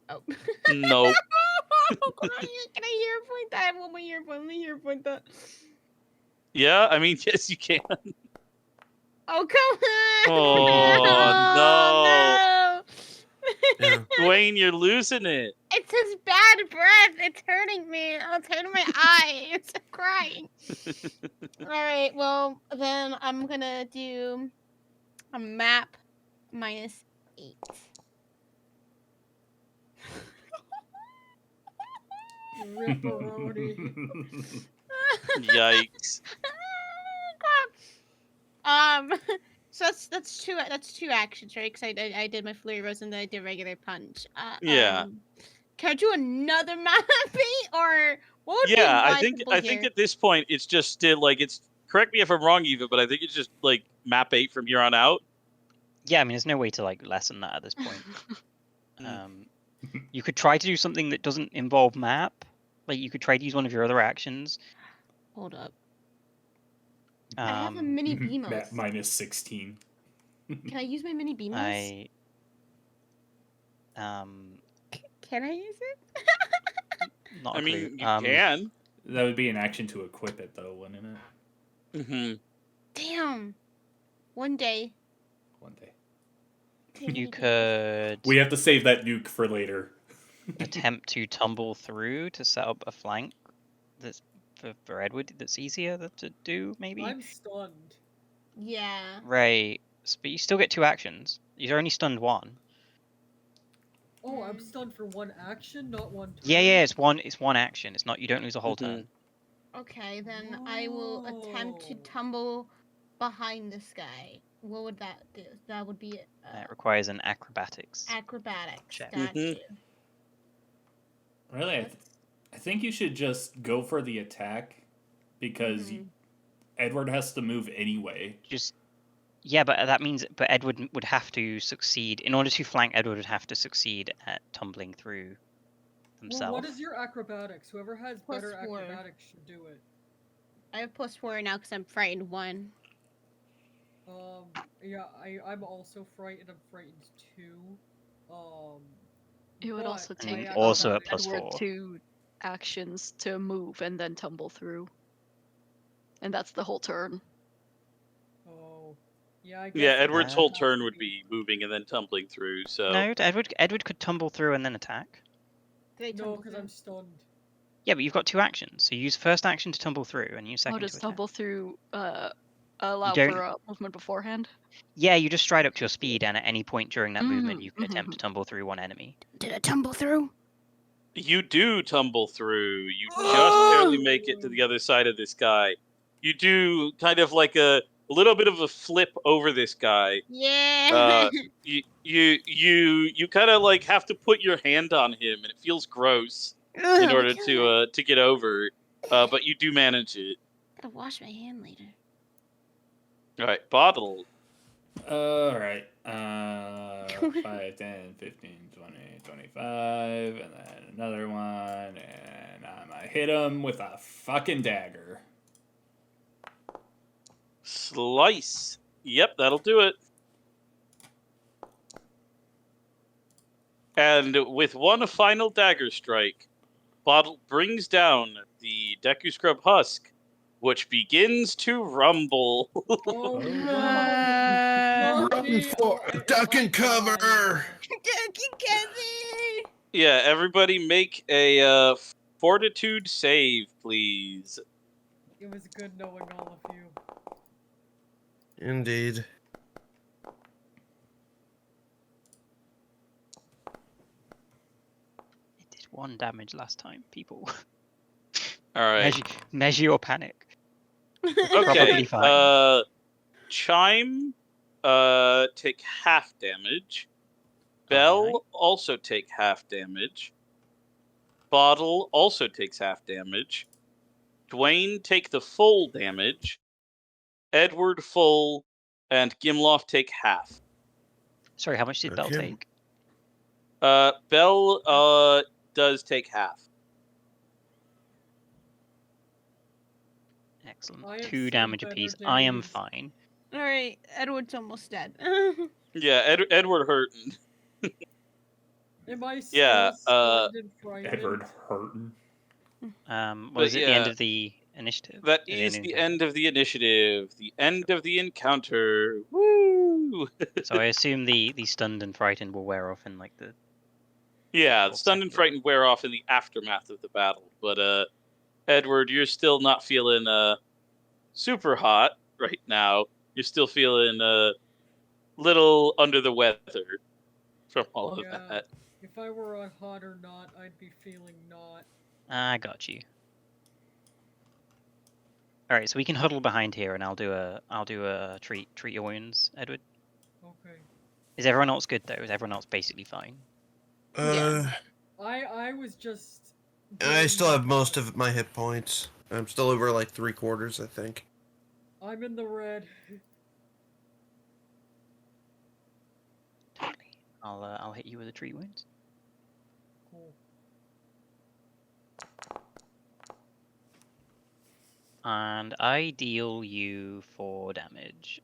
Oh. Nope. Can I hero point that? I want my hero point. Let me hero point that. Yeah, I mean, yes, you can. Oh, come on! Oh, no! Yeah. Dwayne, you're losing it. It's his bad breath. It's hurting me. Oh, it's hurting my eye. It's crying. All right. Well, then I'm gonna do a map -8. Ripperoni. Yikes. So that's two actions, right? Because I did my flurry rose and then I did regular punch. Yeah. Can I do another map or what would be Yeah, I advisable think here? at this point it's just still like it's. Correct me if I'm wrong, Eva, but I think it's just like map 8 from here on out. yeah, I mean, there's no way to like lessen that at this point. You could try to do something that doesn't involve map. Like you could try to use one of your other actions. Hold up. I have a mini Beamos. Map minus 16. Can I use my mini Beamos? Can I use it? Not I a mean, clue. you can. That would be an action to equip it, though, wouldn't it? Mm-hmm. Damn. One day. One day. You could We have to save that nuke for later. attempt to tumble through to set up a flank that's for Edward that's easier to do, maybe? I'm stunned. Yeah. Right. But you still get 2 actions. You're only stunned 1. Oh, I'm stunned for 1 action, not 1 turn. Yeah, it's one action. It's not, you don't lose a whole Mhm. turn. Okay, then I will attempt to Whoa. tumble behind this guy. What would that do? That would be That requires an acrobatics. acrobatics. check. Got Mhm. you. Really, I think you should just go for the attack because Edward has to move anyway. Yeah, but that means Edward would have to succeed in order to flank. Edward would have to succeed at tumbling through himself. Well, what is your acrobatics? Whoever has Plus better 4. acrobatics should do it. I have +4 now because I'm frightened 1. Yeah, I'm also frightened. I'm frightened 2. It would but also my take also a acrobatics- plus Edward 4. 2 actions to move and then tumble through. And that's the whole turn. Oh, yeah. I guess Yeah, it Edward's has whole to turn would be moving and then tumbling through. So No, Edward could tumble through and then attack. Did I No, tumble because through? I'm stunned. Yeah, but you've got 2 actions. So you use first action to tumble through and use Oh, second does to attack. tumble through allow don't- for movement beforehand? Yeah, you just stride up to your speed, and at any point during that movement, you can Mhm, attempt to tumble through one enemy. Did I tumble through? you do tumble through. You just barely make it to the other side of this guy. You do kind of like a little bit of a flip over this guy. Yeah. You kind of like have to put your hand on him, and it feels gross Ugh, in my order God. to get over. But you do manage it. Gotta wash my hand later. All right, Bottle. Alright. 5, 10, 15, 20, 25, and then another one, and I'm gonna hit him with a fucking dagger. Slice. Yep, that'll do it. And with one final dagger strike, Bottle brings down the Deku Scrub Husk, which begins to rumble. Oh, Uh, Run for duck and cover. Yeah, everybody make a fortitude save, please. It was good knowing all of you. Indeed. It did 1 damage last time, people. All right. Measure your panic. Okay. Probably fine. Chime, take half damage. Bell Alright. also take half damage. Bottle also takes half damage. Dwayne take the full damage. Edward full, and Gimlof take half. Sorry, how much did Bell Okay. take? Bell does take half. Excellent. I have 2 seen damage better apiece. I am days. fine. Alright, Edward's almost dead. Yeah, Edward hurting. Am I still Yeah, stunned and frightened? Edward hurting. Was it the end yeah. of the initiative? That At the is end of the encounter? end of the initiative. The end of the encounter. Woo! So I assume the stunned and frightened will wear off in like the. Yeah, the Well, stunned and second. frightened wear off in the aftermath of the battle. But Edward, you're still not feeling super hot right now. You're still feeling a little under the weather from all of Yeah. that. If I were on hot or not, I'd be feeling not. I got you. All right, so we can huddle behind here, and I'll do a treat your wounds, Edward. Okay. Is everyone else good though? Is everyone else basically fine? I was just. I doing still my have most best. of my hit points. I'm still over like 3/4, I think. I'm in the red. Totally. I'll hit you with a treat wounds. Cool. And I deal you 4 damage.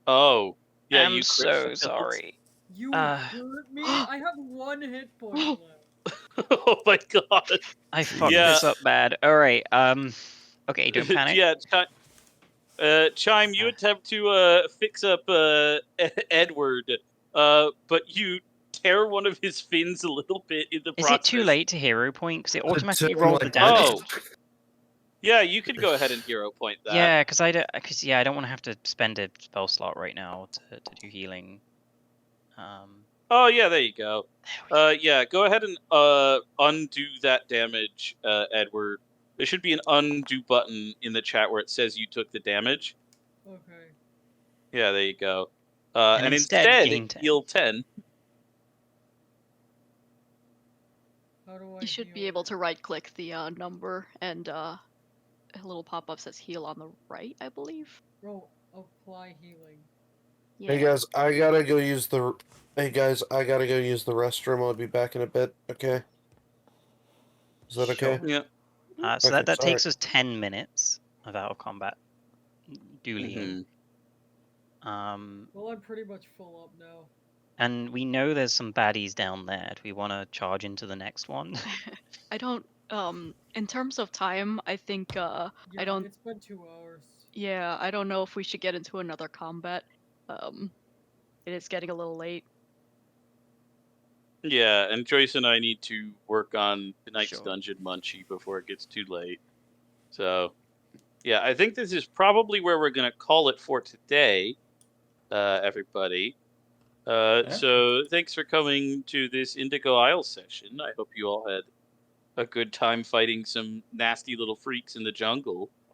Oh, yeah, I'm you so crit failed. sorry. You Uh, hurt me? I have 1 hit point left. Oh my god. I fucked Yeah. this up bad. All right. Okay, don't panic. Yeah, Chime, you attempt to fix up Edward, but you tear one of his fins a little bit in the Is process. it too late to hero point? Because it automatically turn rolled the like damage. Oh. Yeah, you could go ahead and hero point that. Yeah, because I don't want to have to spend a spell slot right now to do healing. Oh yeah, there you go. Yeah, go ahead and undo that damage, Edward. There should be an undo button in the chat where it says you took the damage. Okay. Yeah, there you go. And and instead, gain 10. heal 10. How do I You should be heal able it? to right-click the number, and a little pop-up says heal on the right, I believe. Oh, apply healing. Yeah. Hey guys, I gotta go use the. Hey guys, I gotta go use the restroom. I'll be back in a bit. Okay. Is that okay? Yeah. So Okay, that sorry. takes us 10 minutes of out of combat dueling. Well, I'm pretty much full up now. And we know there's some baddies down there. Do we want to charge into the next one? I don't. In terms of time, I think. Yeah, I don't. It's been 2 hours. Yeah, I don't know if we should get into another combat. It is getting a little late. Yeah, and Joyce and I need to work on tonight's Sure. dungeon munchie before it gets too late. So, yeah, I think this is probably where we're going to call it for today, everybody. So, thanks for coming to this Indigo Isle session. I hope you all had a good time fighting some nasty little freaks in the jungle.